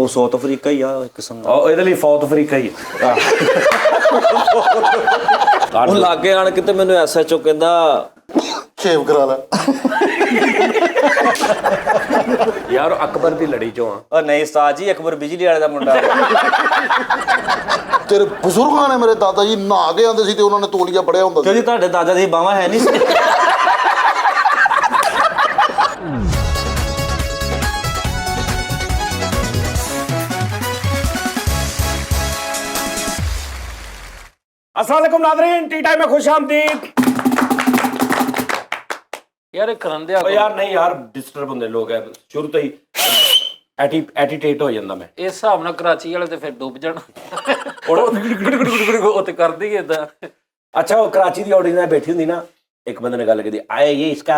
South Africa ਹੀ ਆ ਇੱਕ ਕਿਸਮ ਦਾ। ਇਹਦੇ ਲਈ ਸਾਊਥ ਅਫਰੀਕਾ ਹੀ ਆ। ਉਹ ਲਾਗੇ ਆਣ ਕੇ ਤੇ ਮੈਨੂੰ ਐਸਐਚਓ ਕਹਿੰਦਾ ਸ਼ੇਵ ਕਰਾ ਲੈ। ਯਾਰ ਅਕਬਰ ਦੀ ਲੜੀ ਚੋਂ ਆ। ਉਹ ਨਹੀਂ ਉਸਤਾਦ ਜੀ, ਅਕਬਰ ਬਿਜਲੀ ਵਾਲੇ ਦਾ ਮੁੰਡਾ। ਤੇਰੇ ਬਜ਼ੁਰਗਾਂ ਨੇ, ਮੇਰੇ ਦਾਦਾ ਜੀ ਨਹਾ ਕੇ ਆਉਂਦੇ ਸੀ ਤੇ ਉਹਨਾਂ ਨੇ ਤੋਲੀਆ ਫੜਿਆ ਹੁੰਦਾ ਕਿਉਂ ਸੀ। ਜੀ ਤੁਹਾਡੇ ਦਾਦਾ ਦੀ ਬਾਹਾਂ ਹੈ ਨਹੀਂ ਸੀ? अस्सलाम वालेकुम नाज़रीन, टी टाइम में खुश आमदीद। यार ਕਰਨ ਦੇ ओ यार नहीं यार, डिस्टर्ब ਹੁੰਦੇ ਲੋਕ ਹੈ ਸ਼ੁਰੂ ਤੋਂ ਹੀ ਐਟੀਟੇਟ ਹੋ ਜਾਂਦਾ ਮੈਂ। ਇਸ ਹਿਸਾਬ ਨਾਲ ਕਰਾਚੀ ਵਾਲੇ ਤੇ ਫਿਰ ਡੁੱਬ ਜਾਣ। ਉਹ ਤੇ ਕਰਦੀ ਏਦਾਂ। अच्छा वो कराची की ऑडियंस में बैठी होंगी ना, एक बंदे ने गल की आए ये इसका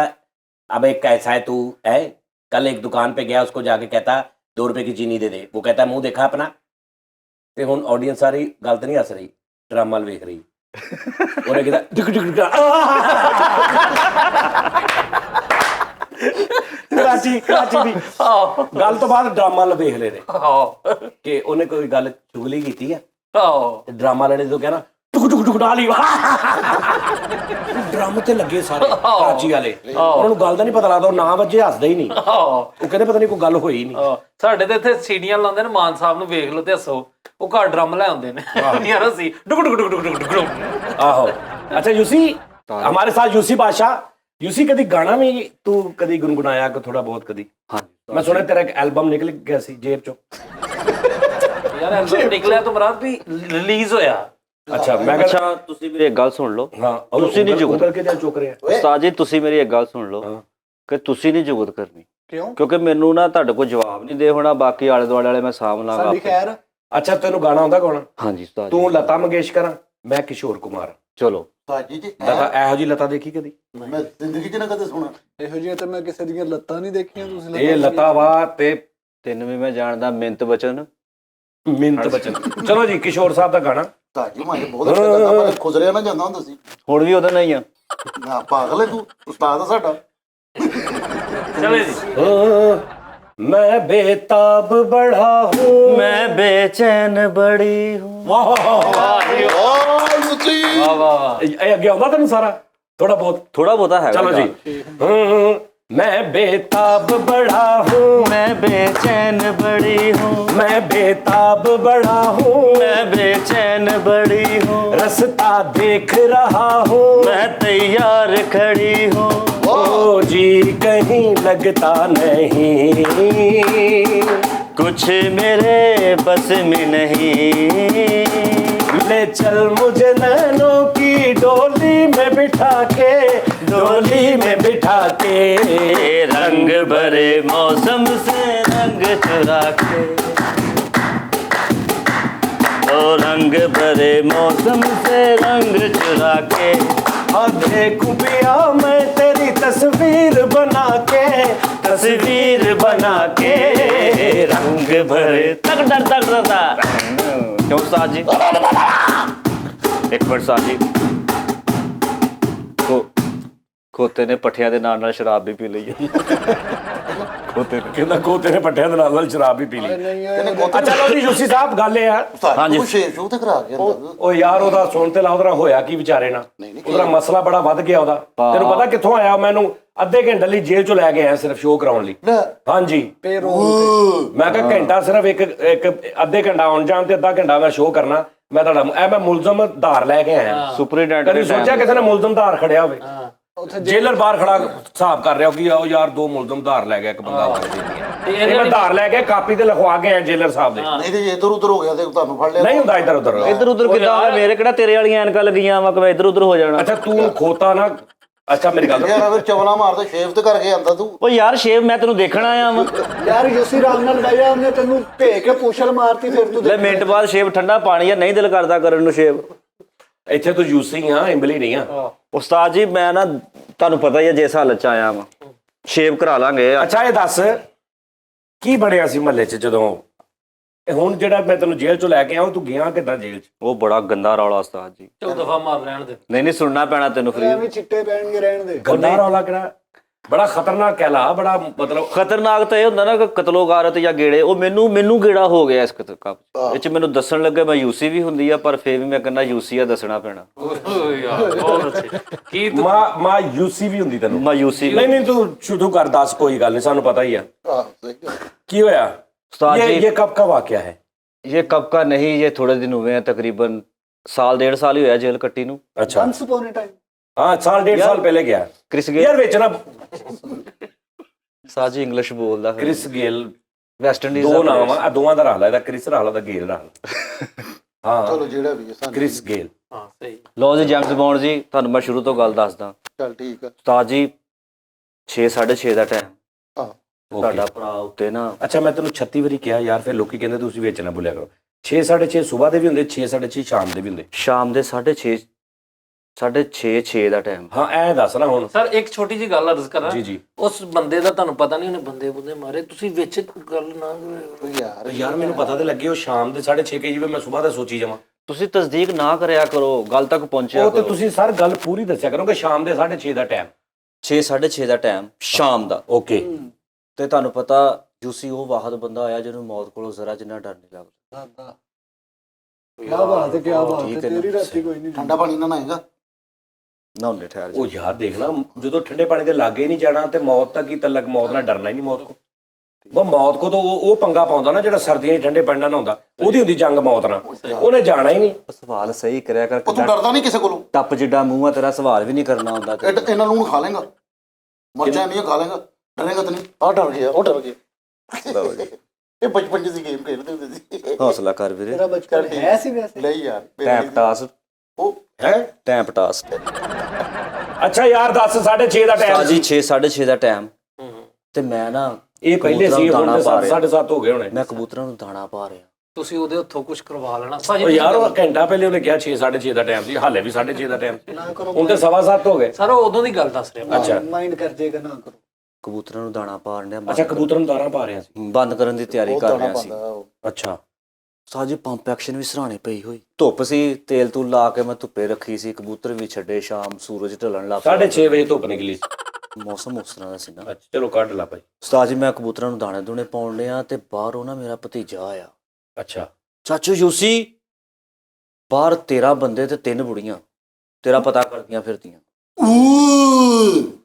अब एक कैसा है तू है, कल एक दुकान पे गया उसको जाके कहता 2 रुपए की चीनी दे दे, वो कहता मुंह देखा अपना। ते हुण ऑडियंस सारी गल तो नहीं हस रही, ड्रामा वेख रही। ਉਹਨੇ ਕਿਹਾ ਕਰਾਚੀ ਦੀ ਗੱਲ ਤੋਂ ਬਾਅਦ ਡਰਾਮਾ ਲ ਵੇਖ ਲਏ ਨੇ ਕਿ ਉਹਨੇ ਕੋਈ ਗੱਲ ਚੁਗਲੀ ਕੀਤੀ ਆ ਤੇ ਡਰਾਮਾ ਵਾਲੇ ਜਦੋਂ ਕਹਿਣਾ ਟੁਕ ਟੁਕ ਡਾਲੀ ਡਰਮ ਤੇ ਲੱਗੇ ਸਾਰੇ ਕਰਾਚੀ ਵਾਲੇ। ਉਹਨਾਂ ਨੂੰ ਗੱਲ ਦਾ ਨਹੀਂ ਪਤਾ ਲੱਗਦਾ, ਉਹ ਨਾ ਵੱਜੇ ਹੱਸਦਾ ਹੀ ਨਹੀਂ। ਉਹ ਕਹਿੰਦੇ ਪਤਾ ਨਹੀਂ ਕੋਈ ਗੱਲ ਹੋਈ ਨਹੀਂ। ਸਾਡੇ ਤੇ ਇੱਥੇ ਸੀੜੀਆਂ ਲਾਉਂਦੇ ਨੇ, ਮਾਨ ਸਾਹਿਬ ਨੂੰ ਵੇਖ ਲਓ ਤੇ ਹੱਸੋ, ਉਹ ਘਰ ਡਰਮ ਲੈ ਆਉਂਦੇ ਨੇ। ਯਾਰ ਅਸੀਂ ਡੁਕ ਡੁਕ ਡੁਕ ਡੁਕ ਡੁਕ। ਆਹੋ ਅੱਛਾ यूसी हमारे साथ यूसी बादशाह। यूसी कभी गाना भी तू कभी गुनगुनाया कि थोड़ा बहुत कभी? हाँ मैं सुना तेरा एक एल्बम निकल गया सी जेब चो। ਯਾਰ ਐਲਬਮ ਨਿਕਲਿਆ ਤਾਂ ਮਰਾਦ ਵੀ ਰਿਲੀਜ਼ ਹੋਇਆ। अच्छा मैं अच्छा ਤੁਸੀਂ ਮੇਰੀ ਇੱਕ ਗੱਲ ਸੁਣ ਲਓ। हाँ ਤੁਸੀਂ ਨਹੀਂ ਜੁਗਤ करके क्या चुक रहे हैं ਉਸਤਾਦ ਜੀ, ਤੁਸੀਂ ਮੇਰੀ ਇੱਕ ਗੱਲ ਸੁਣ ਲਓ ਕਿ ਤੁਸੀਂ ਨਹੀਂ ਜੁਗਤ ਕਰਨੀ। ਕਿਉਂ? ਕਿਉਂਕਿ ਮੈਨੂੰ ਨਾ ਤੁਹਾਡੇ ਕੋਲ ਜਵਾਬ ਨਹੀਂ ਦੇ ਹੋਣਾ, ਬਾਕੀ ਆਲੇ ਦੁਆਲੇ ਵਾਲੇ ਮੈਂ ਸਾਂਭ ਲਾਂਗਾ। ਸਾਡੀ ਖੈਰ। अच्छा तेन गाना आंदा गाना? ਹਾਂਜੀ ਉਸਤਾਦ तू ਜੀ, लता मंगेशकर मैं किशोर कुमार। ਚਲੋ। ਸਾਜੀ ਜੀ लता ਇਹੋ ਜੀ ਲਤਾ ਦੇਖੀ ਕਦੀ? ਮੈਂ ਜ਼ਿੰਦਗੀ 'ਚ ਨਾ ਕਦੇ ਸੁਣਾ। ਇਹੋ ਜਿਹੀਆਂ ਤਾਂ ਮੈਂ ਕਿਸੇ ਦੀਆਂ ਲੱਤਾਂ ਨਹੀਂ ਦੇਖੀਆਂ। ਤੁਸੀਂ ਇਹ ਲਤਾ ਵਾ ਤੇ ਤਿੰਨ ਵੀ ਮੈਂ ਜਾਣਦਾ, ਮਿੰਤ ਬਚਨ। ਮਿੰਤ ਬਚਨ। ਚਲੋ ਜੀ ਕਿਸ਼ੋਰ ਸਾਹਿਬ ਦਾ ਗਾਣਾ। ਸਾਜੀ ਮਾਰੇ ਬਹੁਤ ਅੱਛਾ ਲੱਗਾ, ਪਰ ਖੁਸਰਿਆ ਨਾ ਜਾਂਦਾ ਹੁੰਦਾ ਸੀ। ਹੁਣ ਵੀ ਉਹਦਾ ਨਹੀਂ ਆ। ਨਾ ਪਾਗਲ ਹੈ ਤੂੰ, ਉਸਤਾਦ ਆ ਸਾਡਾ। ਚਲੇ ਜੀ। मैं बेताब बड़ा हूँ ਮੈਂ ਬੇਚੈਨ ਬੜੀ ਹੂੰ। वाह ਓ ਯੂਸੀ ਵਾਹ ਵਾਹ ਵਾਹ। ਇਹ ਅੱਗੇ ਆਉਂਦਾ ਤੈਨੂੰ ਸਾਰਾ ਥੋੜਾ ਬਹੁਤ? ਥੋੜਾ ਬਹੁਤਾ ਹੈ। चलो जी मैं बेताब बड़ा हूँ, ਮੈਂ ਬੇਚੈਨ ਬੜੀ ਹੂੰ। मैं बेताब बड़ा हूँ, ਮੈਂ ਬੇਚੈਨ ਬੜੀ ਹੂੰ। रास्ता देख रहा हूँ, ਮੈਂ ਤਿਆਰ ਖੜੀ ਹੂੰ। ओ जी कहीं लगता नहीं, कुछ मेरे बस में नहीं। ले चल मुझे नैनों की डोली में बिठा के, डोली में बिठा के रंग भरे मौसम से रंग चुरा के, ओ रंग भरे मौसम से रंग चुरा के। देखूं पिया मैं तेरी तस्वीर बना के, तस्वीर बना के रंग भरे। तक डर तक डरता क्यों उस्ताद जी? एक मिनट उस्ताद जी, ਖੋਤੇ ਨੇ ਪੱਠਿਆਂ ਦੇ ਨਾਲ ਨਾਲ ਸ਼ਰਾਬ ਵੀ ਪੀ ਲਈ ਹੈ। ਕਹਿੰਦਾ ਖੋਤੇ ਨੇ ਪੱਠਿਆਂ ਦੇ ਨਾਲ ਨਾਲ ਸ਼ਰਾਬ ਵੀ ਪੀ ਲਈ। ਅੱਛਾ ਲਓ ਜੀ ਯੂਸੀ ਸਾਹਿਬ, ਗੱਲ ਇਹ ਆ ਹਾਂਜੀ ਸ਼ੇਰ ਸ਼ੂ ਤੇ ਕਰਾ ਕੇ ਆਂਦਾ। ਉਹ ਯਾਰ ਉਹਦਾ ਸੁਣ ਤੇ ਲਾ, ਉਹਦਾ ਹੋਇਆ ਕੀ ਵਿਚਾਰੇ ਨਾਲ? ਉਹਦਾ ਮਸਲਾ ਬੜਾ ਵੱਧ ਗਿਆ ਉਹਦਾ। ਤੈਨੂੰ ਪਤਾ ਕਿੱਥੋਂ ਆਇਆ? ਮੈਨੂੰ ਅੱਧੇ ਘੰਟੇ ਲਈ ਜੇਲ੍ਹ ਚੋਂ ਲੈ ਕੇ ਆਇਆ ਸਿਰਫ ਸ਼ੋਅ ਕਰਾਉਣ ਲਈ। ਹਾਂਜੀ ਮੈਂ ਕਿਹਾ ਘੰਟਾ ਸਿਰਫ ਇੱਕ ਅੱਧੇ ਘੰਟਾ ਆਉਣ ਜਾਣ ਤੇ ਅੱਧਾ ਘੰਟਾ ਮੈਂ ਸ਼ੋਅ ਕਰਨਾ। ਮੈਂ ਤੁਹਾਡਾ ਮੈਂ ਮੁਲਜ਼ਮ ਧਾਰ ਲੈ ਕੇ ਆਇਆ। ਸੁਪਰੀਡੈਂਟ ਕਦੀ ਸੋਚਿਆ ਕਿਸੇ ਨੇ ਮੁਲਜ਼ਮ ਧਾਰ ਖੜਿਆ ਹੋਵੇ? ਜੇਲਰ ਬਾਹਰ ਖੜਾ ਹਿਸਾਬ ਕਰ ਰਿਹਾ ਕਿ ਆਓ ਯਾਰ 2 ਮੁਲਜ਼ਮ ਧਾਰ ਲੈ ਗਿਆ, ਇੱਕ ਬੰਦਾ ਮੈਂ ਧਾਰ ਲੈ ਕੇ ਕਾਪੀ ਤੇ ਲਿਖਵਾ ਕੇ ਆਇਆ ਜੇਲਰ ਸਾਹਿਬ ਦੇ। ਨਹੀਂ ਤੇ ਇੱਧਰ ਉੱਧਰ ਹੋ ਗਿਆ ਤੇ ਤੁਹਾਨੂੰ ਫੜ ਲਿਆ। ਨਹੀਂ ਹੁੰਦਾ ਇੱਧਰ ਉੱਧਰ। ਇੱਧਰ ਉੱਧਰ ਕਿੱਦਾਂ ਹੋਇਆ? ਮੇਰੇ ਕਿਹੜਾ ਤੇਰੇ ਵਾਲੀਆਂ ਐਨਕਾਂ ਲੱਗੀਆਂ ਵਾ ਕਿ ਮੈਂ ਇੱਧਰ ਉੱਧਰ ਹੋ ਜਾਣਾ? ਅੱਛਾ ਤੂੰ ਖੋਤਾ ਨਾ। ਅੱਛਾ ਮੇਰੀ ਗੱਲ ਯਾਰ ਅਗਰ ਚਵਲਾ ਮਾਰਦਾ ਸ਼ੇਵ ਤੇ ਕਰਕੇ ਆਂਦਾ ਤੂੰ। ਉਹ ਯਾਰ ਸ਼ੇਵ ਮੈਂ ਤੈਨੂੰ ਦੇਖਣ ਆਇਆ ਵਾਂ। ਯਾਰ ਯੂਸੀ ਰਾਮ ਨਾਲ ਲੜਾਇਆ, ਉਹਨੇ ਤੈਨੂੰ ਭੇ ਕੇ ਪੁੱਛਲ ਮਾਰਤੀ, ਫਿਰ ਤੂੰ ਲੈ ਮਿੰਟ ਬਾਅਦ ਸ਼ੇਵ ਠੰਡਾ ਪਾਣੀ ਆ, ਨਹੀਂ ਦਿਲ ਕਰਦਾ ਕਰਨ ਨੂੰ ਸ਼ੇਵ। ਇੱਥੇ ਤੂੰ ਯੂਸੀ ਆ, ਇੰਬਲੀ ਨਹੀਂ ਆ। ਉਸਤਾਦ ਜੀ ਮੈਂ ਨਾ ਤੁਹਾਨੂੰ ਪਤਾ ਹੀ ਹੈ ਜਿਸ ਹਾਲਤ ਚ ਆਇਆ ਵਾਂ, ਸ਼ੇਵ ਕਰਾ ਲਾਂਗੇ। ਅੱਛਾ ਇਹ ਦੱਸ ਕੀ ਬਣਿਆ ਸੀ ਮਹੱਲੇ 'ਚ ਜਦੋਂ ਹੁਣ ਜਿਹੜਾ ਮੈਂ ਤੈਨੂੰ ਜੇਲ੍ਹ 'ਚੋਂ ਲੈ ਕੇ ਆਇਆ, ਤੂੰ ਗਿਆ ਕਿੱਦਾਂ ਜੇਲ੍ਹ 'ਚ? ਉਹ ਬੜਾ ਗੰਦਾ ਰੌਲਾ ਉਸਤਾਦ ਜੀ। ਚਲ ਦਫਾ ਮਾਰ ਲੈਣ ਦੇ। ਨਹੀਂ ਸੁਣਨਾ ਪੈਣਾ ਤੈਨੂੰ ਫਰੀ। ਐਵੇਂ ਚਿੱਟੇ ਪੈਣਗੇ, ਰਹਿਣ ਦੇ। ਗੰਦਾ ਰੌਲਾ ਕਿਹੜਾ? ਬੜਾ ਖਤਰਨਾਕ ਕਹਿਲਾ, ਬੜਾ ਮਤਲਬ ਖਤਰਨਾਕ ਤਾਂ ਇਹ ਹੁੰਦਾ ਨਾ ਕਿ ਕਤਲੋਗਾਰਤ ਜਾਂ ਗੇੜੇ, ਉਹ ਮੈਨੂੰ ਗੇੜਾ ਹੋ ਗਿਆ ਇਸ ਕਿਤਾਬ ਇਹ ਚ। ਮੈਨੂੰ ਦੱਸਣ ਲੱਗੇ ਮੈਂ ਯੂਸੀ ਵੀ ਹੁੰਦੀ ਆ, ਪਰ ਫੇਰ ਵੀ ਮੈਂ ਕਹਿੰਦਾ ਯੂਸੀ ਆ ਦੱਸਣਾ ਪੈਣਾ। ਯਾਰ ਬਹੁਤ ਅੱਛੇ। ਕੀ ਤੂੰ ਮਾਂ ਯੂਸੀ ਵੀ ਹੁੰਦੀ ਤੈਨੂੰ? ਮੈਂ ਯੂਸੀ ਨਹੀਂ ਤੂੰ ਸ਼ੁਰੂ ਕਰ, ਦੱਸ, ਕੋਈ ਗੱਲ ਨਹੀਂ, ਸਾਨੂੰ ਪਤਾ ਹੀ ਆ। सही है। ਕੀ ਹੋਇਆ? उस्ताद जी ये कब का वाकया है? ये कब का नहीं, ये थोड़े दिन हुए हैं, तकरीबन साल 1.5 साल ही होया जेल कट्टी नू। अच्छा, once upon a time हाँ, साल 1.5 साल पहले गया क्रिस गेल यार बेचना। साज जी इंग्लिश बोलदा फिर। क्रिस गेल वेस्ट इंडीज दो नाम आ, दोवां दा रहा ला, क्रिस रहा ला, गेल रहा। हाँ, चलो जेड़ा भी है सानू क्रिस गेल। ਹਾਂ ਸਹੀ। ਲਓ ਜੀ ਜੇਮਸ ਬੌਂਡ ਜੀ, ਤੁਹਾਨੂੰ ਮੈਂ ਸ਼ੁਰੂ ਤੋਂ ਗੱਲ ਦੱਸਦਾ। चल ठीक है। ਉਸਤਾਦ ਜੀ 6:30 ਦਾ ਟਾਈਮ हाँ ਤੁਹਾਡਾ ਭਰਾ ਉੱਤੇ ਨਾ ਅੱਛਾ, ਮੈਂ ਤੈਨੂੰ 36 ਵਾਰੀ ਕਿਹਾ ਯਾਰ, ਫਿਰ ਲੋਕੀ ਕਹਿੰਦੇ ਤੁਸੀਂ ਵੇਚਣਾ ਬੋਲਿਆ ਕਰੋ। 6 6:30 ਸਵੇਰ ਦੇ ਵੀ ਹੁੰਦੇ, 6 6:30 ਸ਼ਾਮ ਦੇ ਵੀ ਹੁੰਦੇ। ਸ਼ਾਮ ਦੇ 6:30 6:30 ਦਾ ਟਾਈਮ। ਹਾਂ, ਐ ਦੱਸ ਨਾ ਹੁਣ। ਸਰ ਇੱਕ ਛੋਟੀ ਜੀ ਗੱਲ ਅਰਜ਼ ਕਰਾਂ। ਜੀ ਜੀ। ਉਸ ਬੰਦੇ ਦਾ ਤੁਹਾਨੂੰ ਪਤਾ ਨਹੀਂ ਉਹਨੇ ਬੰਦੇ ਮਾਰੇ, ਤੁਸੀਂ ਵਿੱਚ ਗੱਲ ਨਾ तो यार ਯਾਰ ਮੈਨੂੰ ਪਤਾ ਤੇ ਲੱਗੇ ਉਹ ਸ਼ਾਮ ਦੇ 6:30 ਕਹੀ ਜਿਵੇਂ ਮੈਂ ਸਵੇਰ ਦਾ ਸੋਚੀ ਜਾਵਾਂ। ਤੁਸੀਂ ਤਸਦੀਕ ਨਾ ਕਰਿਆ ਕਰੋ, ਗੱਲ ਤੱਕ ਪਹੁੰਚਿਆ ਉਹ ਤੇ ਕਰੋ। ਤੁਸੀਂ ਸਰ ਗੱਲ ਪੂਰੀ ਦੱਸਿਆ ਕਰੋ ਕਿ ਸ਼ਾਮ ਦੇ 6:30 ਦਾ ਟਾਈਮ। 6:30 ਦਾ ਟਾਈਮ ਸ਼ਾਮ ਦਾ। ਓਕੇ। ਤੇ ਤੁਹਾਨੂੰ ਪਤਾ ਯੂਸੀ ਉਹ ਵਾਹਦ ਬੰਦਾ ਆਇਆ ਜਿਹਨੂੰ ਮੌਤ ਕੋਲੋਂ ਜ਼ਰਾ ਜਿੰਨਾ ਡਰ ਨਹੀਂ ਲੱਗਦਾ। क्या बात है, क्या बात ठीक है, है ना। तेरी राती कोई नहीं ठंडा पानी ना नहाएगा। ਨਾ ਉਹਨੇ ਠਹਿਰ ਉਹ ਯਾਰ ਦੇਖ ਨਾ, ਜਦੋਂ ਠੰਡੇ ਪਾਣੀ ਦੇ ਲਾਗੇ ਨਹੀਂ ਜਾਣਾ ਤੇ ਮੌਤ ਤੱਕ ਹੀ ਤਲਕ, ਮੌਤ ਨਾਲ ਡਰਨਾ ਹੀ ਨਹੀਂ ਮੌਤ ਕੋ। ਉਹ ਮੌਤ ਕੋ ਤਾਂ ਉਹ ਪੰਗਾ ਪਾਉਂਦਾ ਨਾ ਜਿਹੜਾ ਸਰਦੀਆਂ 'ਚ ਠੰਡੇ ਪਾਣੀ ਨਾਲ ਨਹਾਉਂਦਾ, ਉਹਦੀ ਹੁੰਦੀ ਜੰਗ ਮੌਤ ਨਾਲ, ਉਹਨੇ ਜਾਣਾ ਹੀ ਨਹੀਂ। ਸਵਾਲ ਸਹੀ ਕਰਿਆ ਕਰ। ਉਹ ਤੂੰ ਡਰਦਾ ਨਹੀਂ ਕਿਸੇ ਕੋਲੋਂ? ਟੱਪ ਜਿੱਡਾ ਮੂੰਹ ਆ ਤੇਰਾ, ਸਵਾਲ ਵੀ ਨਹੀਂ ਕਰਨਾ ਹੁੰਦਾ ਤੇ। ਇਹਨਾਂ ਨੂੰ ਖਾ ਲੇਗਾ, ਮਰਚਾ ਨਹੀਂ ਖਾ ਲੇਗਾ, ਡਰੇਗਾ ਤਾਂ ਨਹੀਂ? ਆ ਡਰ ਗਿਆ, ਉਹ ਡਰ ਗਿਆ। ਇਹ ਬਚਪਨ 'ਚ ਸੀ ਗੇਮ ਖੇਡਦੇ ਹੁੰਦੇ ਸੀ। ਹੌਸਲਾ ਕਰ ਵੀਰੇ। तेरा बचपन है सी वैसे। ਨਹੀਂ ਯਾਰ ਟੈਂਪ ਟਾਸ, ਉਹ ਹੈ ਟੈਂਪ ਟਾਸ। ਅੱਛਾ ਯਾਰ ਦੱਸ, 6:30 ਦਾ ਟਾਈਮ ਸਾਜੀ 6:30 ਦਾ ਟਾਈਮ। ਤੇ ਮੈਂ ਨਾ ਇਹ ਪਹਿਲੇ ਸੀ, ਹੁਣ ਦਾਣਾ ਤੇ ਪਾ ਰਿਹਾ। 7:30 ਹੋ ਗਏ ਹੋਣੇ। ਮੈਂ ਕਬੂਤਰਾਂ ਨੂੰ ਦਾਣਾ ਪਾ ਰਿਹਾ। ਤੁਸੀਂ ਉਹਦੇ ਹੱਥੋਂ ਕੁਝ ਕਰਵਾ ਲੈਣਾ। ਉਹ ਸਾਜੀ ਯਾਰ ਉਹ ਘੰਟਾ ਪਹਿਲੇ ਉਹਨੇ ਕਿਹਾ 6:30 ਦਾ ਟਾਈਮ ਸੀ, ਹਾਲੇ ਵੀ 6:30 ਦਾ ਟਾਈਮ ਸੀ। ना करो, ਹੁਣ ਤੇ 7:15 ਹੋ ਗਏ। ਸਰ ਉਹ ਉਦੋਂ ਦੀ ਗੱਲ ਦੱਸ ਰਿਹਾ। ਅੱਛਾ माइंड कर देगा, ना करो। ਕਬੂਤਰਾਂ ਨੂੰ ਦਾਣਾ ਪਾ ਰਿਹਾ। ਅੱਛਾ, ਕਬੂਤਰ ਨੂੰ ਦਾਣਾ ਪਾ ਰਿਹਾ ਸੀ। ਬੰਦ ਕਰਨ ਦੀ ਤਿਆਰੀ ਉਹ ਕਰ ਦਾਣਾ ਰਿਹਾ ਸੀ। ਪਾਉਂਦਾ ਉਹ। ਅੱਛਾ। ਸਾਜੀ ਪੰਪ ਐਕਸ਼ਨ ਵੀ ਸਰਾਣੇ ਪਈ ਹੋਈ, ਧੁੱਪ ਸੀ, ਤੇਲ ਤੂਲ ਲਾ ਕੇ ਮੈਂ ਧੁੱਪੇ ਰੱਖੀ ਸੀ। ਕਬੂਤਰ ਵੀ ਛੱਡੇ, ਸ਼ਾਮ ਸੂਰਜ ਢਲਣ ਲੱਗ ਪਿਆ। 6:30 ਵਜੇ ਧੁੱਪ ਨਿਕਲੀ ਸੀ। ਮੌਸਮ ਉਸ ਤਰ੍ਹਾਂ ਦਾ ਸੀ ਨਾ। ਅੱਛਾ ਚਲੋ ਕੱਢ ਲਾ ਭਾਈ। ਉਸਤਾਦ ਜੀ ਮੈਂ ਕਬੂਤਰਾਂ ਨੂੰ ਦਾਣੇ ਦੂਣੇ ਪਾਉਣ ਲਿਆ ਤੇ ਬਾਹਰੋਂ ਨਾ ਮੇਰਾ ਭਤੀਜਾ ਆਇਆ। ਅੱਛਾ। ਚਾਚੂ ਯੂਸੀ, ਬਾਹਰ 13 ਬੰਦੇ ਤੇ 3 ਬੁੜੀਆਂ ਤੇਰਾ ਪਤਾ ਕਰਦੀਆਂ ਫਿਰਦੀਆਂ।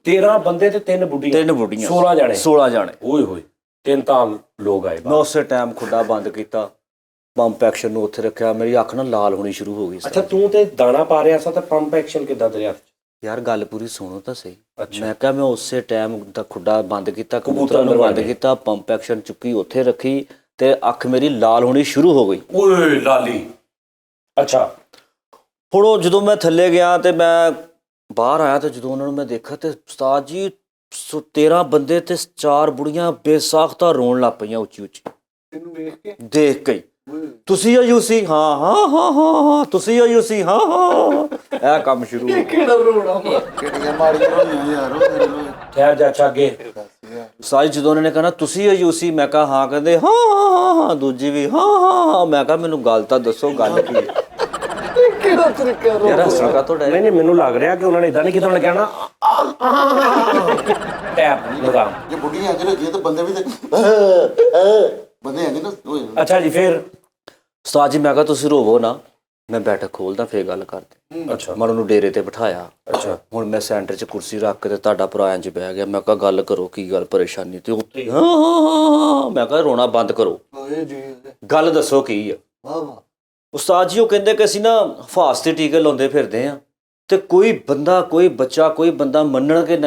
13 ਬੰਦੇ ਤੇ 3 ਬੁੱਢੀਆਂ। 3 ਬੁੜੀਆਂ 16 ਜਾਣੇ। 16 ਜਾਣੇ। ਓਏ ਹੋਏ, 3 ਤਾਂ ਲੋਕ ਆਏ ਮੈਂ ਬਾਹਰ। ਉਸੇ ਟਾਈਮ ਖੁੱਡਾ ਬੰਦ ਕੀਤਾ, ਪੰਪ ਐਕਸ਼ਨ ਨੂੰ ਉੱਥੇ ਰੱਖਿਆ। ਮੇਰੀ ਅੱਖ ਨਾ ਲਾਲ ਹੋਣੀ ਸ਼ੁਰੂ ਹੋ ਗਈ ਸੀ। ਅੱਛਾ, ਤੂੰ ਤੇ ਦਾਣਾ ਪਾ ਰਿਹਾ ਸੀ ਤਾਂ ਪੰਪ ਐਕਸ਼ਨ ਕਿੱਦਾਂ ਤੇਰੇ ਹੱਥ 'ਚ? ਯਾਰ ਗੱਲ ਪੂਰੀ ਸੁਣੋ ਤਾਂ ਸਹੀ। ਅੱਛਾ। ਮੈਂ ਕਿਹਾ ਮੈਂ ਉਸੇ ਟਾਈਮ ਦਾ ਖੁੱਡਾ ਬੰਦ ਕੀਤਾ, ਕਬੂਤਰਾਂ ਕਬੂਤਰਾਂ ਨੂੰ ਨੂੰ ਬੰਦ ਬੰਦ ਕੀਤਾ, ਪੰਪ ਐਕਸ਼ਨ ਚੁੱਕੀ ਉੱਥੇ ਰੱਖੀ ਤੇ ਅੱਖ ਮੇਰੀ ਲਾਲ ਹੋਣੀ ਸ਼ੁਰੂ ਹੋ ਗਈ। ਓਏ ਲਾਲੀ। ਅੱਛਾ। ਹੁਣ ਉਹ ਜਦੋਂ ਮੈਂ ਥੱਲੇ ਗਿਆ ਤੇ ਮੈਂ ਬਾਹਰ ਆਇਆ ਤੇ ਜਦੋਂ ਉਹਨਾਂ ਨੂੰ ਮੈਂ ਦੇਖਿਆ ਤੇ ਉਸਤਾਦ ਜੀ 13 ਬੰਦੇ ਤੇ 4 ਬੁੜੀਆਂ ਬੇਸਾਖਤਾ ਰੋਣ ਲੱਗ ਪਈਆਂ ਉੱਚੀ ਉੱਚੀ तेनू देख के ਦੇਖ ਕੇ। ਤੁਸੀਂ ਹੋ ਯੂਸੀ? ਹਾਂ ਹਾਂ ਹਾਂ ਹਾਂ ਹਾਂ। ਤੁਸੀਂ ਹੋ ਯੂਸੀ? ਹਾਂ ਹਾਂ। ਇਹ ਕੰਮ ਸ਼ੁਰੂ ਹੋ ਗਿਆ। केड़ा रोड़ा मार। ਕਿਹੜੀਆਂ ਮਾੜੀਆਂ ਹੋਈਆਂ ਯਾਰ ਉਹ ਮੇਰੇ ਨਾਲ। ਠਹਿਰ ਜਾ, ਅੱਛਾ ਅੱਗੇ। ਸਾਜ ਜਦੋਂ ਉਹਨਾਂ ਨੇ ਕਹਿਣਾ ਤੁਸੀਂ ਹੋ ਯੂਸੀ, ਮੈਂ ਕਿਹਾ ਹਾਂ। ਕਹਿੰਦੇ ਹਾਂ ਹਾਂ ਹਾਂ। ਦੂਜੀ ਵੀ ਹਾਂ ਹਾਂ ਹਾਂ। ਮੈਂ ਕਿਹਾ ਮੈਨੂੰ ਗੱਲ ਤਾਂ ਦੱਸੋ, ਗੱਲ ਕੀ ਹੈ? केड़ा तरीका रो। ਯਾਰ ਹੱਸਣ ਕਾ ਤੁਹਾਡਾ ਨਹੀਂ ਮੈਨੂੰ ਲੱਗ ਰਿਹਾ ਕਿ ਉਹਨਾਂ ਨੇ ਇਦਾਂ ਨਹੀਂ ਕਿਤੇ ਲੱਗਿਆ ਨਾ ਟੈਪ ਲਗਾ। ਜੇ ਬੁੱਢੀਆਂ ਜਿਹੜੇ ਜੀ ਤਾਂ ਬੰਦੇ ਵੀ ਤੇ ਬੰਦੇ ਹੈਗੇ ਨਾ ਹੋਏ। ਅੱਛਾ ਜੀ, ਫਿਰ? ਉਸਤਾਦ ਜੀ ਮੈਂ ਕਿਹਾ ਤੁਸੀਂ ਰੋਵੋ ਨਾ, ਮੈਂ ਬੈਠਕ ਖੋਲਦਾ ਫੇਰ ਗੱਲ ਕਰਦੇ। ਅੱਛਾ। ਮੈਂ ਉਹਨੂੰ ਡੇਰੇ ਤੇ ਬਿਠਾਇਆ। ਅੱਛਾ। ਹੁਣ ਮੈਂ ਸੈਂਟਰ 'ਚ ਕੁਰਸੀ ਰੱਖ ਕੇ ਤੇ ਤੁਹਾਡਾ ਭਰਾ ਇੰਜ ਬਹਿ ਗਿਆ। ਮੈਂ ਕਿਹਾ ਗੱਲ ਕਰੋ, ਕੀ ਗੱਲ ਪਰੇਸ਼ਾਨੀ? ਤੇ ਉੱਤੇ ਹਾਂ ਹਾਂ ਹਾਂ। ਮੈਂ ਕਿਹਾ ਰੋਣਾ ਬੰਦ ਕਰੋ, ओए जी ਗੱਲ ਦੱਸੋ ਕੀ ਆ। वाह वाह। ਉਸਤਾਦ ਜੀ ਉਹ ਕਹਿੰਦੇ ਕਿ ਅਸੀਂ ਨਾ ਫਾਸ ਤੇ ਟੀਕੇ ਲਾਉਂਦੇ ਫਿਰਦੇ ਆ ਤੇ ਕੋਈ ਬੰਦਾ, ਕੋਈ ਬੱਚਾ, ਕੋਈ ਬੰਦਾ ਮੰਨਣ ਕੇ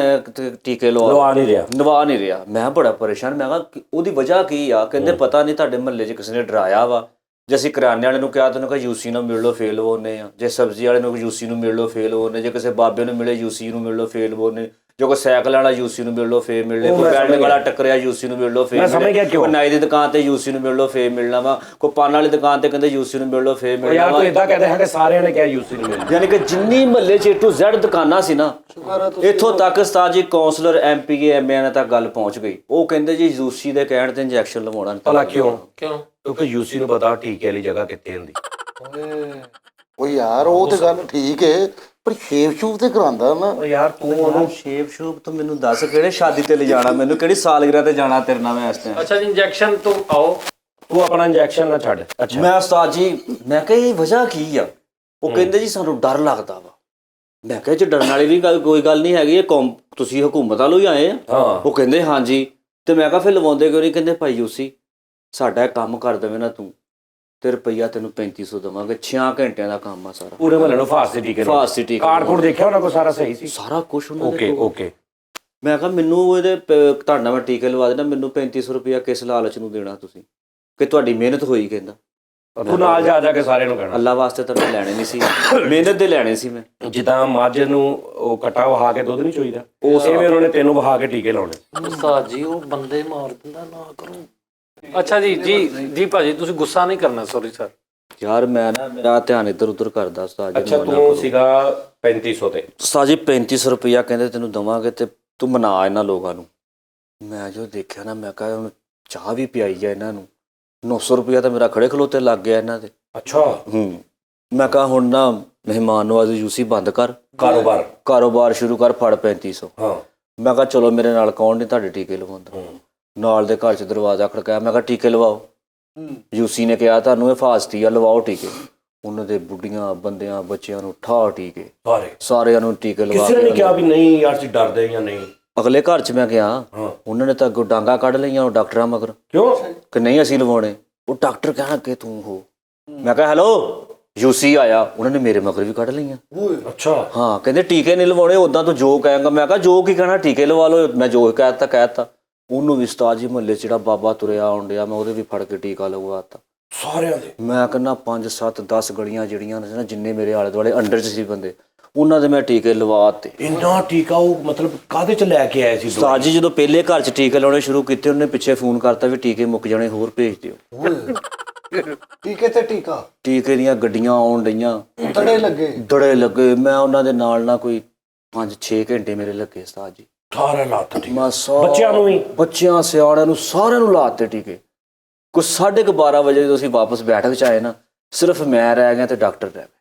ਟੀਕੇ ਲਵਾ ਨਹੀਂ ਰਿਹਾ। ਨਵਾ ਨਹੀਂ ਰਿਹਾ। ਮੈਂ ਬੜਾ ਪਰੇਸ਼ਾਨ। ਮੈਂ ਕਿਹਾ ਕਿ ਉਹਦੀ ਵਜ੍ਹਾ ਕੀ ਆ? ਕਹਿੰਦੇ ਪਤਾ ਨਹੀਂ, ਤੁਹਾਡੇ ਮਹੱਲੇ 'ਚ ਕਿਸੇ ਨੇ ਡਰਾਇਆ ਵਾ। ਜੇ ਅਸੀਂ ਕਰਿਆਨੇ ਵਾਲੇ ਨੂੰ ਕਿਹਾ ਤੈਨੂੰ ਕਹਾ ਯੂਸੀ ਨੂੰ ਮਿਲ ਲਓ, ਫੇਲ ਹੋਣੇ ਆ। ਜੇ ਸਬਜ਼ੀ ਵਾਲੇ ਨੂੰ ਯੂਸੀ ਨੂੰ ਮਿਲ ਲਓ, ਫੇਲ ਹੋਣੇ। ਜੇ ਕਿਸੇ ਬਾਬੇ ਨੂੰ ਮਿਲੇ ਯੂਸੀ ਨੂੰ ਮਿਲ ਲਓ, ਫੇਲ ਹੋਣੇ। ਜੇ ਕੋਈ ਸਾਈਕਲ ਵਾਲਾ ਯੂਸੀ ਨੂੰ ਮਿਲ ਲਓ, ਫੇਰ ਮਿਲ ਲੈ। ਕੋਈ ਬੈਲਟ ਵਾਲਾ ਟੱਕਰਿਆ ਯੂਸੀ ਨੂੰ ਮਿਲ ਲਓ, ਫੇਰ ਮੈਂ ਸਮਝ ਗਿਆ ਕਿਉਂ। ਕੋਈ ਨਾਈ ਦੀ ਦੁਕਾਨ ਤੇ ਯੂਸੀ ਨੂੰ ਮਿਲ ਲਓ, ਫੇਰ ਮਿਲਣਾ ਵਾ। ਕੋਈ ਪਾਨ ਵਾਲੀ ਦੁਕਾਨ ਤੇ ਕਹਿੰਦੇ ਯੂਸੀ ਨੂੰ ਮਿਲ ਲਓ, ਫੇਰ ਮਿਲਣਾ ਯਾਰ ਵਾ। ਤੂੰ ਇਦਾਂ ਕਹਿੰਦੇ ਹੈ ਕਿ ਸਾਰਿਆਂ ਨੇ ਕਿਹਾ ਯੂਸੀ ਨੂੰ ਮਿਲ। ਯਾਨੀ ਕਿ ਜਿੰਨੀ ਮਹੱਲੇ 'ਚ A to Z ਦੁਕਾਨਾਂ ਸੀ ਨਾ, शुक्र है तो ਇੱਥੋਂ ਤੱਕ ਉਸਤਾਦ ਜੀ ਕੌਂਸਲਰ MPA MA ਤੱਕ ਗੱਲ ਪਹੁੰਚ ਗਈ। ਉਹ ਕਹਿੰਦੇ ਜੀ ਯੂਸੀ ਦੇ ਕਹਿਣ ਤੇ ਇੰਜੈਕਸ਼ਨ ਲਵਾਉਣਾ। ਭਲਾ ਕਿਉਂ? ਕਿਉਂਕਿ ਯੂਸੀ ਨੂੰ ਪਤਾ ਟੀਕੇ ਵਾਲੀ ਜਗ੍ਹਾ ਕਿੱਥੇ ਹੁੰਦੀ। ओए ਉਹ ਯਾਰ ਉਹ ਤੇ ਗੱਲ ਠੀਕ ਹੈ, ਪਰ ਸ਼ੇਵ ਸ਼ੂਵ ਤੇ ਕਰਾਉਂਦਾ ਨਾ। ਉਹ ਯਾਰ ਤੂੰ ਉਹਨੂੰ ਸ਼ੇਪ ਸ਼ੂਪ ਤੋਂ ਮੈਨੂੰ ਦੱਸ ਕਿਹੜੇ ਸ਼ਾਦੀ ਤੇ ਲਿਜਾਣਾ ਮੈਨੂੰ, ਕਿਹੜੀ ਸਾਲਗਿਰਾ ਤੇ ਜਾਣਾ ਤੇਰੇ ਨਾਲ ਮੈਂ ਇਸ ਟਾਈਮ। ਅੱਛਾ ਜੀ ਇੰਜੈਕਸ਼ਨ ਤੋਂ ਆਓ। ਤੂੰ ਆਪਣਾ ਇੰਜੈਕਸ਼ਨ ਨਾ ਛੱਡ। ਅੱਛਾ ਮੈਂ ਉਸਤਾਦ ਜੀ ਮੈਂ ਕਿਹਾ ਇਹ ਵਜ੍ਹਾ ਕੀ ਆ? ਉਹ ਕਹਿੰਦੇ ਜੀ ਸਾਨੂੰ ਡਰ ਲੱਗਦਾ ਵਾ। ਮੈਂ ਕਿਹਾ ਜੇ ਡਰਨ ਵਾਲੀ ਵੀ ਕੋਈ ਗੱਲ ਨਹੀਂ ਹੈਗੀ, ਇਹ ਤੁਸੀਂ ਹਕੂਮਤ ਵੱਲੋਂ ਹੀ ਆਏ ਆ। ਹਾਂ ਉਹ ਕਹਿੰਦੇ ਹਾਂਜੀ। ਤੇ ਮੈਂ ਕਿਹਾ ਫਿਰ ਲਵਾਉਂਦੇ ਕਿਉਂ ਨਹੀਂ? ਕਹਿੰਦੇ ਭਾਈ ਯੂਸੀ ਸਾਡਾ ਇਹ ਕੰਮ ਕਰ ਦੇਵੇਂ ਨਾ ਤੂੰ ਤੇ ਰੁਪਈਆ ਤੈਨੂੰ 3500 ਦੇਵਾਂਗੇ, 6 ਘੰਟਿਆਂ ਦਾ ਕੰਮ ਆ ਸਾਰਾ। ਪੂਰੇ ਮਹੱਲੇ ਨੂੰ ਫਾਸਟ ਦੀ ਟੀਕੇ ਫਾਸਟ ਦੀ ਟੀਕੇ ਕਾਰਡ ਕੋਡ ਦੇਖਿਆ ਉਹਨਾਂ ਕੋ ਸਾਰਾ ਸਹੀ ਸੀ? ਸਾਰਾ ਕੁਝ ਉਹਨਾਂ ਦੇ ਓਕੇ ਕੋਲ। ਓਕੇ। ਮੈਂ ਕਿਹਾ ਮੈਨੂੰ ਇਹਦੇ ਤੁਹਾਡਾ ਮੈਂ ਟੀਕੇ ਲਵਾ ਦੇਣਾ, ਮੈਨੂੰ 3500 ਰੁਪਈਆ ਕਿਸ ਲਾਲਚ ਨੂੰ ਦੇਣਾ ਤੁਸੀਂ ਕਿ ਤੁਹਾਡੀ ਮਿਹਨਤ ਹੋਈ? ਕਹਿੰਦਾ ਤੂੰ ਨਾਲ ਜਾ ਕੇ ਸਾਰਿਆਂ ਨੂੰ ਕਹਿਣਾ ਅੱਲਾ ਵਾਸਤੇ ਤਾਂ ਮੈਂ ਲੈਣੇ ਨਹੀਂ ਸੀ, ਮਿਹਨਤ ਦੇ ਲੈਣੇ ਸੀ ਮੈਂ। ਜਿੱਦਾਂ ਮੱਝ ਨੂੰ ਉਹ ਕਟਾ ਵਹਾ ਕੇ ਦੁੱਧ ਨਹੀਂ ਚੋਈਦਾ, ਉਵੇਂ ਉਹਨਾਂ ਨੇ ਤੈਨੂੰ ਵਹਾ ਕੇ ਟੀਕੇ ਲਾਉਣੇ। ਉਸਤਾਦ ਜੀ ਉਹ ਬੰਦੇ ਮਾਰ ਦਿੰਦਾ, ਨਾ ਕਰੋ। ਅੱਛਾ ਜੀ ਜੀ ਭਾਜੀ ਤੁਸੀਂ ਗੁੱਸਾ ਨਹੀਂ ਕਰਨਾ, ਸੌਰੀ ਸਰ। ਯਾਰ ਮੈਂ ਨਾ ਮੇਰਾ ਧਿਆਨ ਇੱਧਰ ਉੱਧਰ ਕਰਦਾ ਉਸਤਾਦ ਜੀ। ਅੱਛਾ ਤੂੰ ਸੀਗਾ 3500 ਤੇ? ਉਸਤਾਦ ਜੀ 3500 ਰੁਪਈਆ ਕਹਿੰਦੇ ਤੈਨੂੰ ਦਵਾਂਗੇ ਤੇ ਤੂੰ ਮਨਾ ਇਹਨਾਂ ਲੋਕਾਂ ਨੂੰ। ਮੈਂ ਜੋ ਦੇਖਿਆ ਨਾ ਮੈਂ ਕਿਹਾ ਹੁਣ ਚਾਹ ਵੀ ਪਿਆਈ ਜਾ ਇਹਨਾਂ ਨੂੰ। 900 ਰੁਪਈਆ ਤਾਂ ਮੇਰਾ ਖੜੇ ਖਲੋਤੇ ਲੱਗ ਗਿਆ ਇਹਨਾਂ ਦੇ। ਅੱਛਾ ਮੈਂ ਕਿਹਾ ਹੁਣ ਨਾ ਮਹਿਮਾਨ ਨਵਾਜ਼ੀ ਯੂਸੀ ਬੰਦ ਕਰ, ਕਾਰੋਬਾਰ ਸ਼ੁਰੂ ਕਰ, ਫੜ 3500। ਹਾਂ ਮੈਂ ਕਿਹਾ ਚਲੋ ਮੇਰੇ ਨਾਲ ਕੌਣ ਨਹੀਂ ਤੁਹਾਡੇ ਟੀਕੇ ਲਵਾਉਂਦਾ। ਨਾਲ ਦੇ ਘਰ 'ਚ ਦਰਵਾਜ਼ਾ ਖੜਕਾਇਆ, ਮੈਂ ਕਿਹਾ ਟੀਕੇ ਲਵਾਓ। ਯੂਸੀ ਨੇ ਕਿਹਾ ਤੁਹਾਨੂੰ ਇਹ ਫਾਸਟੀ ਆ, ਲਵਾਓ ਟੀਕੇ। ਉਹਨਾਂ ਦੇ ਬੁੱਢੀਆਂ ਬੰਦਿਆਂ ਬੱਚਿਆਂ ਨੂੰ ਠਾ ਟੀਕੇ, ਸਾਰਿਆਂ ਨੂੰ ਟੀਕੇ ਲਵਾ ਕਿਸੇ ਨੇ ਨਹੀਂ ਕਿਹਾ ਵੀ ਨਹੀਂ ਯਾਰ ਤੁਸੀਂ ਡਰਦੇ ਜਾਂ ਨਹੀਂ? ਅਗਲੇ ਘਰ 'ਚ ਮੈਂ ਗਿਆ, ਉਹਨਾਂ ਨੇ ਤਾਂ ਅੱਗੋਂ ਡਾਂਗਾ ਕੱਢ ਲਈਆਂ ਉਹ ਡਾਕਟਰਾਂ ਮਗਰ ਕਿਉਂ ਕਿ ਨਹੀਂ ਅਸੀਂ ਲਵਾਉਣੇ। ਉਹ ਡਾਕਟਰ ਕਹਿਣ ਕਿ ਤੂੰ ਹੋ। ਮੈਂ ਕਿਹਾ ਹੈਲੋ ਯੂਸੀ ਆਇਆ, ਉਹਨਾਂ ਨੇ ਮੇਰੇ ਮਗਰ ਵੀ ਕੱਢ ਲਈਆਂ। ਅੱਛਾ ਹਾਂ ਕਹਿੰਦੇ ਟੀਕੇ ਨਹੀਂ ਲਵਾਉਣੇ, ਉਦਾਂ ਤੂੰ ਜੋ ਕਹੇਂਗਾ। ਮੈਂ ਕਿਹਾ ਜੋ ਕੀ ਕਹਿਣਾ, ਟੀਕੇ ਲਵਾ ਲਓ। ਮੈਂ ਜੋ ਕਹਿਤਾ। ਉਹਨੂੰ ਵੀ ਉਸਤਾਦ ਜੀ ਮੁਹੱਲੇ 'ਚ ਜਿਹੜਾ ਬਾਬਾ ਤੁਰਿਆ ਆਉਣ ਡਿਆ, ਮੈਂ ਉਹਦੇ ਵੀ ਫੜ ਕੇ ਟੀਕਾ ਲਗਵਾਤਾ ਸਾਰਿਆਂ ਦੇ। ਮੈਂ ਕਹਿੰਦਾ 5 7 10 ਗਲੀਆਂ ਜਿਹੜੀਆਂ ਨੇ ਨਾ, ਜਿੰਨੇ ਮੇਰੇ ਆਲੇ ਦੁਆਲੇ ਅੰਡਰ 'ਚ ਸੀ ਬੰਦੇ, ਉਹਨਾਂ ਦੇ ਮੈਂ ਟੀਕੇ ਲਵਾਤੇ। ਇੰਨਾ ਟੀਕਾ ਉਹ ਮਤਲਬ ਕਾਹਦੇ ਚ ਲੈ ਕੇ ਆਏ ਸੀ? ਉਸਤਾਦ ਜੀ ਜਦੋਂ ਪਹਿਲੇ ਘਰ 'ਚ ਟੀਕੇ ਲਾਉਣੇ ਸ਼ੁਰੂ ਕੀਤੇ, ਉਹਨੇ ਪਿੱਛੇ ਫੋਨ ਕਰਤਾ ਵੀ ਟੀਕੇ ਮੁੱਕ ਜਾਣੇ, ਹੋਰ ਭੇਜ ਦਿਓ। ਟੀਕੇ ਤੇ ਟੀਕਾ, ਟੀਕੇ ਦੀਆਂ ਗੱਡੀਆਂ ਆਉਣ ਡਈਆਂ, ਦੜੇ ਲੱਗੇ। ਮੈਂ ਉਹਨਾਂ ਦੇ ਨਾਲ ਕੋਈ 5-6 ਘੰਟੇ ਮੇਰੇ ਲੱਗੇ ਉਸਤਾਦ ਜੀ। ਸਾਰਾ ਲੱਤ ਟੀਕੇ ਮੈਂ ਬੱਚਿਆਂ ਨੂੰ ਵੀ, ਬੱਚਿਆਂ ਸਿਆਣਿਆਂ ਨੂੰ ਸਾਰਿਆਂ ਨੂੰ ਲਾਤੇ ਟੀਕੇ। ਕੁਝ 12:30 ਵਜੇ ਜਦੋਂ ਅਸੀਂ ਵਾਪਸ ਬੈਠਕ 'ਚ ਆਏ ਨਾ, ਸਿਰਫ ਮੈਂ ਰਹਿ ਗਿਆ ਤੇ ਡਾਕਟਰ ਰਹਿ ਗਏ।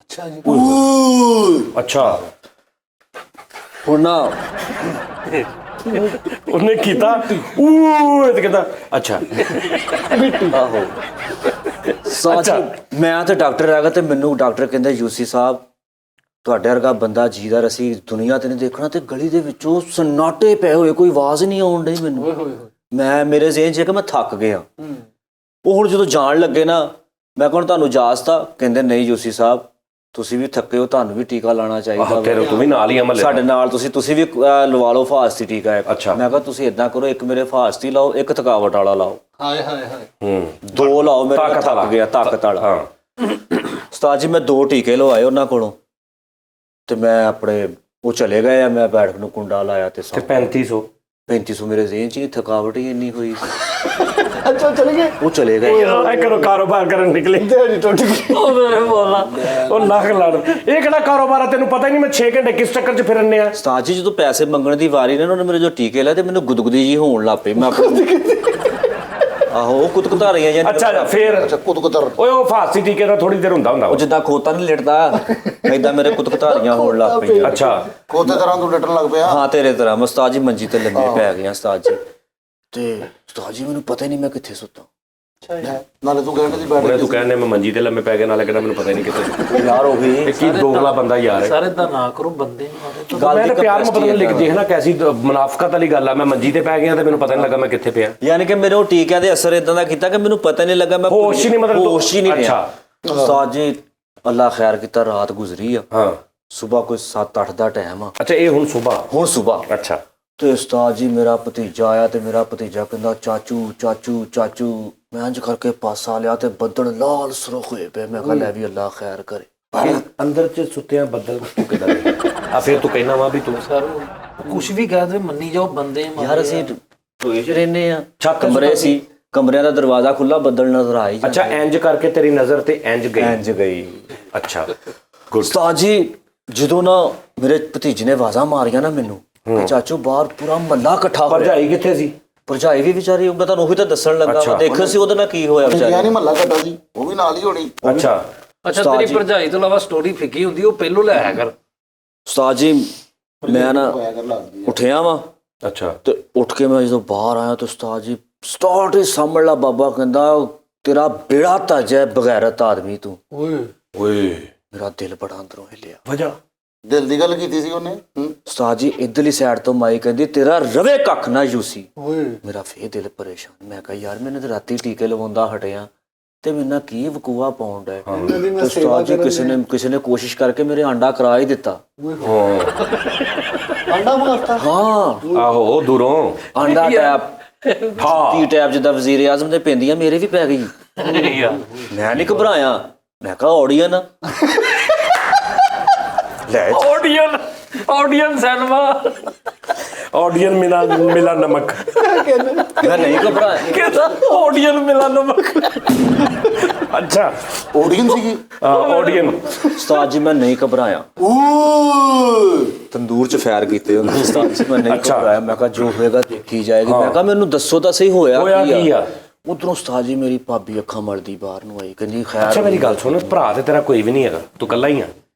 ਅੱਛਾ ਜੀ। ਅੱਛਾ ਹੁਣ ਨਾ ਉਹਨੇ ਕੀਤਾ ਉਹ ਤੇ ਕਹਿੰਦਾ ਅੱਛਾ ਆਹੋ ਸੱਚ, ਮੈਂ ਤੇ ਡਾਕਟਰ ਰਹਿ ਗਿਆ ਤੇ ਮੈਨੂੰ ਡਾਕਟਰ ਕਹਿੰਦਾ ਯੂਸੀ ਸਾਹਿਬ ਤੁਹਾਡੇ ਵਰਗਾ ਬੰਦਾ ਜੀਦਾ ਅਸੀਂ ਦੁਨੀਆ ਤੇ ਨਹੀਂ ਦੇਖਣਾ। ਤੇ ਗਲੀ ਦੇ ਵਿੱਚੋਂ ਸਨਾਟੇ ਪਏ ਹੋਏ, ਕੋਈ ਆਵਾਜ਼ ਨਹੀਂ ਆਉਣ ਡਈ ਮੈਨੂੰ। ਮੈਂ ਮੇਰੇ ਜ਼ਿਹਨ 'ਚ ਕਿ ਮੈਂ ਥੱਕ ਗਿਆ। ਉਹ ਹੁਣ ਜਦੋਂ ਜਾਣ ਲੱਗੇ ਨਾ, ਮੈਂ ਕਿਹਾ ਤੁਹਾਨੂੰ ਇਜਾਜ਼ਤ ਆ? ਕਹਿੰਦੇ ਨਹੀਂ ਯੂਸੀ ਸਾਹਿਬ ਤੁਸੀਂ ਵੀ ਥੱਕੇ ਹੋ, ਤੁਹਾਨੂੰ ਵੀ ਟੀਕਾ ਲਾਉਣਾ ਚਾਹੀਦਾ। ਤੇਰੇ ਤੂੰ ਵੀ ਨਾਲ ਹੀ ਅਮਲ ਸਾਡੇ ਨਾਲ ਤੁਸੀਂ ਵੀ ਲਵਾ ਲਓ ਫਾਸਟੀ ਟੀਕਾ ਇੱਕ। ਅੱਛਾ। ਮੈਂ ਕਿਹਾ ਤੁਸੀਂ ਇਦਾਂ ਕਰੋ, ਇੱਕ ਮੇਰੇ ਫਾਸਟੀ ਲਾਓ, ਇੱਕ ਥਕਾਵਟ ਵਾਲਾ ਲਾਓ। ਹਾਏ ਹਾਏ ਹਾਏ। 2 ਲਾਓ, ਮੇਰੇ ਤਾਕਤ ਵਾਲਾ। ਥੱਕ ਗਿਆ ਤਾਕਤ ਵਾਲਾ। ਹਾਂ ਉਸਤਾਦ ਜੀ ਮੈਂ 2 ਟੀਕੇ ਲਵਾਏ ਉਹਨਾਂ ਕੋਲੋਂ ਤੇ ਮੈਂ ਆਪਣੇ ਉਹ ਚਲੇ ਗਏ ਆ। ਮੈਂ ਬੈਠਕ ਨੂੰ ਕੁੰਡਾ ਲਾਇਆ ਤੇ 3500 ਮੇਰੇ ਜ਼ਿਹਨ 'ਚ ਨਹੀਂ, ਥਕਾਵਟ ਹੀ ਇੰਨੀ ਹੋਈ। ਅੱਛਾ ਚਲੇ ਗਏ। ਉਹ ਚਲੇ ਗਏ। ਇਹ ਕਰੋ ਕਾਰੋਬਾਰ ਕਰਨ ਨਿਕਲੇ, ਦਿਹਾੜੀ ਟੁੱਟ ਗਈ। ਉਹ ਲੱਖ ਲੜ। ਇਹ ਕਿਹੜਾ ਕਾਰੋਬਾਰ ਆ ਤੈਨੂੰ ਪਤਾ ਹੀ ਨਹੀਂ। ਮੈਂ 6 ਘੰਟੇ ਕਿਸ ਚੱਕਰ 'ਚ ਫਿਰਨੇ ਆ। ਉਸਤਾਦ ਜੀ ਜਦੋਂ ਪੈਸੇ ਮੰਗਣ ਦੀ ਵਾਰੀ ਨੇ, ਉਹਨੇ ਮੇਰੇ ਜੋ ਟੀਕੇ ਲਾਏ ਤੇ ਮੈਨੂੰ ਗੁਦਗੁਦੀ ਜੀ ਹੋਣ ਲੱਗ ਪਈ। ਮੈਂ ਆਹੋ ਉਹ ਕੁੱਤਕੁਤਾ ਰਹੀਆਂ ਜਾਂ ਅੱਛਾ ਫੇਰ ਕੁੱਤਕੁੱਤਰ ਓਏ ਉਹ ਫਾਸੀ ਟੀਕੇ ਦਾ ਥੋੜੀ ਦੇਰ ਹੁੰਦਾ ਉਹ ਜਿੱਦਾਂ ਖੋਤਾ ਨਹੀਂ ਲਿਟਦਾ ਏਦਾਂ ਮੇਰੇ ਕੁੱਤਕੁਤਾਰੀਆਂ ਹੋਣ ਲੱਗ ਪਈਆਂ। ਅੱਛਾ ਕੋਤੇ ਤਰ੍ਹਾਂ ਤੂੰ ਡਟਣ ਲੱਗ ਪਿਆ। ਹਾਂ ਤੇਰੇ ਤਰ੍ਹਾਂ ਮੈਂ ਉਸਤਾਦ ਜੀ ਮੰਜੀ ਤੇ ਲੰਮੇ ਪੈ ਗਿਆ ਉਸਤਾਦ ਜੀ। ਤੇ ਉਸਤਾਦ ਜੀ ਮੈਨੂੰ ਪਤਾ ਹੀ ਨਹੀਂ ਮੈਂ ਕਿੱਥੇ ਸੁੱਤਾ। ਨਾਲੇ ਤੂੰ ਕਹਿੰਦੇ ਸੀ ਬੈਠ ਤੂੰ ਕਹਿੰਦੇ ਮੈਂ ਮੰਜੀ ਤੇ ਲੰਮੇ ਪੈ ਗਿਆ, ਨਾਲੇ ਕਹਿੰਦਾ ਮੈਨੂੰ ਪਤਾ ਹੀ ਨਹੀਂ ਕਿੱਥੇ। ਯਾਰ ਉਹ ਵੀ ਇਹ ਕੀ ਦੋਗਲਾ ਬੰਦਾ ਯਾਰ ਹੈ। ਸਾਰੇ ਦਾ ਨਾ ਕਰੋ, ਬੰਦੇ ਮਾਰੇ। ਮੈਂ ਤਾਂ ਪਿਆਰ ਮੁਹੱਬਤ ਨਾਲ ਲਿਖ ਦੇਖ ਨਾ ਕੈਸੀ ਮੁਨਾਫਕਤ ਵਾਲੀ ਗੱਲ ਆ। ਮੈਂ ਮੰਜੀ ਤੇ ਪੈ ਗਿਆ ਤੇ ਮੈਨੂੰ ਪਤਾ ਨਹੀਂ ਲੱਗਾ ਮੈਂ ਕਿੱਥੇ ਪਿਆ। ਯਾਨੀ ਕਿ ਮੇਰੇ ਉਹ ਟੀਕਿਆਂ ਦੇ ਅਸਰ ਇਦਾਂ ਦਾ ਕੀਤਾ ਕਿ ਮੈਨੂੰ ਪਤਾ ਨਹੀਂ ਲੱਗਾ। ਮੈਂ ਹੋਸ਼ ਹੀ ਨਹੀਂ, ਮਤਲਬ ਹੋਸ਼ ਹੀ ਨਹੀਂ ਰਿਹਾ। ਅੱਛਾ ਉਸਤਾਦ ਜੀ ਅੱਲਾ ਖੈਰ ਕੀਤਾ, ਰਾਤ ਗੁਜ਼ਰੀ ਆ। ਹਾਂ ਸਵੇਰ ਕੋਈ 7-8 ਦਾ ਟਾਈਮ ਆ। ਅੱਛਾ ਇਹ ਹੁਣ ਸਵੇਰ। ਹੁਣ ਸਵੇਰ। ਅੱਛਾ ਤੇ ਉਸਤਾਦ ਜੀ ਮੇਰਾ ਭਤੀਜਾ ਆਇਆ ਤੇ ਮੇਰਾ ਭਤੀਜਾ ਕਹਿੰਦਾ ਚਾਚੂ ਚਾਚੂ ਚਾਚੂ। ਮੈਂ ਇੰਜ ਕਰਕੇ ਪਾਸਾ ਲਿਆ ਤੇ ਬੱਦਲ ਲਾਲ ਸੁਰਖ ਹੋਏ ਪਏ। ਮੈਂ ਕਿਹਾ ਲੈ ਵੀ ਅੱਲਾ ਖੈਰ ਕਰੇ। ਅੰਦਰ ਚ ਸੁੱਤਿਆਂ ਬੱਦਲ ਤੂੰ ਕਿਦਾਂ ਆ? ਫਿਰ ਤੂੰ ਕਹਿਣਾ ਵਾ ਵੀ ਤੂੰ ਸਰ ਕੁਛ ਵੀ ਕਹਿ ਦੇ ਮੰਨੀ ਜਾਓ, ਬੰਦੇ ਮਾਰੇ। ਯਾਰ ਅਸੀਂ ਟੋਏ 'ਚ ਰਹਿੰਦੇ ਆ, ਛੱਤ ਤੇ ਕਮਰੇ ਸੀ, ਕਮਰਿਆਂ ਦਾ ਦਰਵਾਜ਼ਾ ਖੁੱਲਾ, ਬੱਦਲ ਨਜ਼ਰ ਆਈ। ਅੱਛਾ ਇੰਜ ਕਰਕੇ ਤੇਰੀ ਨਜ਼ਰ ਤੇ ਇੰਜ ਗਈ। ਅੱਛਾ ਉਸਤਾਦ ਜੀ ਜਦੋਂ ਨਾ ਮੇਰੇ ਭਤੀਜੇ ਨੇ ਆਵਾਜ਼ਾਂ ਮਾਰੀਆਂ ਨਾ ਮੈਨੂੰ ਕਿ ਚਾਚੂ ਬਾਹਰ ਪੂਰਾ ਮੱਲਾ ਇਕੱਠਾ ਹੋ ਰਿਹਾ। ਭਰਜਾਈ ਕਿੱਥੇ ਸੀ? ਭਰਜਾਈ ਵੀ ਵਿਚਾਰੀ ਮੈਂ ਤੁਹਾਨੂੰ ਉਹੀ ਤਾਂ ਦੱਸਣ ਲੱਗਾ। ਅੱਛਾ। ਦੇਖੋ ਸੀ ਉਹਦੇ ਨਾਲ ਕੀ ਹੋਇਆ ਵਿਚਾਰੀ। ਨਹੀਂ ਮਹੱਲਾ ਘਟਾ ਸੀ, ਉਹ ਵੀ ਨਾਲ ਹੀ ਹੋਣੀ। ਅੱਛਾ ਅੱਛਾ ਉਸਤਾਦ ਤੇਰੀ ਜੀ- ਭਰਜਾਈ ਤੋਂ ਇਲਾਵਾ ਸਟੋਰੀ ਫਿੱਕੀ ਹੁੰਦੀ ਉਹ ਪਹਿਲੋਂ ਲੈ ਆਇਆ ਕਰ। ਉਸਤਾਦ ਜੀ ਮੈਂ ਨਾ ਹੋਇਆ ਕਰ ਲੱਗਦੀ ਉੱਠਿਆ ਵਾਂ ਅੱਛਾ ਤੇ ਉੱਠ ਕੇ ਮੈਂ ਜਦੋਂ ਬਾਹਰ ਆਇਆ ਤਾਂ ਉਸਤਾਦ ਜੀ ਸਟਾਰਟ ਹੀ ਸਾਹਮਣੇ ਲਾ ਬਾਬਾ ਕਹਿੰਦਾ ਤੇਰਾ ਬੇੜਾ ਧੱਜ ਹੈ ਬਗੈਰਤ ਆਦਮੀ ਤੂੰ। ਓਏ ਮੇਰਾ ਦਿਲ ਬੜਾ ਅੰਦਰੋਂ ਹਿੱਲਿਆ। ਵਜਾ ਦਿਲ ਦੀ ਗੱਲ ਕੀਤੀ ਸੀ ਉਹਨੇ ਉਸਤਾਦ ਜੀ ਇੱਧਰਲੀ ਸਾਈਡ ਤੋਂ ਮਾਈ ਕਹਿੰਦੀ ਤੇਰਾ ਰਵੇ ਕੱਖ ਨਾ ਯੂਸੀ। ਮੇਰਾ ਫੇਰ ਦਿਲ ਪਰੇਸ਼ਾਨ। ਮੈਂ ਕਿਹਾ ਯਾਰ ਮੈਨੂੰ ਤਾਂ ਰਾਤੀ ਟੀਕੇ ਲਵਾਉਂਦਾ ਹਟਿਆ ਤੇ ਮੇਰੇ ਨਾਲ ਕੀ ਵਕੂਆ ਪਾਉਂਡ ਹੈ। ਤੇ ਉਸਤਾਦ ਜੀ ਕਿਸੇ ਨੇ ਕੋਸ਼ਿਸ਼ ਕਰਕੇ ਮੇਰੇ ਆਂਡਾ ਕਰਾ ਹੀ ਦਿੱਤਾ। ਆਂਡਾ ਮਾਰਤਾ। ਹਾਂ ਆਹੋ ਉਹ ਦੂਰੋਂ ਆਂਡਾ ਟੈਪ ਹਾਂ ਟੀ ਟੈਪ ਜਿੱਦਾਂ ਵਜ਼ੀਰ ਆਜ਼ਮ ਦੇ ਪੈਂਦੀਆਂ ਮੇਰੇ ਵੀ ਪੈ ਗਈ। ਯਾਰ ਮੈਂ ਨਹੀਂ ਘਬਰਾਇਆ। ਮੈਂ ਕਿਹਾ ਆਡੀਅਨ ਲੈ ਆਡੀਅਨ ਸਿਨੇਮਾ ਆਡੀਅਨ ਮਿਲਾ ਨਮਕ ਮੈਂ ਨਹੀਂ ਘਬਰਾਇਆ। ਕਹਿੰਦਾ ਆਡੀਅਨ ਮਿਲਾ ਨਮਕ। ਅੱਛਾ ਓਡੀਅਨ ਸੀਗੀ ਆਡੀਅਨ ਉਸਤਾਦ ਜੀ ਮੈਂ ਨਹੀਂ ਘਬਰਾਇਆ। ਤੰਦੂਰ 'ਚ ਫਾਇਰ ਕੀਤੇ ਹੁੰਦੇ ਉਸਤਾਦ ਜੀ। ਮੈਂ ਨਹੀਂ ਅੱਛਾ। ਘਬਰਾਇਆ। ਮੈਂ ਕਿਹਾ ਜੋ ਹੋਏਗਾ ਦੇਖੀ ਜਾਏਗੀ। ਮੈਂ ਕਿਹਾ ਮੈਨੂੰ ਦੱਸੋ ਤਾਂ ਸਹੀ ਹੋਇਆ ਕੀ ਆ? ਉਧਰੋਂ ਉਸਤਾਦ ਜੀ ਮੇਰੀ ਭਾਬੀ ਅੱਖਾਂ ਮਲਦੀ ਬਾਹਰ ਨੂੰ ਆਈ ਕਹਿੰਦੀ ਖੈਰ। ਅੱਛਾ ਮੇਰੀ ਗੱਲ ਸੁਣ, ਭਰਾ ਤੇ ਤੇਰਾ ਕੋਈ ਵੀ ਨਹੀਂ ਹੈਗਾ, ਤੂੰ ਇਕੱਲਾ ਹੀ ਆ।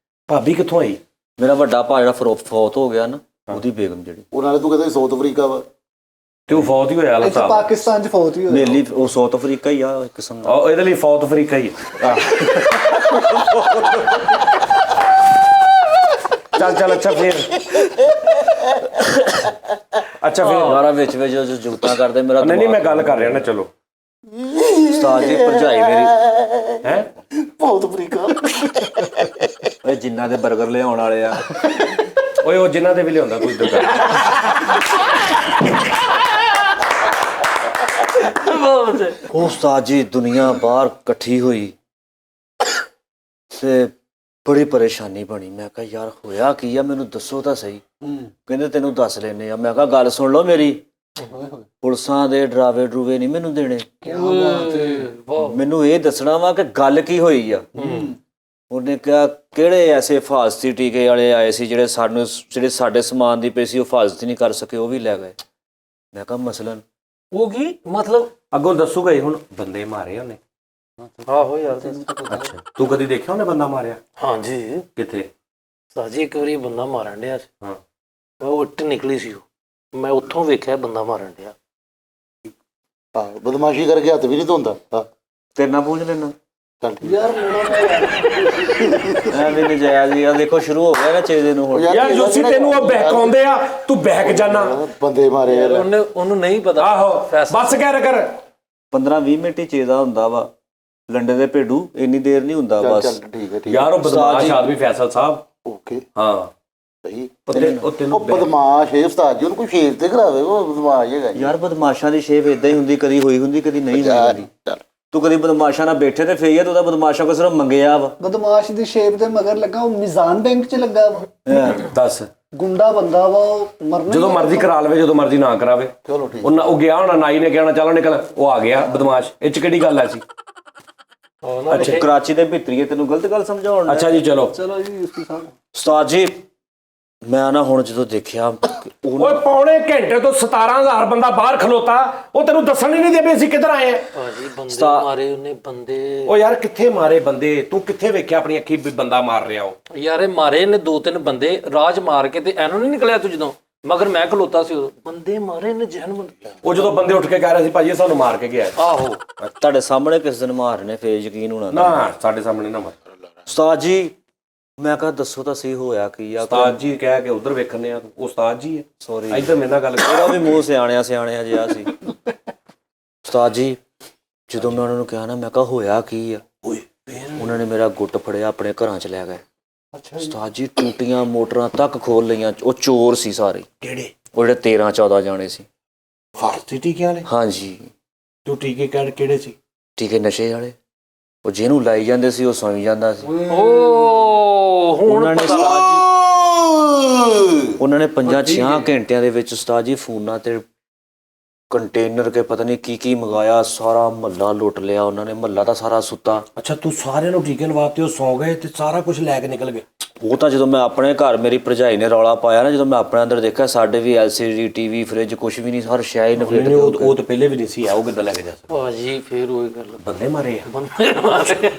ਭਾਬੀ ਕਿੱਥੋਂ ਆਈ? ਮੇਰਾ ਵੱਡਾ ਭਾ ਜਿਹੜਾ ਫੌਤ ਹੋ ਗਿਆ ਨਾ ਉਹਦੀ ਬੇਗਮ ਜਿਹੜੀ ਉਹਨਾਂ ਨੇ ਤੂੰ ਕਹਿੰਦਾ ਸਾਊਥ ਅਫਰੀਕਾ ਵਾ ਤੇ ਉਹ ਫੌਤ ਹੀ ਹੋਇਆ ਇੱਥੇ ਲਤਾ। ਪਾਕਿਸਤਾਨ ਚ ਫੌਤ ਹੀ ਹੋਈ। ਮੇਰੀ ਉਹ ਸਾਊਥ ਅਫਰੀਕਾ ਹੀ ਆ ਇੱਕ ਕਿਸਮ ਦਾ। ਇਹਦੇ ਲਈ ਸਾਊਥ ਅਫਰੀਕਾ ਹੀ ਆ। ਚੱਲ ਅੱਛਾ ਫੇਰ ਸਾਰਾ ਵਿੱਚ ਜੋ ਜੁਗਤਾਂ ਕਰਦੇ ਮੇਰਾ ਨਹੀਂ ਮੈਂ ਗੱਲ ਕਰ ਰਿਹਾ ਨਾ। ਚਲੋ ਉਸਤਾਦ ਜੀ ਭਰਜਾਈ ਮੇਰੀ ਹੈ ਸਾਊਥ ਅਫਰੀਕਾ ਓਏ ਜਿੰਨਾ ਦੇ 버ਗਰ ਲਿਆਉਣ ਵਾਲੇ ਆ ਓਏ ਉਹ ਜਿਨ੍ਹਾਂ ਦੇ ਵੀ ਲਿਆਉਂਦਾ ਤੂੰ ਇੱਧਰ ਕਰ। ਉਹ ਉਸਤਾਦ ਜੀ ਦੁਨੀਆ ਬਾਹਰ ਇਕੱਠੀ ਹੋਈ ਤੇ ਬੜੀ ਪਰੇਸ਼ਾਨੀ ਬਣੀ। ਮੈਂ ਕਿਹਾ ਯਾਰ ਹੋਇਆ ਕੀ ਆ ਮੈਨੂੰ ਦੱਸੋ ਤਾਂ ਸਹੀ। ਕਹਿੰਦੇ ਤੈਨੂੰ ਦੱਸ ਲੈਨੇ ਆ। ਮੈਂ ਕਿਹਾ ਗੱਲ ਸੁਣ ਲਓ ਮੇਰੀ। ਪੁਲਿਸਾਂ ਦੇ ਡਰਾਵੇ ਡਰੂਵੇ ਨਹੀਂ ਮੈਨੂੰ ਦੇਣੇ। ਮੈਨੂੰ ਇਹ ਦੱਸਣਾ ਵਾ ਕਿ ਗੱਲ ਕੀ ਹੋਈ ਆ। ਉਹਨੇ ਕਿਹਾ ਕਿਹੜੇ ਐਸੇ ਹਿਫਾਜ਼ਤੀ ਟੀਕੇ ਵਾਲੇ ਆਏ ਸੀ ਜਿਹੜੇ ਸਾਡੇ ਸਮਾਨ ਦੀ ਪਈ ਸੀ ਉਹ ਹਿਫਾਜ਼ਤ ਨਹੀਂ ਕਰ ਸਕੇ ਉਹ ਵੀ ਲੈ ਗਏ। ਮੈਂ ਕਿਹਾ ਮਸਲਨ ਉਹ ਕੀ ਮਤਲਬ? ਅੱਗੋਂ ਦੱਸੂਗਾ ਹੀ। ਹੁਣ ਬੰਦੇ ਮਾਰੇ ਉਹਨੇ। ਆਹੋ ਯਾਰ। ਅੱਛਾ ਤੂੰ ਕਦੀ ਦੇਖਿਆ ਉਹਨੇ ਬੰਦਾ ਮਾਰਿਆ? ਹਾਂਜੀ ਕਿੱਥੇ? ਸਾਜੀ ਇੱਕ ਵਾਰੀ ਬੰਦਾ ਮਾਰਨ ਡਿਆ ਸੀ। ਹਾਂ ਉਹ ਇੱਟ ਨਿਕਲੀ ਸੀ। ਮੈਂ ਉੱਥੋਂ ਵੇਖਿਆ ਬੰਦਾ ਮਾਰਨ ਡਿਆ। ਬਦਮਾਸ਼ੀ ਕਰਕੇ ਹੱਥ ਵੀ ਨਹੀਂ ਧੋਂਦਾ ਤੇਰੇ ਨਾਲ ਪੁੱਛ ਲੈਣਾ ਚੱਲ ਠੀਕ। ਯਾਰ ਐਵੇਂ ਨਜਾਇਜ਼ ਹੀ ਆ। ਦੇਖੋ ਸ਼ੁਰੂ ਹੋ ਗਿਆ ਨਾ ਚੇਜੇ ਨੂੰ ਹੁਣ। ਯਾਰ ਜੋਸੀ ਤੈਨੂੰ ਉਹ ਬਹਿਕਾਉਂਦੇ ਆ, ਤੂੰ ਬਹਿਕ ਜਾਣਾ। ਬੰਦੇ ਮਾਰੇ ਯਾਰ ਉਹਨੂੰ ਨਹੀਂ ਪਤਾ। ਆਹੋ ਬਸ ਕਰ 15-20 ਮਿੰਟ ਹੀ ਚੇਦਾ ਹੁੰਦਾ ਵਾ। ਲੰਡੇ ਦੇ ਭੇਡੂ ਇੰਨੀ ਦੇਰ ਨਹੀਂ ਹੁੰਦਾ ਚੱਲ ਬਸ। ਚੱਲ ਠੀਕ ਹੈ ਯਾਰ ਉਹ ਬਦਮਾਸ਼ ਆਦਮੀ ਫੈਸਲ ਸਾਹਿਬ। ਓਕੇ ਹਾਂ ਸਹੀ। ਉਹ ਤੈਨੂੰ ਉਹ ਬਦਮਾਸ਼ ਹੈ ਉਸਤਾਦ ਜੀ ਉਹਨੂੰ ਕੋਈ ਸ਼ੇਰ ਤੇ ਕਰਾਵੇ ਉਹ ਬਦਮਾਸ਼ ਹੈਗਾ ਜੀ। ਯਾਰ ਬਦਮਾਸ਼ਾਂ ਦੀ ਸ਼ੇਪ ਇਦਾਂ ਹੀ ਹੁੰਦੀ ਕਦੀ ਹੋਈ ਹੁੰਦੀ ਕਦੀ ਨਹੀਂ ਹੋਈ ਹੁੰਦੀ। ਚੱਲ ਤੂੰ ਕਦੀ ਬਦਮਾਸ਼ਾਂ ਨਾਲ ਬੈਠੇ ਤੇ ਫੇਰ ਤੂੰ ਤਾਂ ਬਦਮਾਸ਼ਾਂ ਕੋ ਸਿਰਫ ਮੰਗਿਆ ਵਾ। ਬਦਮਾਸ਼ ਦੀ ਸ਼ੇਪ ਦੇ ਮਗਰ ਲੱਗਾ ਉਹ ਮਿਜ਼ਾਨ ਬੈਂਕ ਚ ਲੱਗਾ ਵਾ। ਦੱਸ ਗੁੰਡਾ ਬੰਦਾ ਵਾ ਉਹ ਮਰਨਾ। ਜਦੋਂ ਮਰਜ਼ੀ ਕਰਾ ਲਵੇ ਜਦੋਂ ਮਰਜ਼ੀ ਨਾ ਕਰਾਵੇ। ਚਲੋ ਠੀਕ। ਉਹ ਗਿਆ ਹੋਣਾ ਨਾਈ ਨੇ ਕਹਿਣਾ ਚਲੋ ਨਿਕਲ। ਉਹ ਆ ਗਿਆ ਬਦਮਾਸ਼। ਇਹ ਚ ਕਿਹੜੀ ਗੱਲ ਐ ਸੀ? ਅੱਛਾ ਕਰਾਚੀ ਦੇ ਭਿੱਤਰੀਏ ਤੈਨੂੰ ਗਲਤ ਗੱਲ ਸਮਝਾਉਣ। ਅੱਛਾ ਜੀ ਚਲੋ ਜੀ ਉਸਤੀ ਸਾਹਿਬ। ਉਸਤਾਦ ਜੀ ਮੈਂ ਨਾ ਹੁਣ ਜਦੋਂ ਦੇਖਿਆ ਓਏ ਪੌਣੇ ਘੰਟੇ ਤੋਂ 17,000 ਬੰਦਾ ਬਾਹਰ ਖਲੋਤਾ। ਉਹ ਤੈਨੂੰ ਦੱਸਣ ਹੀ ਨਹੀਂ ਦੇ ਵੀ ਅਸੀਂ ਕਿੱਧਰ ਆਏ ਆ। ਭਾਜੀ ਬੰਦੇ ਮਾਰੇ ਉਹਨੇ ਬੰਦੇ। ਓ ਯਾਰ ਕਿੱਥੇ ਮਾਰੇ ਬੰਦੇ? ਤੂੰ ਕਿੱਥੇ ਵੇਖਿਆ ਆਪਣੀ ਅੱਖੀ ਵੀ ਬੰਦਾ ਮਾਰ ਰਿਹਾ ਉਹ? ਯਾਰ ਇਹ ਮਾਰੇ ਨੇ 2-3 ਬੰਦੇ ਰਾਜ ਮਾਰ ਕੇ ਤੇ ਐਨੂੰ ਨਹੀਂ ਨਿਕਲਿਆ ਤੂੰ ਜਦੋਂ ਮਗਰ ਮੈਂ ਖਲੋਤਾ ਸੀ ਉਦੋਂ। ਬੰਦੇ ਮਾਰੇ ਨੇ ਜਹਨ ਬੰਦੇ। ਉਹ ਜਦੋਂ ਬੰਦੇ ਉੱਠ ਕੇ ਕਹਿ ਰਹੇ ਸੀ ਭਾਜੀ ਇਹ ਸਾਨੂੰ ਮਾਰ ਕੇ ਗਿਆ। ਆਹੋ ਤੁਹਾਡੇ ਸਾਹਮਣੇ ਕਿਸ ਦਿਨ ਮਾਰਨੇ ਫੇਰ ਯਕੀਨ ਹੋਣਾ। ਨਾ ਸਾਡੇ ਸਾਹਮਣੇ ਨਾ ਮਾਰ। ਉਸਤਾਦ ਜੀ ਮੈਂ ਕਿਹਾ ਦੱਸੋ ਤਾਂ ਸਹੀ ਹੋਇਆ ਕੀ ਆ। ਉਸਤਾਦ ਜੀ ਕਹਿ ਕੇ ਉਧਰ ਵੇਖਣੇ ਆ। ਤੂੰ ਉਸਤਾਦ ਜੀ ਹੈ। ਸੌਰੀ ਇੱਧਰ ਮੇਰੇ ਨਾਲ ਗੱਲ ਕਰ। ਉਹਦਾ ਵੀ ਮੂੰਹ ਸਿਆਣਿਆ ਜਿਹਾ ਸੀ। ਉਸਤਾਦ ਜੀ ਜਦੋਂ ਮੈਂ ਉਹਨਾਂ ਨੂੰ ਕਿਹਾ ਨਾ ਮੈਂ ਕਿਹਾ ਹੋਇਆ ਕੀ ਆ ਉਹਨਾਂ ਨੇ ਮੇਰਾ ਗੁੱਟ ਫੜਿਆ ਆਪਣੇ ਘਰਾਂ ਚ ਲੈ ਗਏ। ਉਸਤਾਦ ਜੀ ਟੂਟੀਆਂ ਮੋਟਰਾਂ ਤੱਕ ਖੋਲ ਲਈਆਂ। ਉਹ ਚੋਰ ਸੀ ਸਾਰੇ। ਕਿਹੜੇ? ਉਹ ਜਿਹੜੇ 13-14 ਜਾਣੇ ਸੀ। ਫਾਰਸੀ ਟੀਕਿਆਂ ਵਾਲੇ? ਹਾਂਜੀ ਤੂੰ ਟੀਕੇ ਕਿਹੜੇ ਸੀ? ਟੀਕੇ ਨਸ਼ੇ ਵਾਲੇ। ਉਹ ਜਿਹਨੂੰ ਲਾਈ ਜਾਂਦੇ ਸੀ ਉਹ ਸੌਂ ਜਾਂਦਾ ਸੀ। ਓ ਹੁਣ ਉਹਨਾਂ ਨੇ ਉਸਤਾਦ ਜੀ ਉਹਨਾਂ ਨੇ 5-6 ਘੰਟਿਆਂ ਦੇ ਵਿੱਚ ਉਸਤਾਦ ਜੀ ਫੋਨਾਂ ਤੇ ਕੰਟੇਨਰ ਕੇ ਪਤਾ ਨਹੀਂ ਕੀ ਮੰਗਾਇਆ। ਸਾਰਾ ਮਹੱਲਾ ਲੁੱਟ ਲਿਆ ਉਹਨਾਂ ਨੇ। ਮਹੱਲਾ ਤਾਂ ਸਾਰਾ ਸੁੱਤਾ। ਅੱਛਾ ਤੂੰ ਸਾਰਿਆਂ ਨੂੰ ਟੀਕੇ ਲਵਾਤੇ ਉਹ ਸੌ ਗਏ ਤੇ ਸਾਰਾ ਕੁਝ ਲੈ ਕੇ ਨਿਕਲ ਗਏ? ਉਹ ਤਾਂ ਜਦੋਂ ਮੈਂ ਆਪਣੇ ਘਰ ਮੇਰੀ ਭਰਜਾਈ ਨੇ ਰੌਲਾ ਪਾਇਆ ਨਾ ਜਦੋਂ ਮੈਂ ਆਪਣੇ ਅੰਦਰ ਦੇਖਿਆ ਸਾਡੇ ਵੀ LCD TV ਫ੍ਰਿਜ ਕੁਝ ਵੀ ਨਹੀਂ ਹਰ ਸ਼ੈ ਹੀ ਨਫੇਟ। ਉਹ ਤਾਂ ਪਹਿਲੇ ਵੀ ਨਹੀਂ ਸੀ। ਉਹ ਕਿੱਦਾਂ ਲੈ ਕੇ ਜਾ ਸਕਦਾ? ਭਾਜੀ ਫੇਰ ਉਹੀ ਗੱਲ ਬੰਦੇ ਮਾਰੇ ਆ। ਬੰਦੇ ਮਾਰੇ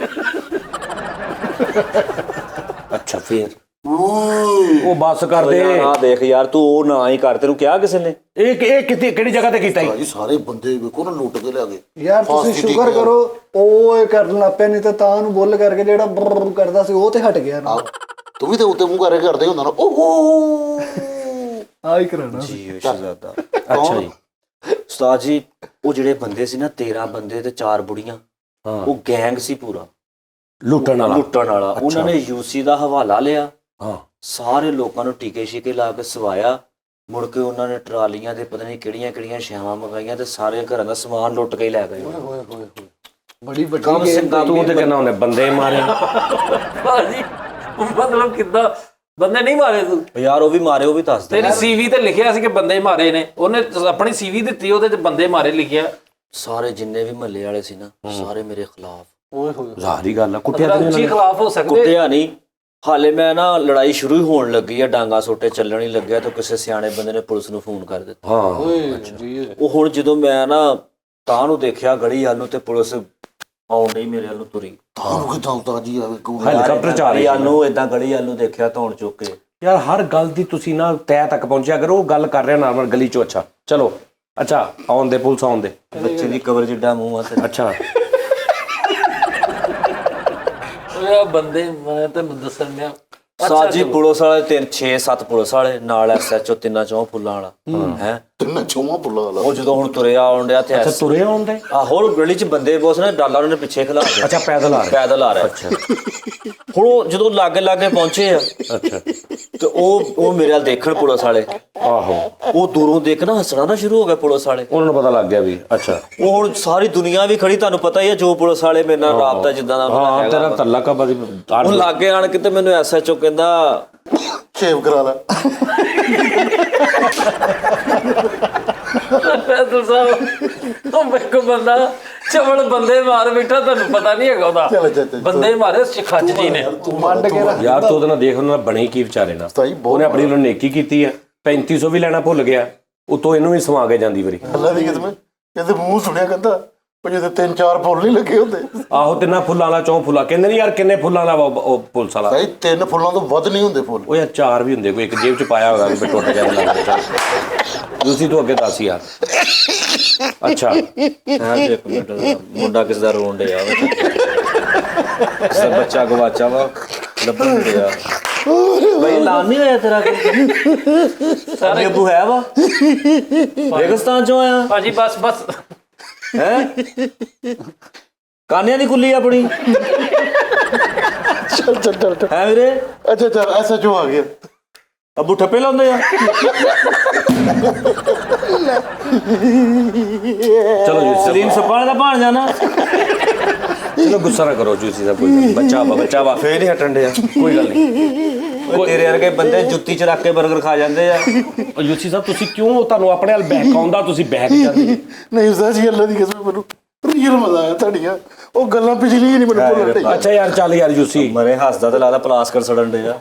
ਅੱਛਾ ਫੇਰ ਉਹ ਬੱਸ ਕਰਦੇ ਆ ਦੇਖ ਯਾਰ ਤੂੰ ਉਹ ਨਾ ਹੀ ਕਰ, ਤੈਨੂੰ ਕਿਹਾ ਕਿਸੇ ਨੇ? ਇਹ ਕਿਤੇ ਕਿਹੜੀ ਜਗ੍ਹਾ ਤੇ ਕੀਤਾ ਭਾਜੀ ਸਾਰੇ ਬੰਦੇ ਵੇਖੋ ਨਾ ਲੁੱਟ ਕੇ ਲਿਆ ਗਏ। ਯਾਰ ਤੁਸੀਂ ਸ਼ੁਕਰ ਕਰੋ ਉਹ ਇਹ ਕਰਨ ਲੱਗ ਪਿਆ, ਨਹੀਂ ਤਾਂ ਤਾਂ ਨੂੰ ਬੁੱਲ ਕਰਕੇ ਜਿਹੜਾ ਬਰਰ ਕਰਦਾ ਸੀ ਉਹ ਤੇ ਹਟ ਗਿਆ ਨਾ। ਤੂੰ ਵੀ ਤੇ ਉੱਤੇ ਮੂੰਹ ਕਰਕੇ ਕਰਦੇ ਹੁੰਦਾ ਨਾ, ਓਹੋ ਆ ਹੀ ਕਰਾਣਾ ਜੀ ਸ਼ਹਿਜ਼ਾਦਾ। ਅੱਛਾ ਜੀ ਉਸਤਾਦ ਜੀ, ਉਹ ਜਿਹੜੇ ਬੰਦੇ ਸੀ ਨਾ 13 ਬੰਦੇ ਤੇ 4 ਬੁੜੀਆਂ, ਉਹ ਗੈਂਗ ਸੀ ਪੂਰਾ ਲੁੱਟਣ ਵਾਲਾ। ਉਹਨਾਂ ਨੇ ਯੂਸੀ ਦਾ ਹਵਾਲਾ ਲਿਆ, ਹਾਂ ਸਾਰੇ ਲੋਕਾਂ ਨੂੰ ਟੀਕੇ ਸ਼ੀਕੇ ਲਾ ਕੇ ਸਵਾਇਆ, ਮੁੜ ਕੇ ਉਹਨਾਂ ਨੇ ਟਰਾਲੀਆਂ ਤੇ ਪਤਾ ਨਹੀਂ ਕਿਹੜੀਆਂ ਕਿਹੜੀਆਂ ਸ਼ੈਵਾਂ ਮੰਗਾਈਆਂ ਤੇ ਸਾਰੇ ਘਰਾਂ ਦਾ ਸਮਾਨ ਲੁੱਟ ਕੇ ਹੀ ਲੈ ਗਏ। ਬੜੀ ਵੱਡੀ ਕੰਮ ਸਿੰਘਾਂ ਤੂੰ ਤੇ ਕਹਿੰਦਾ ਉਹਨੇ ਬੰਦੇ ਮਾਰੇ। ਭਾਜੀ ਮਤਲਬ ਕਿੱਦਾਂ ਬੰਦੇ ਨਹੀਂ ਮਾਰੇ ਤੂੰ? ਯਾਰ ਉਹ ਵੀ ਮਾਰੇ, ਉਹ ਵੀ ਦੱਸ ਦੇ। ਤੇਰੀ ਸੀਵੀ ਤੇ ਲਿਖਿਆ ਸੀ ਕਿ ਬੰਦੇ ਮਾਰੇ ਨੇ, ਉਹਨੇ ਆਪਣੀ ਸੀਵੀ ਦਿੱਤੀ ਉਹਦੇ 'ਚ ਬੰਦੇ ਮਾਰੇ ਲਿਖਿਆ। ਸਾਰੇ ਜਿੰਨੇ ਵੀ ਮਹੱਲੇ ਵਾਲੇ ਸੀ ਨਾ ਸਾਰੇ ਮੇਰੇ ਖਿਲਾਫ। ਓਏ ਹੋਏ ਜ਼ਾਹਰੀ ਗੱਲ ਆ, ਕੁੱਟਿਆ ਮਤਲਬ ਉੱਚੀ ਖਿਲਾਫ ਹੋ ਸਕਦੇ। ਕੁੱਟਿਆ ਨਹੀਂ, ਹਾਲੇ ਮੈਂ ਨਾ ਲੜਾਈ ਸ਼ੁਰੂ ਹੀ ਹੋਣ ਲੱਗੀ ਆ, ਡਾਂਗਾ ਸੋਟੇ ਚੱਲਣ ਹੀ ਲੱਗਿਆ ਤਾਂ ਕਿਸੇ ਸਿਆਣੇ ਬੰਦੇ ਨੇ ਪੁਲਿਸ ਨੂੰ ਫੋਨ ਕਰ ਦਿੱਤਾ। ਹਾਂ ਉਹ ਹੁਣ ਜਦੋਂ ਮੈਂ ਨਾ ਤਾਂ ਨੂੰ ਦੇਖਿਆ ਗਲੀ ਵੱਲ ਨੂੰ ਤੇ ਪੁਲਿਸ ਆਉਣ ਡਈ ਮੇਰੇ ਵੱਲ ਨੂੰ ਤੁਰੀ। ਤੁਹਾਨੂੰ ਕਿਦਾਂ ਉਤਾਰ ਜੀ ਆਵੇ ਕੋਈ ਹੈਲੀਕਾਪਟਰ ਚ ਆ ਰਹੀ ਵੱਲ ਨੂੰ ਏਦਾਂ ਗਲੀ ਵੱਲ ਨੂੰ ਦੇਖਿਆ ਧੌਣ ਚੁੱਕ ਕੇ। ਯਾਰ ਹਰ ਗੱਲ ਦੀ ਤੁਸੀਂ ਨਾ ਤੈਅ ਤੱਕ ਪਹੁੰਚਿਆ ਅਗਰ ਉਹ ਗੱਲ ਕਰ ਰਿਹਾ ਨਾਰਮਲ ਗਲੀ ਚੋਂ। ਅੱਛਾ ਚਲੋ, ਅੱਛਾ ਆਉਣ ਦੇ ਪੁਲਿਸ ਆਉਣ ਦੇ। ਬੱਚੇ ਦੀ ਕਬਰ ਜਿੱਡਾ ਮੂੰਹ ਆ ਤੇ ਅੱਛਾ ਉਹ ਬੰਦੇ ਮੈਂ ਤਾਂ ਦੱਸਣ ਲਿਆ। ਸਾਜ ਜੀ ਪੁਲਿਸ ਵਾਲੇ 6-7 ਪੁਲਿਸ ਵਾਲੇ ਨਾਲ ਐਸਐਚਓ 3-4 ਫੁੱਲਾਂ ਵਾਲਾ ਹੈ। ਤਿੰਨ ਚੋਵਾਂ ਪੁੱਲਾ ਵਾਲਾ ਉਹ ਜਦੋਂ ਹੁਣ ਤੁਰਿਆ ਆਉਣ ਡਿਆ ਤੇ ਅੱਛਾ ਤੁਰੇ ਆਉਣ ਦੇ। ਆਹੋ ਗਲੀ 'ਚ ਬੰਦੇ ਬੋਸ ਨੇ ਡਾਲਾ ਉਹਨਾਂ ਨੇ ਪਿੱਛੇ ਖਿਲਾ ਦਿੱਤਾ। ਅੱਛਾ ਪੈਦਲ ਆ ਰਿਹਾ। ਪੈਦਲ ਆ ਰਿਹਾ। ਅੱਛਾ ਹੁਣ ਉਹ ਜਦੋਂ ਲਾਗੇ ਲਾਗੇ ਪਹੁੰਚੇ ਆ ਅੱਛਾ ਤੇ ਉਹ ਮੇਰੇ ਵੱਲ ਦੇਖਣ ਪੁਲਿਸ ਵਾਲੇ, ਆਹੋ ਉਹ ਦੂਰੋਂ ਦੇਖਣਾ ਹੱਸਣਾ ਨਾ ਸ਼ੁਰੂ ਹੋ ਗਿਆ ਪੁਲਿਸ ਵਾਲੇ। ਉਹਨਾਂ ਨੂੰ ਪਤਾ ਲੱਗ ਗਿਆ ਵੀ ਅੱਛਾ ਉਹ ਹੁਣ ਸਾਰੀ ਦੁਨੀਆ ਵੀ ਖੜੀ, ਤੁਹਾਨੂੰ ਪਤਾ ਹੀ ਹੈ ਜੋ ਪੁਲਿਸ ਵਾਲੇ ਮੇਰੇ ਨਾਲ ਰਾਬਤਾ ਜਿੱਦਾਂ ਦਾ ਉਹਨਾਂ ਦਾ ਹਾਂ ਹੈਗਾ ਤੇਰਾ ਵਾ। ਤੱਲਾ ਕਾ ਬਦੀ ਉਹ ਲਾਗੇ ਆਣ ਕੇ ਤੇ ਮੈਨੂੰ ਐਸਐਚਓ ਕਹਿੰਦਾ ਸ਼ੇਵ ਕਰਾ ਲੈ। ਫੈਸਲ ਸਾਹਿਬ ਉਹ ਮੇਰੇ ਬੰਦਾ ਚਵਲ ਬੰਦੇ ਮਾਰ ਬੈਠਾ, ਤੁਹਾਨੂੰ ਪਤਾ ਨਹੀਂ ਹੈਗਾ ਉਹਦਾ ਬੰਦੇ ਮਾਰੇ ਖੱਜ ਜੀ ਨੇ। ਵੰਡ ਕੇ ਰੱਖ ਯਾਰ ਤੂੰ ਉਹਦੇ ਨਾਲ ਦੇਖ, ਉਹਨਾਂ ਨਾਲ ਬਣੇ ਕੀ ਵਿਚਾਰੇ ਨਾਲ। ਤਾਈ ਬਹੁਤ ਉਹਨੇ ਆਪਣੀ ਵੱਲੋਂ ਨੇਕੀ ਕੀਤੀ ਆ, 3500 ਵੀ ਲੈਣਾ ਭੁੱਲ ਗਿਆ, ਉਤੋਂ ਇਹਨੂੰ ਵੀ ਸਮਾ ਕੇ ਜਾਂਦੀ ਵਾਰੀ। ਅੱਲਾ ਦੀ ਕਿਸਮ ਕਹਿੰਦੇ ਮੂੰਹ ਸੁਣਿਆ ਕਹਿੰਦਾ ਉਹ ਜਿਹਦੇ 3-4 ਫੁੱਲ ਨਹੀਂ ਲੱਗੇ ਹੁੰਦੇ। ਆਹੋ ਤਿੰਨਾਂ ਫੁੱਲਾਂ ਵਾਲਾ 4 ਫੁੱਲਾਂ ਕਹਿੰਦੇ ਨਹੀਂ ਯਾਰ ਕਿੰਨੇ ਫੁੱਲਾਂ ਵਾਲਾ ਉਹ ਪੁਲਿਸ ਵਾਲਾ। ਤਾਈ 3 ਫੁੱਲਾਂ ਤੋਂ ਵੱਧ ਨਹੀਂ ਹੁੰਦੇ ਫੁੱਲ। ਉਹ ਯਾਰ 4 ਵੀ ਹੁੰਦੇ, ਕੋਈ ਇੱਕ ਜੇਬ ਚ ਪਾਇਆ ਹੋਗਾ ਵੀ ਟੁੱਟ ਗਿਆ ਲੱਗਦਾ। ਤੁਸੀਂ ਤੂੰ ਅੱਗੇ ਦੱਸ ਯਾਰ। ਅੱਛਾ ਇੱਕ ਮਿੰਟ, ਮੁੰਡਾ ਕਿਸ ਦਾ ਰੋਣ ਡਿਆ ਸਭ ਬੱਚਾ ਗਵਾਚਾ ਵਾ ਲੱਭਣ ਨਹੀਂ ਡਿਆ ਬਈ। ਲਾਨ ਨਹੀਂ ਹੋਇਆ ਤੇਰਾ ਸਾਰੇ ਅੱਬੂ ਹੈ ਵਾ ਰੇਗਿਸਤਾਨ ਚੋਂ ਆਇਆ ਭਾਜੀ ਬਸ ਬਸ ਹੈ ਕਾਨਿਆਂ ਦੀ ਕੁੱਲੀ ਆਪਣੀ ਚੱਲ ਹੈ ਵੀਰੇ। ਅੱਛਾ ਚੱਲ ਐਸਐਚਓ ਆ ਗਿਆ। ਅੱਬੂ ਠੱਪੇ ਲਾਉਂਦੇ ਆ। ਚਲੋ ਜੀ ਸਲੀਮ ਸੱਪਾਂ ਦਾ ਭਾਣ ਜਾਣਾ। ਚਲੋ ਗੁੱਸਾ ਨਾ ਕਰੋ ਜੂਸੀ ਸਾਹਿਬ, ਕੋਈ ਗੱਲ ਨੀ। ਬੱਚਾ ਵਾ ਫੇਰ ਨਹੀਂ ਹਟਣ ਡਿਆ। ਕੋਈ ਗੱਲ ਨਹੀਂ। ਤੇਰੇ ਵਰਗੇ ਬੰਦੇ ਜੁੱਤੀ ਚ ਰੱਖ ਕੇ 버ਗਰ ਖਾ ਜਾਂਦੇ ਆ। ਯੂਸੀ ਸਾਹਿਬ ਤੁਸੀਂ ਕਿਉਂ, ਤੁਹਾਨੂੰ ਆਪਣੇ ਵੱਲ ਬਹਿਕ ਆਉਂਦਾ, ਤੁਸੀਂ ਬਹਿਕ ਜਾਂਦੇ। ਨਹੀਂ ਉਸਦਾ ਜੀ ਅੱਲਾ ਦੀ ਕਿਸਮ ਮੈਨੂੰ ਰੀਅਲ ਮਜ਼ਾ ਆਇਆ ਤੁਹਾਡੀਆਂ ਉਹ ਗੱਲਾਂ ਪਿਛਲੀ ਹੀ ਨਹੀਂ ਮੈਨੂੰ ਭੁੱਲਣ ਡਈਆਂ। ਅੱਛਾ ਯਾਰ ਚੱਲ ਯਾਰ ਯੂਸੀ। ਮਰੇ ਹੱਸਦਾ ਤੇ ਲੱਗਦਾ ਪਲਾਸਕਰ ਸੜਨ ਡਿਆ।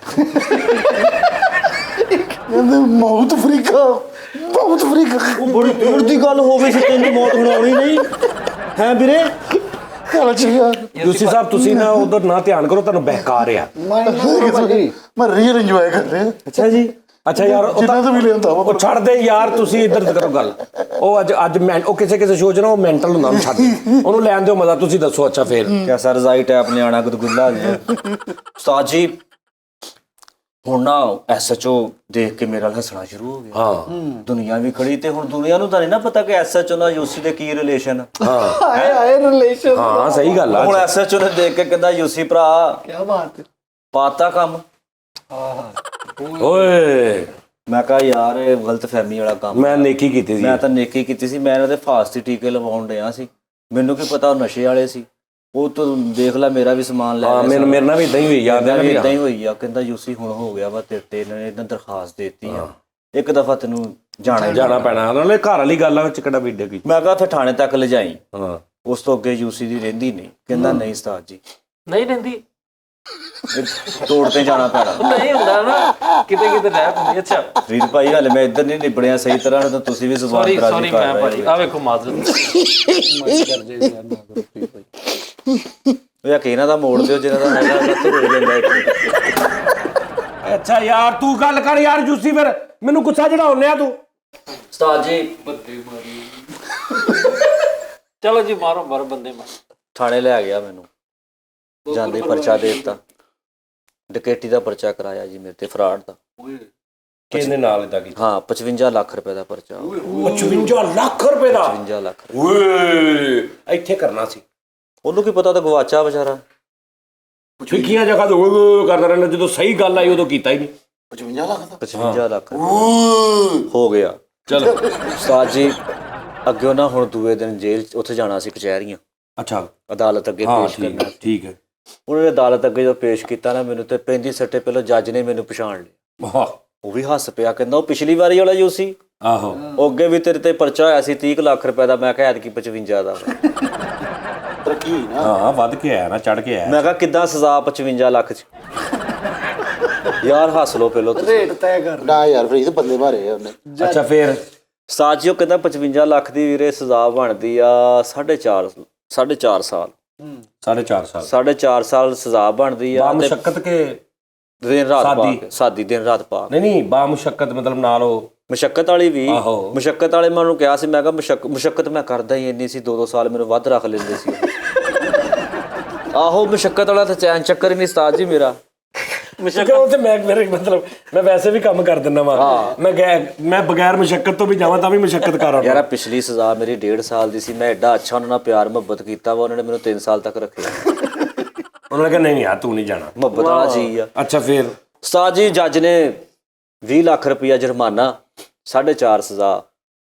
ਕਹਿੰਦੇ ਮੌਤ ਅਫਰੀਕਾ ਬਹੁਤ ਅਫਰੀਕਾ। ਉਹ ਬੜੀ ਦੂਰ ਦੀ ਗੱਲ ਹੋਵੇ ਸੀ, ਤੈਨੂੰ ਮੌਤ ਹੋਣੀ ਨਹੀਂ ਹੈ ਵੀਰੇ। ਚੱਲ ਚੀਆ ਯੂਸੀ ਸਾਹਿਬ ਤੁਸੀਂ ਨਾ ਉਧਰ ਨਾ ਧਿਆਨ ਕਰੋ, ਤੁਹਾਨੂੰ ਬਹਿਕਾ ਰਿਹਾ। ਮੈਂ ਰੀਅਲ ਇੰਜੋਏ ਕਰ ਰਿਹਾ। ਅੱਛਾ ਜੀ। ਅੱਛਾ ਯਾਰ ਉਹ ਜਿੰਨਾ ਤੋਂ ਵੀ ਲਿਆਂਦਾ ਵਾ ਉਹ ਛੱਡ ਦੇ ਯਾਰ, ਤੁਸੀਂ ਇੱਧਰ ਕਰੋ ਗੱਲ। ਉਹ ਅੱਜ ਉਹ ਕਿਸੇ ਸ਼ੋਅ 'ਚ ਨਾ ਉਹ ਮੈਂਟਲ ਹੁੰਦਾ, ਉਹਨੂੰ ਛੱਡ ਉਹਨੂੰ ਲੈਣ ਦਿਓ ਮਜ਼ਾ। ਤੁਸੀਂ ਦੱਸੋ ਅੱਛਾ ਫੇਰ ਕਿਆ ਸਰ ਰਾਈਟ ਹੈ ਆਪਣੇ ਆਣਾ ਗੁਦਗੁੱਲਾ ਜੀ। ਉਸਤਾਦ ਜੀ ਹੁਣ ਨਾ ਐਸਐਚਓ ਦੇਖ ਕੇ ਮੇਰੇ ਨਾਲ ਹੱਸਣਾ ਸ਼ੁਰੂ ਹੋ ਗਿਆ। ਹਾਂ ਦੁਨੀਆ ਵੀ ਖੜੀ ਤੇ ਹੁਣ ਦੁਨੀਆ ਨੂੰ ਤਾਂ ਨਹੀਂ ਨਾ ਪਤਾ ਕਿ ਐਸਐਚਓ ਨਾਲ ਯੂਸੀ ਦੇ ਕੀ ਰਿਲੇਸ਼ਨ। ਆਏ ਰਿਲੇਸ਼ਨ। ਹਾਂ ਸਹੀ ਗੱਲ ਆ। ਹੁਣ ਐਸਐਚਓ ਨੇ ਦੇਖ ਕੇ ਕਹਿੰਦਾ ਯੂਸੀ ਭਰਾ ਕੀ ਬਾਤ ਹੈ। ਪਾਤਾ ਕੰਮ। ਓਏ ਮੈਂ ਕਿਹਾ ਯਾਰ ਇਹ ਗਲਤ ਫਹਿਮੀ ਵਾਲਾ ਕੰਮ। ਮੈਂ ਨੇਕੀ ਕੀਤੀ ਸੀ। ਮੈਂ ਤਾਂ ਨੇਕੀ ਕੀਤੀ ਸੀ, ਮੈਂ ਇਹਨਾਂ ਦੇ ਫਾਸਟ ਟੀਕੇ ਲਵਾਉਣ ਡਿਆ ਸੀ। ਮੈਨੂੰ ਕੀ ਪਤਾ ਉਹ ਨਸ਼ੇ ਵਾਲੇ ਸੀ। ਉਹ ਤੋਂ ਦੇਖ ਲੈ ਮੇਰਾ ਵੀ ਸਮਾਨ ਲੈ ਹਾਂ ਮੇਰੇ ਨਾਲ ਵੀ ਇਦਾਂ ਹੀ ਹੋਈ ਯਾਰ। ਇਦਾਂ ਹੀ ਹੋਈ ਆ। ਕਹਿੰਦਾ ਯੂਸੀ ਹੁਣ ਹੋ ਗਿਆ ਵਾ ਤੇਰੇ ਤੇ, ਇਹਨਾਂ ਨੇ ਇਹਨਾਂ ਦਰਖਾਸਤ ਦੇ ਦਿੱਤੀ ਆ, ਇੱਕ ਦਫਾ ਤੈਨੂੰ ਜਾਣਾ ਪੈਣਾ। ਨਾਲੇ ਘਰ ਵਾਲੀ ਗੱਲ ਆ ਵਿੱਚ ਕਿਹੜਾ ਵੀਡੀਓ ਕੀ। ਮੈਂ ਕਿਹਾ ਫਿਰ ਥਾਣੇ ਤੱਕ ਲਿਜਾਈ। ਹਾਂ ਉਸ ਤੋਂ ਅੱਗੇ ਯੂਸੀ ਦੀ ਰਹਿੰਦੀ ਨਹੀਂ। ਕਹਿੰਦਾ ਨਹੀਂ ਉਸਤਾਦ ਜੀ ਨਹੀਂ ਰਹਿੰਦੀ, ਤੋੜ ਤੇ ਜਾਣਾ ਪੈਣਾ। ਨਹੀਂ ਹੁੰਦਾ ਨਾ ਕਿਤੇ ਕਿਤੇ ਰਹਿ ਪੈਂਦੀ। ਅੱਛਾ ਫਰੀਦ ਭਾਈ ਹਾਲੇ ਮੈਂ ਇੱਧਰ ਨਹੀਂ ਨਿਬੜਿਆ ਸਹੀ ਤਰ੍ਹਾਂ ਨਾਲ, ਤਾਂ ਤੁਸੀਂ ਵੀ ਜ਼ੁਬਾਨ ਸੌਰੀ ਦਰਾਜ਼ੀ ਕਰ ਮੈਂ ਭਾਜੀ ਰਹੇ ਆ ਵੇਖੋ ਮਾਜ਼ਰਤ। ਹੋ। ਝੱਕੇ ਇਹਨਾਂ ਦਾ ਮੋੜ ਦਿਓ ਜਿਹਨਾਂ ਦਾ ਹੈਗਾ ਤਾਂ ਰੁੜ ਜਾਂਦਾ ਇੱਕ। ਅੱਛਾ ਯਾਰ ਤੂੰ ਗੱਲ ਕਰ ਯਾਰ ਜੂਸੀ, ਫਿਰ ਮੈਨੂੰ ਗੁੱਸਾ ਚੜਾਉਂਦੇ ਆ ਤੂੰ। ਉਸਤਾਦ ਜੀ ਚਲੋ ਜੀ ਮਾਰੋ ਮਾਰੋ ਬੰਦੇ ਮਾਰੋ। ਥਾਣੇ ਲੈ ਗਿਆ ਮੈਨੂੰ, ਜਾਂਦੇ ਪਰਚਾ ਦੇ ਦਿੱਤਾ, ਡਕੈਤੀ ਦਾ ਪਰਚਾ ਕਰਾਇਆ ਜੀ ਮੇਰੇ ਤੇ, ਫਰਾਡ ਦਾ। ਕਿਹਦੇ ਨਾਲ ਇਦਾਂ ਕੀਤਾ? ਹਾਂ 55 ਲੱਖ ਰੁਪਏ ਦਾ ਪਰਚਾ। 55 ਲੱਖ ਰੁਪਏ ਦਾ? 55 ਲੱਖ ਰੁਪਏ। ਓਏ ਇੱਥੇ ਕਰਨਾ ਸੀ। ਉਹਨੂੰ ਕੀ ਪਤਾ, ਤਾਂ ਗਵਾਚਾ ਵਿਚਾਰਾ। ਠਿੱਕੀਆਂ ਜਗ੍ਹਾ ਤੋਂ ਕਰਦਾ ਰਹਿੰਦਾ, ਜਦੋਂ ਸਹੀ ਗੱਲ ਆਈ ਉਦੋਂ ਕੀਤਾ ਹੀ ਨਹੀਂ। 55 ਲੱਖ ਦਾ 55 ਲੱਖ ਹੋ ਗਿਆ। ਚਲੋ ਉਸਤਾਦ ਜੀ ਅੱਗੇ ਨਾ ਹੁਣ ਦੂਏ ਦਿਨ ਜੇਲ੍ਹ 'ਚ ਉੱਥੇ ਜਾਣਾ ਸੀ, ਕਚਹਿਰੀਆਂ, ਅੱਛਾ ਅਦਾਲਤ ਅੱਗੇ ਹਾਂ ਪੇਸ਼ ਕਰਨਾ। ਠੀਕ ਹੈ। ਉਹਨਾਂ ਨੇ ਅਦਾਲਤ ਅੱਗੇ ਜਦੋਂ ਪੇਸ਼ ਕੀਤਾ ਨਾ ਮੈਨੂੰ, ਤੇ 35 ਸੱਟੇ ਪਹਿਲਾਂ ਜੱਜ ਨੇ ਮੈਨੂੰ ਪਛਾਣ ਲਿਆ। ਵਾਹ ਉਹ ਵੀ ਹੱਸ ਪਿਆ, ਕਹਿੰਦਾ ਉਹ ਪਿਛਲੀ ਵਾਰੀ ਵਾਲਾ ਜੋ ਸੀ, ਆਹੋ ਉਹ ਅੱਗੇ ਵੀ ਤੇਰੇ ਤੇ ਪਰਚਾ ਹੋਇਆ ਸੀ 30 ਲੱਖ ਰੁਪਏ ਦਾ। ਮੈਂ ਕਿਹਾ ਐਤਕੀ 55 ਦਾ ਵਾ। ਤਰੱਕੀ ਹੋਈ ਨਾ। ਹਾਂ ਵੱਧ ਕੇ ਆਇਆ ਨਾ, ਚੜ ਕੇ ਆਇਆ। ਮੈਂ ਕਿਹਾ ਕਿੱਦਾਂ ਸਜ਼ਾ 55 ਲੱਖ 'ਚ? ਯਾਰ ਹੱਸ ਲਓ ਪਹਿਲਾਂ ਤੁਸੀਂ। ਰੇਟ ਤੈਅ ਕਰ ਨਾ ਯਾਰ ਫਰੀਦ ਬੰਦੇ ਮਾਰੇ ਆ ਉਹਨੇ। ਅੱਛਾ ਫਿਰ ਉਸਤਾਦ ਜੀ ਉਹ ਕਹਿੰਦਾ 55 ਲੱਖ ਦੀ ਵੀਰੇ ਸਜ਼ਾ ਬਣਦੀ ਆ 4.5 ਸਾਲ। 4.5 ਸਾਲ 4.5 ਸਾਲ ਸਜ਼ਾ ਬਣਦੀ ਆ। ਤੇ ਮੁਸ਼ੱਕਤ ਕੇ ਦਿਨ ਰਾਤ ਪਾ ਸਾਦੀ। ਕੇ, ਸਾਦੀ ਦਿਨ ਰਾਤ ਪਾ ਕੇ। ਨਹੀਂ ਬਾ ਮੁਸ਼ੱਕਤ ਮਤਲਬ ਨਾਲ ਉਹ ਮੁਸ਼ੱਕਤ ਵਾਲੀ ਵੀ, ਆਹੋ। ਮੁਸ਼ੱਕਤ ਵਾਲੇ ਮੈਂ ਉਹਨੂੰ ਕਿਹਾ ਸੀ, ਮੈਂ ਕਿਹਾ ਮੁਸ਼ੱਕਤ ਮੈਂ ਕਰਦਾ ਹੀ ਇੰਨੀ ਸੀ, 2-2 ਸਾਲ ਮੈਨੂੰ ਵੱਧ ਰੱਖ ਲੈਂਦੇ ਸੀ। ਆਹੋ ਮੁਸ਼ੱਕਤ ਵਾਲਾ ਤਾਂ ਚੈਨ ਚੱਕਰ ਹੀ ਨਹੀਂ ਉਸਤਾਦ ਜੀ ਮੇਰਾ। ਉਹ ਤੇ ਮੈਂ ਮੇਰੇ ਮਤਲਬ ਮੈਂ ਵੈਸੇ ਵੀ ਕੰਮ ਕਰ ਦਿੰਦਾ ਵਾ। ਮੈਂ ਬਗੈਰ ਮੁਸ਼ੱਕਤ ਤੋਂ ਵੀ ਜਾਵਾਂ ਤਾਂ ਵੀ ਮੁਸ਼ੱਕਤ ਕਰ ਯਾਰ ਪਿਛਲੀ ਸਜ਼ਾ ਮੇਰੀ 1.5 ਸਾਲ ਦੀ ਸੀ। ਮੈਂ ਐਡਾ ਅੱਛਾ ਉਹਨਾਂ ਨਾਲ ਪਿਆਰ ਮੁਹੱਬਤ ਕੀਤਾ ਵਾ, ਉਹਨਾਂ ਨੇ ਮੈਨੂੰ 3 ਸਾਲ ਤੱਕ ਰੱਖਿਆ। ਉਹਨਾਂ ਨੇ ਕਿਹਾ ਨਹੀਂ ਯਾਰ ਤੂੰ ਨਹੀਂ ਜਾਣਾ। ਮੁਹੱਬਤ ਵਾਲਾ ਚੀਜ਼ ਆ। ਅੱਛਾ ਫਿਰ ਉਸਤਾਦ ਜੀ ਜੱਜ ਨੇ 20 ਲੱਖ ਰੁਪਇਆ ਜੁਰਮਾਨਾ, 4.5 ਸਜ਼ਾ।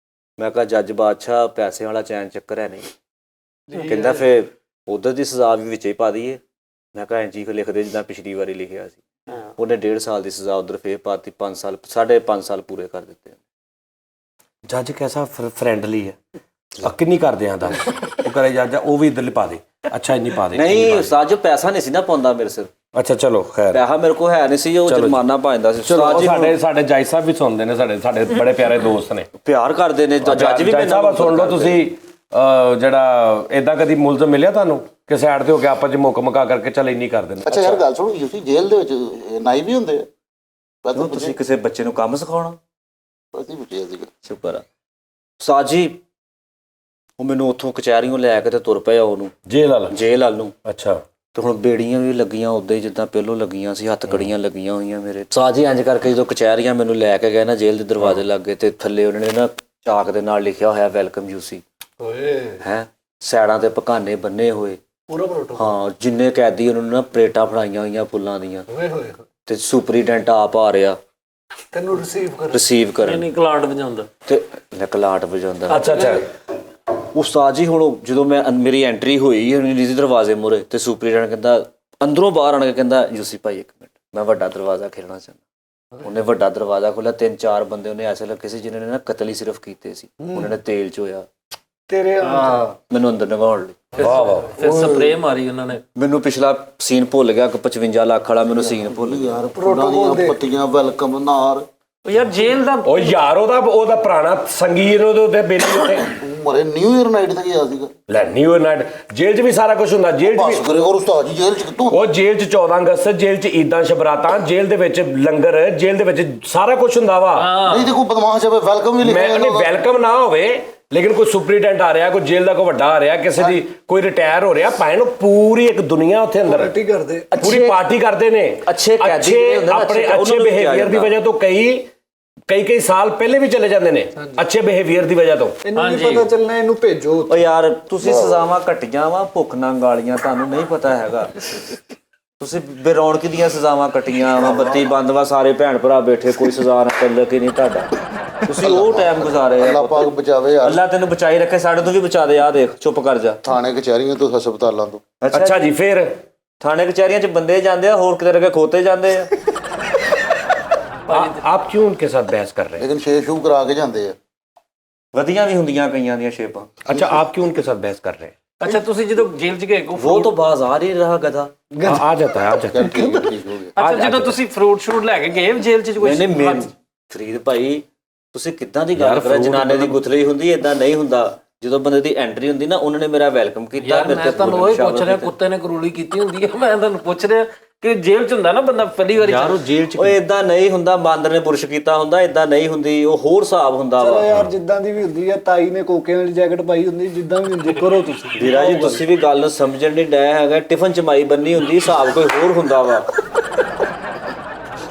ਮੈਂ ਕਿਹਾ ਜੱਜ ਬਾਦਸ਼ਾਹ ਪੈਸੇ ਵਾਲਾ ਚੈਨ ਚੱਕਰ ਹੈ ਨਹੀਂ। ਕਹਿੰਦਾ ਫਿਰ ਉਧਰ ਦੀ ਸਜ਼ਾ ਵੀ ਵਿੱਚ ਹੀ ਪਾ ਦਈਏ। ਮੈਂ ਕਿਹਾ ਇੰਜੀ ਲਿਖ ਦੇ ਜਿੱਦਾਂ ਪਿਛਲੀ ਵਾਰੀ ਲਿਖਿਆ ਸੀ। ਉਹਨੇ 1.5 ਸਾਲ ਦੀ ਸਜ਼ਾ ਉਧਰ ਫੇਰ ਪਾਤੀ, 5 ਸਾਲ 5.5 ਸਾਲ ਪੂਰੇ ਕਰ ਦਿੱਤੇ। ਜੱਜ ਕੈਸਾ ਫਰੈਂਡਲੀ ਹੈ। ਅੱਕ ਨਹੀਂ ਕਰਦੇ ਆਂ ਦਾ ਉਹ ਕਰੇ ਜੱਜ ਉਹ ਵੀ ਇੱਧਰ ਪਾ ਦੇ। ਅੱਛਾ ਇੰਨੀ ਪਾ ਦੇ। ਨਹੀਂ ਉਸਤਾਦ ਜੋ ਪੈਸਾ ਨਹੀਂ ਸੀ ਨਾ ਪਾਉਂਦਾ ਮੇਰੇ ਸਿਰ, ਅੱਛਾ ਚਲੋ ਖੈਰ ਪੈਸਾ ਮੇਰੇ ਕੋਲ ਹੈ ਨਹੀਂ ਸੀ, ਉਹ ਜੁਰਮਾਨਾ ਪਾਉਂਦਾ ਸੀ। ਉਸਤਾਦ ਜੀ ਸਾਡੇ ਜੱਜ ਸਾਹਿਬ ਵੀ ਸੁਣਦੇ ਨੇ, ਸਾਡੇ ਬੜੇ ਪਿਆਰੇ ਦੋਸਤ ਨੇ, ਪਿਆਰ ਕਰਦੇ ਨੇ ਜੱਜ ਵੀ। ਜੱਜ ਸਾਹਿਬ ਸੁਣ ਲਓ ਤੁਸੀਂ। ਜਿਹੜਾ ਏਦਾਂ ਕਦੀ ਮੁਲਜ਼ਮ ਮਿਲਿਆ ਤੁਹਾਨੂੰ ਕਿ ਸਾਈਡ ਤੇ ਹੋ ਕੇ ਆਪਾਂ ਚ ਮੁੱਕ ਮਕਾ ਕਰਕੇ ਚੱਲ ਇੰਨੀ ਕਰ ਦਿੰਦੇ? ਅੱਛਾ ਯਾਰ ਗੱਲ ਸੁਣੋ, ਯੂਸੀ ਜੇਲ੍ਹ ਦੇ ਵਿੱਚ ਨਾਈ ਵੀ ਹੁੰਦੇ ਆ? ਤੁਸੀਂ ਕਿਸੇ ਬੱਚੇ ਨੂੰ ਕੰਮ ਸਿਖਾਉਣਾ? ਅਸੀਂ ਪੁੱਛਿਆ ਸੀਗਾ। ਸ਼ੁਕਰ ਆ ਉਸਤਾਦ ਜੀ। ਉਹ ਮੈਨੂੰ ਉੱਥੋਂ ਕਚਹਿਰੀਓਂ ਲੈ ਕੇ ਤੇ ਤੁਰ ਪਿਆ ਉਹਨੂੰ ਜੇਲ੍ਹ ਵੱਲ ਨੂੰ। ਅੱਛਾ ਤੇ ਹੁਣ ਬੇੜੀਆਂ ਵੀ ਲੱਗੀਆਂ ਉਦਾਂ ਹੀ ਜਿੱਦਾਂ ਪਹਿਲੋਂ ਲੱਗੀਆਂ ਸੀ, ਹੱਥ ਕੜੀਆਂ ਲੱਗੀਆਂ ਹੋਈਆਂ ਮੇਰੇ। ਉਸਤਾਦ ਜੀ ਇੰਜ ਕਰਕੇ ਜਦੋਂ ਕਚਹਿਰੀਆਂ ਮੈਨੂੰ ਲੈ ਕੇ ਗਏ ਨਾ ਜੇਲ੍ਹ ਦੇ ਦਰਵਾਜ਼ੇ ਲੱਗੇ, ਤੇ ਥੱਲੇ ਉਹਨਾਂ ਨੇ ਨਾ ਚਾਕ ਦੇ ਨਾਲ ਲਿਖਿਆ ਹੋਇਆ ਵੈਲਕਮ ਯੂਸੀ ਹੈ, ਸਾਈਡਾਂ ਤੇ ਪਕਾਨੇ ਬੰਨੇ ਹੋਏ। ਹਾਂ ਜਿੰਨੇ ਕੈਦੀ ਉਹਨਾਂ ਨੂੰ ਨਾ ਪਲੇਟਾਂ ਫੜਾਈਆਂ ਹੋਈਆਂ ਫੁੱਲਾਂ ਦੀਆਂ, ਤੇ ਸੁਪਰੀਡੈਂਟ ਆਪ ਆ ਰਿਹਾ ਤੈਨੂੰ ਰਿਸੀਵ ਕਰਨ। ਨਹੀਂ ਕਲਾਟ ਵਜਾਉਂਦਾ ਤੇ ਕਲਾਟ ਵਜਾਉਂਦਾ। ਅੱਛਾ ਉਸਤਾਦ ਜੀ ਹੁਣ ਜਦੋਂ ਮੇਰੀ ਐਂਟਰੀ ਹੋਈ ਨਿੱਜੀ ਦਰਵਾਜ਼ੇ ਮੂਹਰੇ, ਤੇ ਸੁਪਰੀਡੈਂਟ ਕਹਿੰਦਾ ਅੰਦਰੋਂ ਬਾਹਰ ਆਣ ਕੇ ਕਹਿੰਦਾ ਯੂਸੀ ਭਾਈ 1 ਮਿੰਟ ਮੈਂ ਵੱਡਾ ਦਰਵਾਜ਼ਾ ਖੋਲ੍ਹਣਾ ਚਾਹੁੰਦਾ। ਉਹਨੇ ਵੱਡਾ ਦਰਵਾਜ਼ਾ ਖੋਲ੍ਹਿਆ। 3-4 ਬੰਦੇ ਉਹਨੇ ਐਸੇ ਲੱਗੇ ਸੀ ਜਿਨ੍ਹਾਂ ਨੇ ਨਾ ਕਤਲ ਹੀ ਸਿਰਫ ਕੀਤੇ ਸੀ। ਉਹਨਾਂ ਨੇ ਤੇਲ ਚੋਇਆ ਤੇਰੇ ਮੈਨੂੰ ਅੰਦਰ ਨਗਾਉਣ ਲਈ। ਵਾਹ ਵਾਹ। ਫਿਰ ਸਪਰੇਅ ਮਾਰੀ ਉਹਨਾਂ ਨੇ। ਮੈਨੂੰ ਪਿਛਲਾ ਸੀਨ ਭੁੱਲ ਗਿਆ ਕਿ 55 ਲੱਖ ਵਾਲਾ ਮੈਨੂੰ ਸੀਨ ਭੁੱਲ ਗਿਆ। ਯਾਰ ਪੁਰਾਣੀਆਂ ਪੱਤੀਆਂ ਵੈਲਕਮ ਨਾਰ ਉਹ ਯਾਰ ਜੇਲ੍ਹ ਦਾ ਉਹ ਯਾਰ ਉਹਦਾ ਪੁਰਾਣਾ ਸੰਗੀਤ ਉਹਦੇ ਬੇਲੀ ਉੱਤੇ ਮਰੇ ਨਿਊ ਇਅਰ ਨਾਈਟ ਤੇ ਗਿਆ ਸੀਗਾ। ਲੈ ਨਿਊ ਨਾਈਟ ਜੇਲ੍ਹ 'ਚ ਵੀ ਸਾਰਾ ਕੁਝ ਹੁੰਦਾ। ਜੇਲ੍ਹ 'ਚ ਬਸ ਕਰੇ ਔਰ ਉਸਤਾਦ ਜੀ ਜੇਲ੍ਹ 'ਚ ਕਿਤੋਂ? ਉਹ ਜੇਲ੍ਹ 'ਚ 14 ਅਗਸਤ, ਜੇਲ੍ਹ 'ਚ ਈਦਾਂ ਸ਼ਬਰਾਤਾਂ, ਜੇਲ੍ਹ ਦੇ ਵਿੱਚ ਲੰਗਰ, ਜੇਲ੍ਹ ਦੇ ਵਿੱਚ ਸਾਰਾ ਕੁਝ ਹੁੰਦਾ ਵਾ। ਨਹੀਂ ਤੇ ਕੋਈ ਬਦਮਾਸ਼ ਆਵੇ ਵੈਲਕਮ ਵੀ ਲਿਖਿਆ ਮੈਂ ਵੈਲਕਮ ਨਾ ਹੋਵੇ, ਲੇਕਿਨ ਕੋਈ ਸੁਪਰੀਡੈਂਟ ਆ ਰਿਹਾ, ਕੋਈ ਜੇਲ੍ਹ ਦਾ ਕੋਈ ਵੱਡਾ ਆ ਰਿਹਾ, ਕਿਸੇ ਦੀ ਕੋਈ ਰਿਟਾਇਰ ਹੋ ਰਿਹਾ, ਭਾਵੇਂ ਨੂੰ ਪੂਰੀ ਇੱਕ ਦੁਨੀਆ ਉੱਥੇ ਅੰਦਰ ਪਾਰਟੀ ਕਰਦੇ, ਪੂਰੀ ਪਾਰਟੀ ਕਰਦੇ ਨੇ। ਅੱਛੇ ਕੈਦੀ ਜਿਹੜੇ ਹੁੰਦੇ ਨੇ, ਆਪਣੇ ਅੱਛੇ ਬਿਹੇਵੀਅਰ ਦੀ ਵਜ੍ਹਾ ਤੋਂ ਕਈ ਸਾਲ ਪਹਿਲੇ ਵੀ ਚਲੇ ਜਾਂਦੇ ਨੇ, ਅੱਛੇ ਬਿਹੇਵੀਅਰ ਦੀ ਵਜ੍ਹਾ ਤੋਂ। ਇਹਨੂੰ ਨਹੀਂ ਪਤਾ ਚੱਲਣਾ, ਇਹਨੂੰ ਭੇਜੋ। ਓ ਯਾਰ ਤੁਸੀਂ ਸਜ਼ਾਵਾਂ ਕੱਟੀਆਂ ਵਾ, ਭੁੱਖ ਨੰਗ ਵਾਲੀਆਂ, ਤੁਹਾਨੂੰ ਨਹੀਂ ਪਤਾ ਹੈਗਾ। ਤੁਸੀਂ ਬੇਰੌਣਕੀ ਦੀਆਂ ਸਜ਼ਾਵਾਂ ਕੱਟੀਆਂ ਵਾ, ਬੱਤੀ ਬੰਦ ਵਾ, ਸਾਰੇ ਭੈਣ ਭਰਾ ਬੈਠੇ, ਕੋਈ ਸਜ਼ਾ ਨਾ ਚੱਲ ਕੇ ਨਹੀਂ ਤੁਹਾਡਾ। ਤੁਸੀਂ ਉਹ ਟਾਈਮ ਗੁਜ਼ਾਰੇ ਆ। ਅੱਲਾਹ ਪਾਕ ਬਚਾਵੇ ਯਾਰ। ਅੱਲਾ ਤੈਨੂੰ ਬਚਾਈ ਰੱਖੇ, ਸਾਡੇ ਤੋਂ ਵੀ ਬਚਾ ਦੇ। ਆ ਦੇਖ ਚੁੱਪ ਕਰ ਜਾ। ਥਾਣੇ ਕਚਹਿਰੀਆਂ ਤੋਂ ਹਸਪਤਾਲਾਂ ਤੋਂ। ਅੱਛਾ ਜੀ ਫਿਰ ਥਾਣੇ ਕਚਹਿਰੀਆਂ 'ਚ ਬੰਦੇ ਜਾਂਦੇ ਆ, ਹੋਰ ਕਿਤੇ ਰਕੇ ਖੋਤੇ ਜਾਂਦੇ ਆ। आप क्यों उनके साथ बहस कर रहे हैं? ਲੇਕਿਨ ਸ਼ੇਰ ਸ਼ੂ ਕਰਾ ਕੇ ਜਾਂਦੇ ਆ। ਵਧੀਆਂ ਵੀ ਹੁੰਦੀਆਂ ਕਈਆਂ ਦੀਆਂ ਸ਼ੇਪਾਂ। अच्छा आप क्यों उनके साथ बहस कर रहे हैं? ਅੱਛਾ ਤੁਸੀਂ ਜਦੋਂ ਜੇਲ੍ਹ 'ਚ ਗਏ ਉਹ ਤਾਂ ਬਾਜ਼ਾਰ ਹੀ ਰਹਾ ਗਧਾ। आ जाता है ਠੀਕ ਹੋ ਗਿਆ। ਅੱਛਾ ਜਦੋਂ ਤੁਸੀਂ ਫਰੂਟ ਸ਼ੂਟ ਲੈ ਕੇ ਗਏ ਜੇਲ੍ਹ 'ਚ ਕੋਈ ਨਹੀਂ ਫਰੀਦ ਭਾਈ ਤੁਸੀਂ ਕਿੱਦਾਂ ਦੀ ਗੱਲ ਕਰ ਰਹੇ? ਜਨਾਨੇ ਦੀ ਗੁਥਲੀ ਹੁੰਦੀ ਏਦਾਂ ਨਹੀਂ ਹੁੰਦਾ। ਜਦੋਂ ਬੰਦੇ ਦੀ ਐਂਟਰੀ ਹੁੰਦੀ ਨਾ ਉਹਨਾਂ ਨੇ ਮੇਰਾ ਵੈਲਕਮ ਕੀਤਾ ਯਾਰ ਮੈਂ ਤੁਹਾਨੂੰ ਉਹ ਪੁੱਛ ਰਿਹਾ, ਕੁੱਤੇ ਨੇ ਕਰੂਲੀ ਕੀਤੀ ਹੁੰਦੀ ਹੈ, ਮੈਂ ਤੁਹਾਨੂੰ ਪੁੱਛ ਰਿਹਾ ਕਿ ਜੇਲ੍ਹ ਚ ਹੁੰਦਾ ਨਾ ਬੰਦਾ ਪਹਿਲੀ ਵਾਰੀ ਯਾਰ ਉਹ ਜੇਲ੍ਹ ਚ ਓਏ ਇਦਾਂ ਨਹੀਂ ਹੁੰਦਾ, ਬਾਂਦਰ ਨੇ ਬੁਰਸ਼ ਕੀਤਾ ਹੁੰਦਾ, ਇਦਾਂ ਨਹੀਂ ਹੁੰਦੀ, ਉਹ ਹੋਰ ਹਿਸਾਬ ਹੁੰਦਾ ਚਲੋ ਵਾ। ਯਾਰ ਜਿੱਦਾਂ ਦੀ ਵੀ ਹੁੰਦੀ ਆ, ਤਾਈ ਨੇ ਕੋਕੇ ਵਾਲੀ ਜੈਕਟ ਪਾਈ ਹੁੰਦੀ, ਜਿੱਦਾਂ ਵੀ ਹੁੰਦੀ ਕਰੋ ਤੁਸੀਂ। ਵੀਰਾ ਜੀ ਤੁਸੀਂ ਵੀ ਗੱਲ ਨੂੰ ਸਮਝਣ ਨਹੀਂ ਡੈ ਹੈਗਾ, ਟਿਫਨ ਚ ਮਾਈ ਬੰਨੀ ਹੁੰਦੀ, ਹਿਸਾਬ ਕੋਈ ਹੋਰ ਹੁੰਦਾ ਵਾ।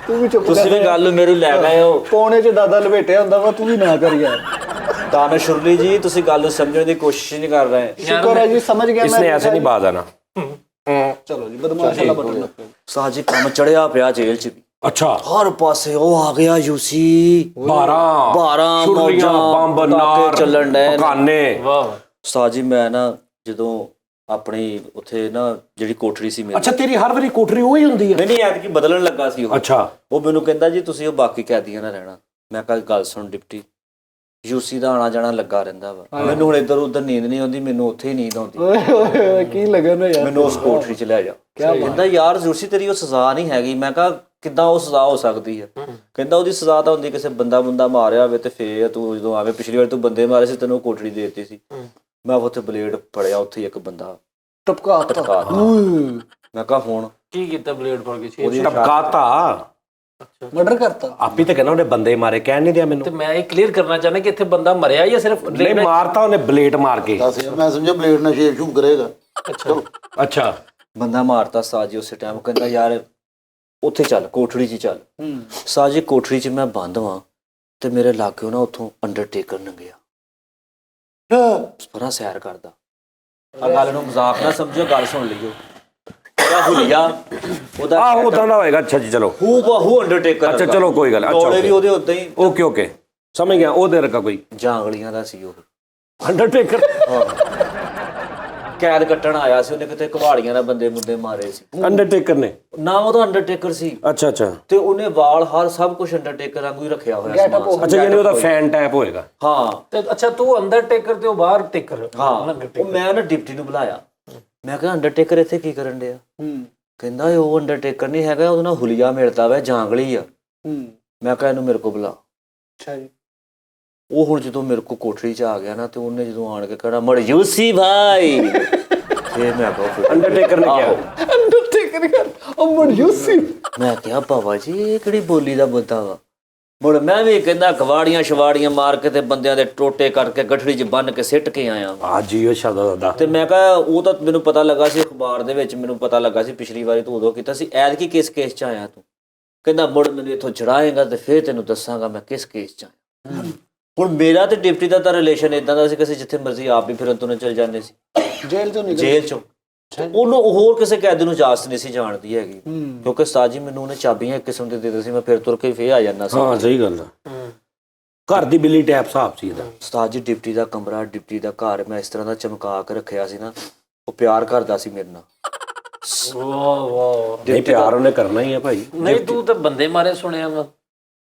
ਤੂੰ ਵੀ ਚੁੱਪ ਤੁਸੀਂ ਵੀ ਗੱਲ ਨੂੰ ਮੇਰੀ ਲੈ ਗਏ ਹੋ। ਪੌਣੇ ਚ ਦਾਦਾ ਲਪੇਟਿਆ ਹੁੰਦਾ ਵਾ, ਤੂੰ ਵੀ ਨਾ ਕਰ ਯਾਰ। ਦਾਨਸ਼ੁਰਲੀ ਜੀ ਤੁਸੀਂ ਗੱਲ ਨੂੰ ਸਮਝਣ ਦੀ ਕੋਸ਼ਿਸ਼ ਨਹੀਂ ਕਰ ਰਹੇ। ਸ਼ੁਕਰ ਹੈ ਜੀ ਸਮਝ ਗਿਆ इसने ऐसे नहीं बाज आना। ਚਲੋ ਜੀ ਬਦਮਾਸ਼ ਵਾਲਾ ਬਟਨ ਸਾਜੀ ਕੰਮ ਚੜਿਆ ਪਿਆ ਜੇਲ੍ਹ ਚ ਵੀ, अच्छा ਹਰ ਪਾਸੇ ਉਹ ਆ ਗਿਆ ਯੂਸੀ 12 छुरियां बंब नार ਚੱਲਣ ਡੈ। पकाने। ਵਾਹ ਸਾਜੀ ਮੈਂ ਨਾ ਜਦੋਂ ਆਪਣੀ ਉੱਥੇ ਨਾ ਜਿਹੜੀ ਕੋਠੜੀ ਸੀ ਮੇਰੀ, अच्छा तेरी हर बारी कोठरी वही हुंदी है? ਨਹੀਂ ਐਤਕੀ ਬਦਲਣ ਲੱਗਾ ਸੀ ਉਹ। अच्छा ਉਹ ਮੈਨੂੰ ਕਹਿੰਦਾ ਜੀ ਤੁਸੀਂ ਉਹ ਬਾਕੀ ਕੈਦੀਆਂ ਨਾਲ ਰਹਿਣਾ। ਮੈਂ ਕਿਹਾ ਗੱਲ ਸੁਣ ਡਿਪਟੀ, ਯੂਸੀ ਦਾ ਆਣਾ ਜਾਣਾ ਲੱਗਾ ਰਹਿੰਦਾ ਵਾ, ਮੈਨੂੰ ਹੁਣ ਇੱਧਰ ਉੱਧਰ ਨੀਂਦ ਨਹੀਂ ਆਉਂਦੀ, ਮੈਨੂੰ ਉੱਥੇ ਹੀ ਨੀਂਦ ਆਉਂਦੀ, ਓਏ ਓਏ ਓਏ ਕੀ ਲੱਗਣ ਹੋ ਯਾਰ। ਮੈਨੂੰ ਉਸ ਕੋਠੜੀ 'ਚ ਲੈ ਜਾ। ਕਹਿੰਦਾ ਯਾਰ ਯੂਸੀ ਤੇਰੀ ਉਹ ਸਜ਼ਾ ਨਹੀਂ ਹੈਗੀ। ਮੈਂ ਕਿਹਾ ਕਿੱਦਾਂ ਉਹ ਸਜ਼ਾ ਹੋ ਸਕਦੀ ਹੈ? ਕਹਿੰਦਾ ਉਹਦੀ ਸਜ਼ਾ ਤਾਂ ਹੁੰਦੀ ਕਿਸੇ ਬੰਦਾ ਮਾਰਿਆ ਹੋਵੇ ਤੇ ਫੇਰ ਤੂੰ ਜਦੋਂ ਆਵੇਂ, ਪਿਛਲੀ ਵਾਰ ਤੂੰ ਬੰਦੇ ਮਾਰੇ ਸੀ ਤੈਨੂੰ ਕੋਠੜੀ ਦੇ ਦਿੱਤੀ ਸੀ। ਮੈਂ ਉੱਥੇ ਬਲੇਡ ਫੜਿਆ, ਉੱਥੇ ਇੱਕ ਬੰਦਾ ਟਪਕਾ ਟਪਕਾ ਦਿੱਤਾ। ਮੈਂ ਕਿਹਾ ਹੁਣ ਕੀ ਕੀਤਾ ਬਲੇਡ ਫੜ ਕੇ ਛੇ? ਉਹਦੀ टपकाता ਮਰਡਰ ਕਰਤਾ। आप ही तो कहना उन्हें बंदे मारे, कह नहीं दिया ਤੇ मैनू। ਮੈਂ ਇਹ ਕਲੀਅਰ ਕਰਨਾ ਚਾਹੁੰਦਾ ਕਿ ਇੱਥੇ ਬੰਦਾ ਮਰਿਆ ਜਾਂ ਸਿਰਫ नहीं मारता उन्हें ब्लेड मार के। ਦੱਸ ਯਾਰ, ਮੈਂ ਸਮਝਿਆ ਬਲੇਡ ਨਾਲ ਸ਼ੇਪ ਸ਼ੂਪ ਕਰੇਗਾ। ਚਲੋ अच्छा ਬੰਦਾ ਮਾਰਤਾ ਸਾਜੀ ਉਸੇ ਟਾਈਮ। ਕਹਿੰਦਾ ਯਾਰ ਉੱਥੇ ਚੱਲ, ਕੋਠੜੀ 'ਚ ਹੀ ਚੱਲ। ਸਾਜੀ ਕੋਠੜੀ 'ਚ ਮੈਂ ਬੰਦ ਵਾਂ ਤੇ ਮੇਰੇ ਲਾਗਿਓ ਨਾ ਉੱਥੋਂ ਅੰਡਰਟੇਕਰ ਲੰਘਿਆ, ਪਰਾਂ ਸੈਰ ਕਰਦਾ। ਆ ਗੱਲ ਨੂੰ ਮਜ਼ਾਕ ਨਾ ਸਮਝਿਓ, ਗੱਲ ਸੁਣ ਲਿਓ। ਉਹਦਾ ਹੁਲੀਆ ਉਹਦਾ आहो उदा दा होएगा। अच्छा जी चलो ਹੂ ਬਹੂ ਅੰਡਰਟੇਕਰ। अच्छा चलो कोई गल। अच्छा ਤੋਲੇ ਵੀ ਉਹਦੇ ਉਦਾਂ ਹੀ ओके ओके समझ गया। ओ देर का कोई ਜਾਂਗਲੀਆਂ ਦਾ ਸੀ ਉਹ। अंडरटेकर ਕੈਦ ਕੱਟਣ ਆਇਆ ਸੀ ਉਹਨੇ, ਕਿਤੇ ਘਵਾੜੀਆਂ ਦਾ ਬੰਦੇ ਮੁੰਡੇ ਮਾਰੇ ਸੀ। अंडरटेकर ने। ਨਾ ਉਹਦਾ ਅੰਡਰਟੇਕਰ ਸੀ अच्छा अच्छा ਤੇ ਉਹਨੇ ਵਾਲ ਹਰ ਸਭ ਕੁਝ ਅੰਡਰਟੇਕਰ ਵਾਂਗੂ ਹੀ ਰੱਖਿਆ ਹੋਇਆ ਸੀ। अच्छा यानी ओदा फैन टाइप होएगा। ਹਾਂ ਤੇ ਅੱਛਾ ਤੂੰ ਅੰਦਰ ਟੇਕਰ ਤੇ ਉਹ ਬਾਹਰ ਟੇਕਰ। ਹਾਂ ਉਹ ਮੈਂ ਨਾ ਡਿਪਟੀ ਨੂੰ ਬੁਲਾਇਆ। ਮੈਂ ਕਿਹਾ ਅੰਡਰਟੇਕਰ ਇੱਥੇ ਕੀ ਕਰਨ ਡਿਆ? ਕਹਿੰਦਾ ਇਹ ਉਹ ਅੰਡਰਟੇਕਰ ਨਹੀਂ ਹੈਗਾ, ਉਹਦੇ ਨਾਲ ਹੁਲੀਆ ਮਿਲਦਾ ਵਾ, ਜਾਂਗਲੀ ਆ। ਮੈਂ ਕਿਹਾ ਇਹਨੂੰ ਮੇਰੇ ਕੋਲ ਬੁਲਾ। ਅੱਛਾ ਜੀ। ਉਹ ਹੁਣ ਜਦੋਂ ਮੇਰੇ ਕੋਲ ਕੋਠੜੀ 'ਚ ਆ ਗਿਆ ਨਾ ਤੇ ਉਹਨੇ ਜਦੋਂ ਆਣ ਕੇ ਕਹਿਣਾ ਮਰਯੂਸੀ ਭਾਈ, ਫੇਰ ਮੈਂ ਕਿਹਾ अंडरटेकर ने क्या? ਅੰਡਰਟੇਕਰ ਕਰ ਉਹ ਮਰਯੂਸੀ। ਮੈਂ ਕਿਹਾ ਬਾਬਾ ਜੀ ਇਹ ਕਿਹੜੀ ਬੋਲੀ ਦਾ ਬੰਦਾ ਵਾ? ਮੁੜ ਮੈਂ ਵੀ ਕਹਿੰਦਾ ਕਵਾੜੀਆਂ ਸ਼ਵਾੜੀਆਂ ਮਾਰ ਕੇ ਤੇ ਬੰਦਿਆਂ ਦੇ ਟੋਟੇ ਕਰਕੇ ਗਠੜੀ 'ਚ ਬੰਨ ਕੇ ਸਿੱਟ ਕੇ ਆਇਆ ਵਾਂ। आज यो शब्द दा। ਤੇ ਮੈਂ ਕਿਹਾ ਉਹ ਤਾਂ ਮੈਨੂੰ ਪਤਾ ਲੱਗਾ ਸੀ ਅਖਬਾਰ ਦੇ ਵਿੱਚ, ਮੈਨੂੰ ਪਤਾ ਲੱਗਾ ਸੀ ਪਿਛਲੀ ਵਾਰੀ ਤੂੰ ਉਦੋਂ ਕੀਤਾ ਸੀ, ਐਤਕੀ ਕਿਸ ਕੇਸ 'ਚ ਆਇਆ ਤੂੰ? ਕਹਿੰਦਾ ਮੁੜ ਮੈਨੂੰ ਇੱਥੋਂ ਛੜਾਏਗਾ ਤੇ ਫੇਰ ਤੈਨੂੰ ਦੱਸਾਂਗਾ ਮੈਂ ਕਿਸ ਕੇਸ 'ਚ ਆਇਆ। ਹੁਣ ਮੇਰਾ ਤੇ ਡਿਪਟੀ ਦਾ ਤਾਂ ਰਿਲੇਸ਼ਨ ਇਦਾਂ ਦਾ ਸੀ ਕਿ ਅਸੀਂ ਜਿੱਥੇ ਮਰਜ਼ੀ ਆਪ ਵੀ ਫਿਰਨ ਤੋਂ ਚੱਲ ਜਾਂਦੇ ਸੀ ਜੇਲ੍ਹ ਤੋਂ ਨਿਕਲ। ਜੇਲ੍ਹ 'ਚੋਂ। ਉਹਨੂੰ ਹੋਰ ਕਿਸੇ ਕੈਦੀ ਨੂੰ ਇਜਾਜ਼ਤ ਨਹੀਂ ਸੀ ਜਾਣਦੀ ਹੈਗੀ, ਕਿਉਂਕਿ ਸਾਜੀ ਮੈਨੂੰ ਉਹਨੇ ਚਾਬੀਆਂ ਇੱਕ ਕਿਸਮ ਦੇ ਦਿੱਤੇ ਸੀ, ਮੈਂ ਫਿਰ ਤੁਰ ਕੇ ਫੇਰ ਆ ਜਾਂਦਾ ਸੀ। हाँ सही गल है। घर दी बिल्ली टाइप साहब सी दा। ਉਸਤਾਦ ਜੀ ਡਿਪਟੀ ਦਾ ਕਮਰਾ, ਡਿਪਟੀ ਦਾ ਘਰ ਮੈਂ ਇਸ ਤਰ੍ਹਾਂ ਦਾ ਚਮਕਾ ਕੇ ਰੱਖਿਆ ਸੀ ਨਾ, ਉਹ ਪਿਆਰ ਕਰਦਾ ਸੀ ਮੇਰੇ ਨਾਲ। ਵਾਹ ਵਾਹ। नहीं प्यार उन्हें करना ही है भाई। ਨਹੀਂ ਤੂੰ ਤਾਂ ਬੰਦੇ ਮਾਰੇ ਸੁਣਿਆ ਵਾ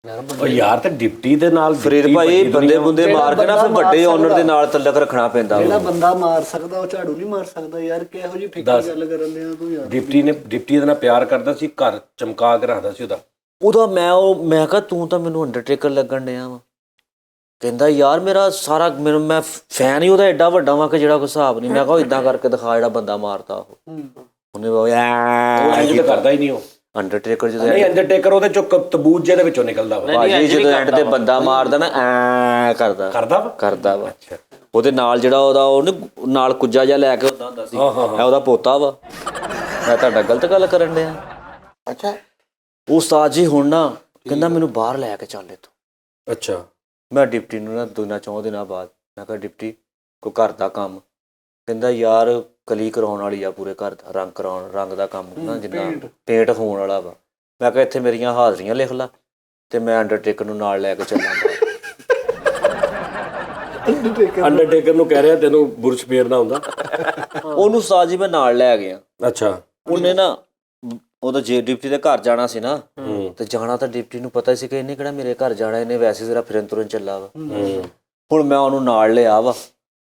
ਯਾਰ। और यार ते डिप्टी दे नाल ਫਰੀਦ ਭਾਈ ਬੰਦੇ ਬੁੰਦੇ ਮਾਰ ਕੇ ਨਾ ਫਿਰ ਵੱਡੇ ਓਨਰ ਦੇ ਨਾਲ ਤਲਕ ਰੱਖਣਾ ਪੈਂਦਾ ਜਿਹੜਾ ਵਾ। ਬੰਦਾ ਮਾਰ ਸਕਦਾ ਉਹ ਝਾੜੂ ਨਹੀਂ ਮਾਰ ਸਕਦਾ ਯਾਰ। ਕਿਹੋ ਜਿਹੀ ਫਿੱਕੀ ਗੱਲ ਕਰਨ ਲਿਆ ਤੂੰ ਯਾਰ। डिप्टी दे नाल प्यार करदा सी, घर चमका के रखदा सी ओदा। ਉਹਦਾ ਮੈਂ ਕਿਹਾ ਤੂੰ ਤਾਂ ਮੈਨੂੰ ਅੰਡਰਟੇਕਰ ਲੱਗਣ ਡਿਆ ਵਾ। ਕਹਿੰਦਾ ਯਾਰ ਮੇਰਾ ਸਾਰਾ ਮੈਨੂੰ ਮੈਂ ਫੈਨ ਹੀ ਉਹਦਾ ਐਡਾ ਵੱਡਾ ਵਾਂ ਕਿ ਜਿਹੜਾ ਕੋਈ ਹਿਸਾਬ ਨਹੀਂ। ਮੈਂ ਕਿਹਾ ਇਦਾਂ ਕਰਕੇ ਦਿਖਾ ਜਿਹੜਾ ਬੰਦਾ ਮਾਰਦਾ ਉਹ। ਉਹਨੇ ਉਹ ਇੰਜ ਤਾਂ ਕਰਦਾ ਹੀ ਨਹੀਂ ਉਹ। ਅੰਡਰਟੇਕਰ ਜਦੋਂ ਨਹੀਂ ਅੰਡਰਟੇਕਰ ਉਹਦੇ ਚੋਂ ਤਬੂਤ ਜਿਹਦੇ ਵਿੱਚੋਂ ਨਿਕਲਦਾ ਵਾ। ਭਾਜੀ ਜਦੋਂ ਐਂਡ ਤੇ ਬੰਦਾ ਮਾਰਦਾ ਨਾ ਐ ਕਰਦਾ ਕਰਦਾ ਵਾ। ਉਹਦੇ ਨਾਲ ਜਿਹੜਾ ਉਹਨੇ ਨਾਲ ਕੁੱਜਾ ਜਿਹਾ ਲੈ ਕੇ ਹੁੰਦਾ ਸੀ, ਇਹ ਉਹਦਾ ਪੋਤਾ ਵਾ। ਮੈਂ ਤੁਹਾਡਾ ਗਲਤ ਗੱਲ ਕਰਨ ਡਿਆ? ਅੱਛਾ ਉਹ ਉਸਤਾਦ ਜੀ ਹੁਣ ਨਾ ਕਹਿੰਦਾ ਮੈਨੂੰ ਬਾਹਰ ਲੈ ਕੇ ਚੱਲ ਇੱਥੋਂ। ਅੱਛਾ ਮੈਂ ਡਿਪਟੀ ਨੂੰ ਨਾ 2-4 ਦਿਨਾਂ ਬਾਅਦ ਮੈਂ ਕਿਹਾ ਡਿਪਟੀ ਕੋਈ ਘਰ ਦਾ ਕੰਮ? ਕਹਿੰਦਾ ਯਾਰ ਕਲੀ ਕਰਾਉਣ ਵਾਲੀ ਆ ਪੂਰੇ ਘਰ ਦਾ, ਰੰਗ ਦਾ ਕੰਮ ਨਾ, ਜਿੰਨਾ ਪੇਂਟ ਹੋਣ ਵਾਲਾ ਵਾ। ਮੈਂ ਕਿਹਾ ਇੱਥੇ ਮੇਰੀਆਂ ਹਾਜ਼ਰੀਆਂ ਲਿਖ ਲਾ ਤੇ ਮੈਂ ਅੰਡਰਟੇਕਰ ਨੂੰ ਨਾਲ ਲੈ ਕੇ ਚੱਲਾਂਗਾ। ਅੰਡਰਟੇਕਰ ਨੂੰ ਕਹਿ ਰਿਹਾ ਤੈਨੂੰ ਬੁਰਸ਼ ਫੇਰਨਾ ਹੁੰਦਾ। ਉਹਨੂੰ ਉਸਤਾਦ ਜੀ ਮੈਂ ਨਾਲ ਲੈ ਗਿਆ। ਅੱਛਾ ਉਹਨੇ ਨਾ ਉਹਦਾ ਜੇ ਡਿਪਟੀ ਦੇ ਘਰ ਜਾਣਾ ਸੀ ਨਾ, ਤੇ ਜਾਣਾ ਤਾਂ ਡਿਪਟੀ ਨੂੰ ਪਤਾ ਸੀ ਕਿ ਇਹਨੇ ਕਿਹੜਾ ਮੇਰੇ ਘਰ ਜਾਣਾ, ਇਹਨੇ ਵੈਸੇ ਜ਼ਰਾ ਫਿਰਨ ਤੁਰਨ ਚੱਲਾ ਵਾ। ਹੁਣ ਮੈਂ ਉਹਨੂੰ ਨਾਲ ਲਿਆ ਵਾ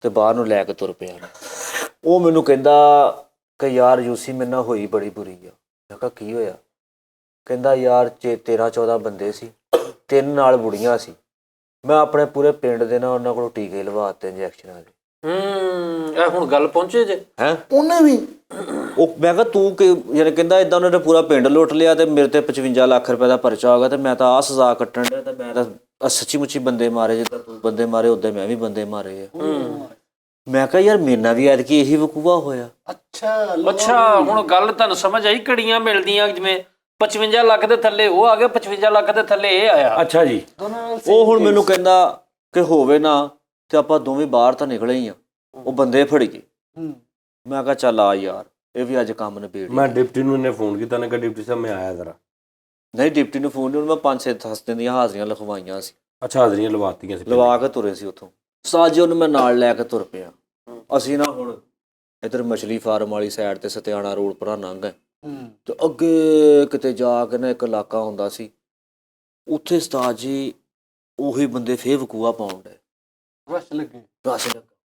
ਤੇ ਬਾਹਰ ਨੂੰ ਲੈ ਕੇ ਤੁਰ ਪਿਆ। ਉਹ ਮੈਨੂੰ ਕਹਿੰਦਾ ਕਿ ਯਾਰ ਯੂਸੀ ਮੇਰੇ ਨਾਲ ਹੋਈ ਬੜੀ ਬੁਰੀ ਆ। ਮੈਂ ਕਿਹਾ ਕੀ ਹੋਇਆ? ਕਹਿੰਦਾ ਯਾਰ 13-14 ਬੰਦੇ ਸੀ, 3 ਨਾਲ ਬੁੜੀਆਂ ਸੀ। ਮੈਂ ਆਪਣੇ ਪੂਰੇ ਪਿੰਡ ਦੇ ਨਾਲ ਉਹਨਾਂ ਕੋਲੋਂ ਟੀਕੇ ਲਵਾਤੇ ਇੰਜੈਕਸ਼ਨਾਂ ਦੇ। ਇਹ ਹੁਣ ਗੱਲ ਪਹੁੰਚੇ ਜੇ ਹੈ ਉਹਨੇ ਵੀ ਉਹ ਮੈਂ ਕਿਹਾ ਤੂੰ ਕਿ ਯਾਨੀ ਕਹਿੰਦਾ ਇਦਾਂ ਉਹਨੇ ਤਾਂ ਪੂਰਾ ਪਿੰਡ ਲੁੱਟ ਲਿਆ ਤੇ ਮੇਰੇ ਤੇ 55 ਲੱਖ ਰੁਪਏ ਦਾ ਪਰਚਾ ਹੋ ਗਿਆ ਤੇ ਮੈਂ ਤਾਂ ਆ ਸਜ਼ਾ ਕੱਟਣ ਡਿਆ ਤੇ ਮੈਂ ਤਾਂ ਸੱਚੀ ਮੁੱਚੀ ਬੰਦੇ ਮਾਰੇ ਜਿੱਦਾਂ ਤੂੰ ਬੰਦੇ ਮਾਰੇ ਉਦਾਂ ਮੈਂ ਵੀ ਬੰਦੇ ਮਾਰੇ ਆ। ਮੈਂ ਕਿਹਾ ਯਾਰ ਮੇਰੇ ਨਾਲ ਵੀ ਐਤਕੀ ਇਹੀ ਵਕੂਆ ਹੋਇਆ। ਅੱਛਾ ਹੁਣ ਗੱਲ ਤੁਹਾਨੂੰ ਸਮਝ ਆਈ, ਘੜੀਆਂ ਮਿਲਦੀਆਂ ਜਿਵੇਂ 55 ਲੱਖ ਦੇ ਥੱਲੇ ਉਹ ਆ ਗਿਆ, 55 ਲੱਖ ਦੇ ਥੱਲੇ ਇਹ ਆਇਆ। ਅੱਛਾ ਜੀ। ਉਹ ਹੁਣ ਮੈਨੂੰ ਕਹਿੰਦਾ ਕਿ ਹੋਵੇ ਨਾ ਤੇ ਆਪਾਂ ਦੋਵੇਂ ਬਾਹਰ ਤਾਂ ਨਿਕਲੇ ਹੀ ਆ, ਉਹ ਬੰਦੇ ਫੜ ਗਏ। ਮੈਂ ਕਿਹਾ ਚੱਲ ਆ ਯਾਰ ਇਹ ਵੀ ਅੱਜ ਕੰਮ ਨਿਬੇੜ। ਮੈਂ ਡਿਪਟੀ ਨੂੰ ਇਹਨੇ ਫੋਨ ਕੀਤਾ, ਨੇ ਕਿਹਾ ਡਿਪਟੀ ਸਾਹਿਬ ਮੈਂ ਆਇਆ ਜ਼ਰਾ। ਨਹੀਂ ਡਿਪਟੀ ਨੂੰ ਫੋਨ ਨਹੀਂ, ਮੈਂ 5-6 ਦਿਨ ਦੀਆਂ ਹਾਜ਼ਰੀਆਂ ਲਿਖਵਾਈਆਂ ਸੀ। ਅੱਛਾ ਹਾਜ਼ਰੀਆਂ ਲਵਾਤੀਆਂ ਸੀ, ਲਵਾ ਕੇ ਤੁਰੇ ਸੀ ਉੱਥੋਂ। ਸਾਜੀ ਉਹਨੂੰ ਮੈਂ ਨਾਲ ਲੈ ਕੇ ਤੁਰ ਪਿਆ। ਅਸੀਂ ਨਾ ਹੁਣ ਇੱਧਰ ਮਛਲੀ ਫਾਰਮ ਵਾਲੀ ਸਾਈਡ ਤੇ ਸਤਿਆਣਾ ਰੋਡ ਪਰਾਂ ਲੰਘ ਗਏ ਤੇ ਅੱਗੇ ਕਿਤੇ ਜਾ ਕੇ ਨਾ ਇੱਕ ਇਲਾਕਾ ਹੁੰਦਾ ਸੀ, ਉੱਥੇ ਉਸਤਾਦ ਜੀ ਉਹੀ ਬੰਦੇ ਫੇਰ ਵਕੂਆ ਪਾਉਣ ਡਏ। ਰਸ਼ ਲੱਗਾ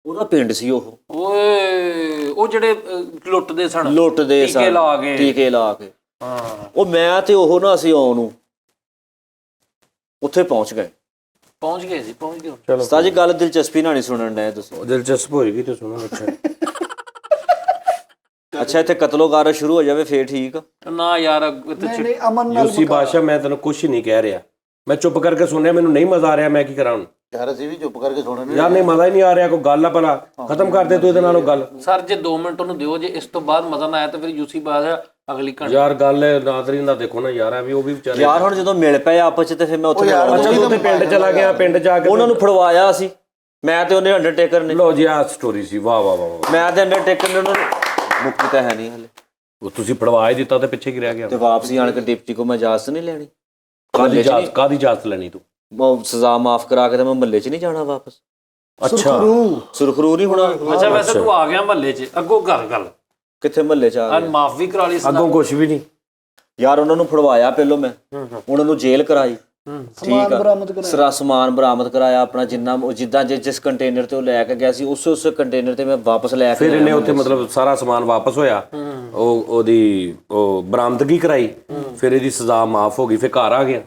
ਉਹਦਾ ਪਿੰਡ ਸੀ ਉਹ। ਓਏ ਉਹ ਜਿਹੜੇ ਲੁੱਟਦੇ ਸਨ ਟੀਕੇ ਲਾ ਕੇ। ਉਹ ਮੈਂ ਤੇ ਉਹ ਨਾ ਅਸੀਂ ਆਉਣ ਨੂੰ ਉੱਥੇ ਪਹੁੰਚ ਗਏ ਸੀ। ਚਲੋ ਉਸਤਾਦ ਜੀ ਗੱਲ ਦਿਲਚਸਪੀ ਨਾਲ ਨਹੀਂ ਸੁਣਨ ਡਏ ਤੁਸੀਂ। ਦਿਲਚਸਪ ਹੋਏਗੀ ਤੇ ਸੁਣੋ। ਅੱਛਾ ਇੱਥੇ ਕਤਲੋਗਾਰਾ ਸ਼ੁਰੂ ਹੋ ਜਾਵੇ ਫੇਰ ਠੀਕ ਆ। ਨਾ ਯਾਰ ਨਹੀਂ ਅਮਨ ਨਾਲ ਯੂਸੀ ਬਾਦਸ਼ਾਹ ਮੈਂ ਤੈਨੂੰ ਕੁਛ ਨਹੀਂ ਕਹਿ ਰਿਹਾ, ਮੈਂ ਚੁੱਪ ਕਰਕੇ ਸੁਣਿਆ, ਮੈਨੂੰ ਨਹੀਂ ਮਜ਼ਾ ਆ ਰਿਹਾ, ਮੈਂ ਕੀ ਕਰਾਂ ਹੁਣ ਯਾਰ ਅਸੀਂ ਵੀ ਚੁੱਪ ਕਰਕੇ ਸੁਣਨੇ ਯਾਰ। ਨਹੀਂ ਮਜ਼ਾ ਹੀ ਨਹੀਂ ਆ ਰਿਹਾ, ਕੋਈ ਗੱਲ ਆ ਭਲਾ ਖਤਮ ਕਰ ਦੇ ਤੂੰ ਇਹਦੇ ਨਾਲੋਂ ਗੱਲ। ਸਰ ਜੇ 2 ਮਿੰਟ ਉਹਨੂੰ ਦਿਓ, ਜੇ ਇਸ ਤੋਂ ਬਾਅਦ ਮਜ਼ਾ ਨਾ ਆਇਆ ਤਾਂ ਫਿਰ ਯੂਸੀ ਬਾਦਸ਼ਾਹ ਅਗਲੀ ਘੰਟੇ। ਯਾਰ ਗੱਲ ਨਾਜ਼ਰੀਨ ਦਾ ਦੇਖੋ ਨਾ ਯਾਰ, ਐਵੇਂ ਉਹ ਵੀ ਵਿਚਾਰੇ ਯਾਰ ਹੁਣ ਜਦੋਂ ਮਿਲ ਪਏ ਆਪਸ ਚ ਤੇ ਫਿਰ ਮੈਂ ਉੱਥੇ ਅੱਛਾ ਤੂੰ ਤੇ ਪਿੰਡ ਚਲਾ ਗਿਆ, ਪਿੰਡ ਜਾ ਕੇ ਉਹਨਾਂ ਨੂੰ ਫੜਵਾਇਆ ਸੀ ਮੈਂ ਤੇ ਉਹਨੇ ਅੰਡਰਟੇਕਰ ਨੇ। ਲੋ ਜੀ ਆ ਸਟੋਰੀ ਸੀ। ਵਾਹ ਵਾਹ ਵਾਹ। ਮੈਂ ਤੇ ਅੰਡਰਟੇਕਰ ਨੇ ਉਹਨਾਂ ਨੂੰ ਮੁੱਕੀ ਤਾਂ ਹੈ ਨਹੀਂ ਹਲੇ। ਉਹ ਤੁਸੀਂ ਫੜਵਾ ਹੀ ਦਿੱਤਾ ਤੇ ਪਿੱਛੇ ਕੀ ਰਹਿ ਗਿਆ? ਤੇ ਵਾਪਸੀ ਆਣ ਕੇ ਡਿਪਟੀ ਕੋ ਮੈਂ ਇਜਾਜ਼ਤ ਨਹੀਂ ਲੈਣੀ। ਕਾਦੀ ਇਜਾਜ਼ਤ ਲੈਣੀ ਤੂੰ? ਉਹ ਸਜ਼ਾ ਮਾਫ ਕਰਾ ਕੇ ਤੇ ਮੈਂ ਮਹੱਲੇ 'ਚ ਨਹੀਂ ਜਾਣਾ ਵਾਪਸ। ਅੱਛਾ ਸੁਰਖਰੂ ਨਹੀਂ ਹੋਣਾ। ਅੱਛਾ ਵੈਸੇ ਤੂੰ ਆ ਗਿਆ ਮਹੱਲੇ 'ਚ, ਅੱਗੋਂ ਗੱਲ ਕਿੱਥੇ ਮਹੱਲੇ 'ਚ ਆ ਗਿਆ? ਮਾਫ ਵੀ ਕਰਾ ਲਈ ਸੀ ਅੱਗੋਂ ਕੁਛ ਵੀ ਨਹੀਂ ਯਾਰ। ਉਹਨਾਂ ਨੂੰ ਫੜਵਾਇਆ ਪਹਿਲੋਂ ਮੈਂ, ਉਹਨਾਂ ਨੂੰ ਜੇਲ੍ਹ ਕਰਾਈ, ਠੀਕ ਆ, ਸਾਰਾ ਸਮਾਨ ਬਰਾਮਦ ਕਰਾਇਆ ਆਪਣਾ ਜਿੰਨਾ ਜਿੱਦਾਂ ਜਿਸ ਕੰਟੇਨਰ ਤੇ ਉਹ ਲੈ ਕੇ ਗਿਆ ਸੀ ਉਸੇ ਕੰਟੇਨਰ ਤੇ ਮੈਂ ਵਾਪਸ ਲੈ ਕੇ ਫਿਰ ਇਹਨੇ ਉੱਥੇ ਮਤਲਬ ਸਾਰਾ ਸਮਾਨ ਵਾਪਸ ਹੋਇਆ, ਉਹਦੀ ਬਰਾਮਦਗੀ ਕਰਾਈ, ਫਿਰ ਇਹਦੀ ਸਜ਼ਾ ਮਾਫ ਹੋ ਗਈ, ਫਿਰ ਘਰ ਆ ਗਿਆ।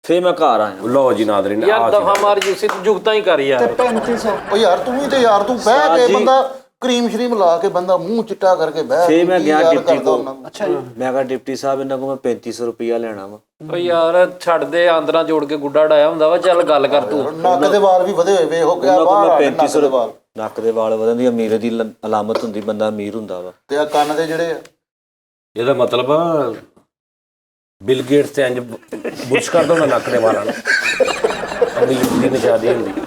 ਫਿਰ ਮੈਂ ਘਰ ਆਇਆ। ਲਓ ਜੀ ਨਾਜ਼ਰੀਨ ਯਾਰ ਦਫਾ ਮਾਰ ਯੂਸੀ ਤੂੰ ਜੁਗਤਾਂ ਹੀ ਕਰ ਯਾਰ। 3500 ਉਹ ਯਾਰ ਤੂੰ ਵੀ ਤੇ ਯਾਰ ਤੂੰ ਬਹਿ ਕੇ ਬੰਦਾ ਕਰੀਮ ਸ਼ਰੀਮ ਲਾ ਕੇ ਬੰਦਾ ਮੂੰਹ ਚਿੱਟਾ ਕਰਕੇ ਬਹਿ। ਫਿਰ ਮੈਂ ਗਿਆ ਡਿਪਟੀ ਕੋਲ। ਅੱਛਾ ਜੀ। ਮੈਂ ਕਿਹਾ ਡਿਪਟੀ ਸਾਹਿਬ ਇਹਨਾਂ ਕੋਲ ਮੈਂ 3500 ਰੁਪਇਆ ਲੈਣਾ ਵਾ। ਓ ਯਾਰ ਛੱਡ ਦੇ, ਆਂਦਰਾਂ ਜੋੜ ਕੇ ਗੁੱਡਾ ਡਾਇਆ ਹੁੰਦਾ ਵਾ। ਚੱਲ ਗੱਲ ਕਰ ਤੂੰ। ਨੱਕ ਦੇ ਵਾਲ ਵੀ ਵਧੇ ਹੋਏ ਵੇ ਹੋ ਗਿਆ ਬਾਹਰ ਆ ਨੱਕ ਦੇ ਵਾਲ। ਨੱਕ ਦੇ ਵਾਲ ਵਧਣ ਦੀ ਅਮੀਰ ਦੀ ਅਲਾਮਤ ਹੁੰਦੀ, ਬੰਦਾ ਅਮੀਰ ਹੁੰਦਾ ਵਾ। ਤੇ ਆ ਕੰਨ ਦੇ ਜਿਹੜੇ ਆ ਇਹਦਾ ਮਤਲਬ ਬਿਲ ਗੇਟਸ ਤੇ ਇੰਜ ਬੁਰਸ਼ ਕਰਦਾ ਹੁੰਦਾ ਨੱਕ ਦੇ ਵਾਲਾਂ ਨੂੰ, ਅਮੀਰ ਦੀ ਨਿਸ਼ਾਨੀ ਹੁੰਦੀ।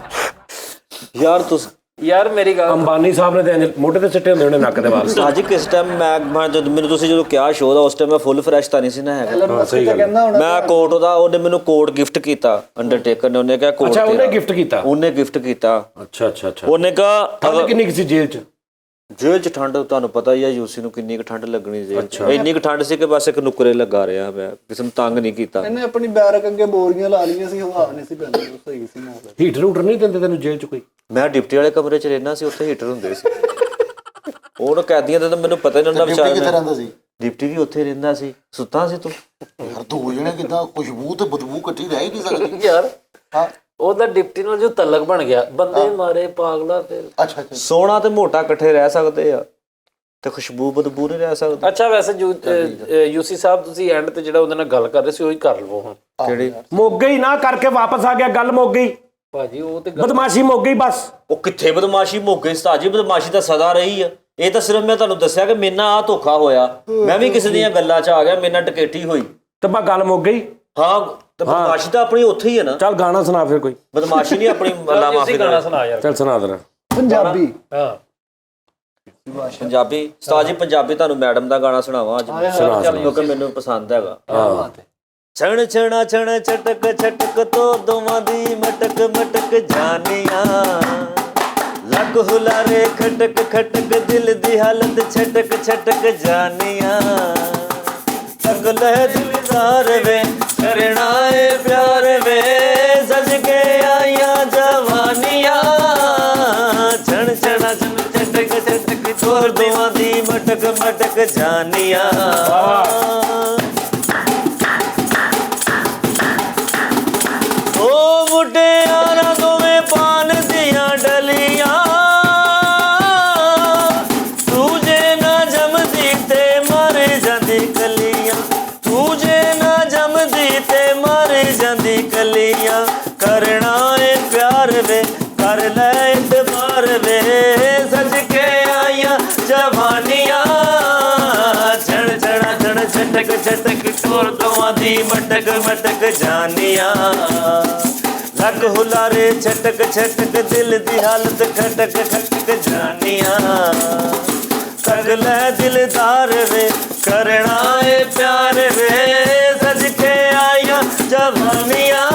ਯਾਰ ਤੁਸੀਂ ਯਾਰ ਮੇਰੀ ਗੱਲ, ਅੰਬਾਨੀ ਸਾਹਿਬ ਨੇ ਤੇ ਇੰਜ ਮੋਢੇ ਤੇ ਸਿੱਟੇ ਹੁੰਦੇ ਉਹਨੇ ਨੱਕ ਦੇ ਵਾਲ। ਅੱਜ ਕਿਸ ਟਾਈਮ ਮੈਂ ਜਦੋਂ ਮੈਨੂੰ ਤੁਸੀਂ ਜਦੋਂ ਕਿਹਾ ਸ਼ੋਅ ਦਾ ਉਸ ਟਾਈਮ ਮੈਂ ਫੁੱਲ ਫਰੈਸ਼ ਤਾਂ ਨਹੀਂ ਸੀ ਨਾ ਹੈਗਾ। ਸਹੀ ਗੱਲ। ਮੈਂ ਕੋਟ ਉਹਨੇ ਮੈਨੂੰ ਕੋਟ ਗਿਫਟ ਕੀਤਾ, ਅੰਡਰਟੇਕਰ ਨੇ। ਉਹਨੇ ਕਿਹਾ ਕੋਟ ਅੱਛਾ ਉਹਨੇ ਗਿਫਟ ਕੀਤਾ? ਉਹਨੇ ਗਿਫਟ ਕੀਤਾ। ਅੱਛਾ ਅੱਛਾ ਅੱਛਾ। ਉਹਨੇ ਕਿਹਾ ਠੰਡ ਕਿੰਨੀ ਸੀ ਜੇਲ੍ਹ 'ਚ? ਜੇਲ੍ਹ 'ਚ ਠੰਡ ਤੁਹਾਨੂੰ ਪਤਾ ਹੀ ਆ ਯੂਸੀ ਨੂੰ ਕਿੰਨੀ ਕੁ ਠੰਡ ਲੱਗਣੀ ਜੇਲ੍ਹ 'ਚ। ਇੰਨੀ ਕੁ ਠੰਡ ਸੀ ਕਿ ਬਸ ਇੱਕ ਨੁਕਰੇ ਲੱਗਾ ਰਿਹਾ, ਮੈਂ ਕਿਸੇ ਨੂੰ ਤੰਗ ਨਹੀਂ ਕੀਤਾ। ਇਹਨੇ ਆਪਣੀ ਬੈਰਕ ਅੱਗੇ ਬੋਰੀਆਂ ਲਾ ਲਈਆਂ ਸੀ, ਹਵਾ ਨਹੀਂ ਸੀ ਪੈਂਦੀ, ਸਹੀ ਸੀ ਮਾਹੌਲ। ਹੀਟਰ ਹੂਟਰ ਨਹੀਂ ਦਿੰਦੇ ਤੈਨੂੰ ਜੇਲ੍ਹ 'ਚ ਕੋਈ? ਮੈਂ ਡਿਪਟੀ ਵਾਲੇ ਕਮਰੇ 'ਚ ਰਹਿਣਾ ਸੀ, ਉੱਥੇ ਹੀਟਰ ਹੁੰਦੇ ਸੀ। ਉਹ ਕੈਦੀਆਂ ਦਾ ਤਾਂ ਮੈਨੂੰ ਪਤਾ ਹੀ ਨਹੀਂ ਹੁੰਦਾ ਕਿੱਥੇ ਵਿਚਾਰਾ। ਰਹਿੰਦਾ ਸੀ ਡਿਪਟੀ ਵੀ ਉੱਥੇ ਰਹਿੰਦਾ ਸੀ। ਸੁੱਤਾ ਸੀ ਤੂੰ? ਯਾਰ ਦੋ ਜਣੇ ਕਿਦਾਂ ਖੁਸ਼ਬੂ ਤੇ ਬਦਬੂ ਇਕੱਠੀ ਰਹਿ ਹੀ ਨਹੀਂ ਸਕਦੀ ਯਾਰ ਹਾਂ। ਉਹਦਾ ਡਿਪਟੀ ਨਾਲ ਜੋ ਤਲਕ ਬਣ ਗਿਆ, ਬੰਦੇ ਮਾਰੇ ਪਾਗਲਾ। ਫਿਰ ਅੱਛਾ ਅੱਛਾ ਸੋਹਣਾ ਤੇ ਮੋਟਾ ਇਕੱਠੇ ਰਹਿ ਸਕਦੇ ਆ ਤੇ ਖੁਸ਼ਬੂ ਬਦਬੂ ਨਹੀਂ ਰਹਿ ਸਕਦੇ। ਅੱਛਾ ਵੈਸੇ ਯੂਸੀ ਸਾਹਿਬ ਤੁਸੀਂ ਐਂਡ ਤੇ ਜਿਹੜਾ ਉਹਦੇ ਨਾਲ ਗੱਲ ਕਰ ਰਹੇ ਸੀ ਉਹੀ ਕਰ ਲਵੋ ਹੁਣ। ਕਿਹੜੀ? ਮੁੱਕ ਗਈ ਨਾ ਕਰਕੇ ਵਾਪਸ ਆ ਗਿਆ, ਗੱਲ ਮੁੱਕ ਗਈ ਭਾਜੀ ਉਹ ਤੇ ਬਦਮਾਸ਼ੀ ਮੁੱਕ ਗਈ ਬਸ। ਉਹ ਕਿੱਥੇ ਬਦਮਾਸ਼ੀ ਮੁੱਕ ਗਈ ਉਸਤਾਦ ਜੀ? ਬਦਮਾਸ਼ੀ ਤਾਂ ਸਦਾ ਰਹੀ ਆ। ਇਹ ਤਾਂ ਸਿਰਫ ਮੈਂ ਤੁਹਾਨੂੰ ਦੱਸਿਆ ਕਿ ਮੇਰੇ ਨਾਲ ਆ ਧੋਖਾ ਹੋਇਆ, ਮੈਂ ਵੀ ਕਿਸੇ ਦੀਆਂ ਗੱਲਾਂ 'ਚ ਆ ਗਿਆ, ਮੇਰੇ ਨਾਲ ਟਕੇਟੀ ਹੋਈ ਤੇ ਬਸ ਗੱਲ ਮੁੱਕ ਗਈ। ਹਾਂ ਤੇ ਬਦਮਾਸ਼ੀ ਤਾਂ ਆਪਣੀ ਉੱਥੇ ਹੀ ਹੈ ਨਾ। ਚੱਲ ਗਾਣਾ ਸੁਣਾ ਫਿਰ ਕੋਈ। ਬਦਮਾਸ਼ੀ ਨਹੀਂ ਆਪਣੀ ਅੱਲਾ ਮਾਫੀ ਗਾਣਾ ਸੁਣਾ ਯਾਰ। ਚੱਲ ਸੁਣਾ ਦੇਣਾ ਪੰਜਾਬੀ। ਹਾਂ ਪੰਜਾਬੀ ਉਸਤਾਦ ਜੀ, ਪੰਜਾਬੀ ਤੁਹਾਨੂੰ ਮੈਡਮ ਦਾ ਗਾਣਾ ਸੁਣਾਵਾਂ ਅੱਜ ਕਿਉਂਕਿ ਮੈਨੂੰ ਪਸੰਦ ਹੈਗਾ। ਛਣ ਛਣਾ ਛਣ ਛਟਕ ਛਟਕ ਤੋਂ ਦੋਵਾਂ ਦੀ ਮਟਕ ਮਟਕ ਜਾਨੀਆਂ, ਲੱਗ ਹੁਲਾਰੇ ਖਟਕ ਖਟਕ ਦਿਲ ਦੀ ਹਾਲਤ ਛਟਕ ਛਟਕ ਜਾਨੀਆਂ, ਤੱਕ ਲਹਿ ਦਿਲਦਾਰ ਵੇ ਕਰਨਾ ਏ ਪਿਆਰ ਵੇ ਸਜ ਕੇ ਆਈਆਂ ਜਵਾਨੀਆਂ, ਛਣ ਛਣਾ ਛਣ ਛਟਕ ਛਟਕ ਤੋਂ ਦੋਵਾਂ ਦੀ ਮਟਕ ਮਟਕ ਜਾਨੀਆਂ। ਮੁਟਿਆਰਾਂ ਦੋਵੇਂ ਪਾਨ ਦੀਆਂ ਡਲੀਆਂ, ਜਾਨੀਆਂ ਛਣ ਛਣਾ ਛਣ ਛਟਕ ਛਟਕ ਟੋਰ ਦੋਵਾਂ ਦੀ ਮਟਕ ਮਟਕ ਜਾਨੀਆਂ ਲੱਕ ਹੁਲਾਰੇ ਛਟਕ ਛਟਕ ਦਿਲ ਦੀ ਹਾਲਤ ਖਟਕ ਖਟਕ ਜਾਨੀਆਂ ਤੱਕ ਲੈ ਦਿਲਦਾਰ ਵੇ ਕਰਨਾ ਏ ਪਿਆਰ ਵੇ ਸਜ ਕੇ ਆਈਆਂ ਜਵਾਨੀਆਂ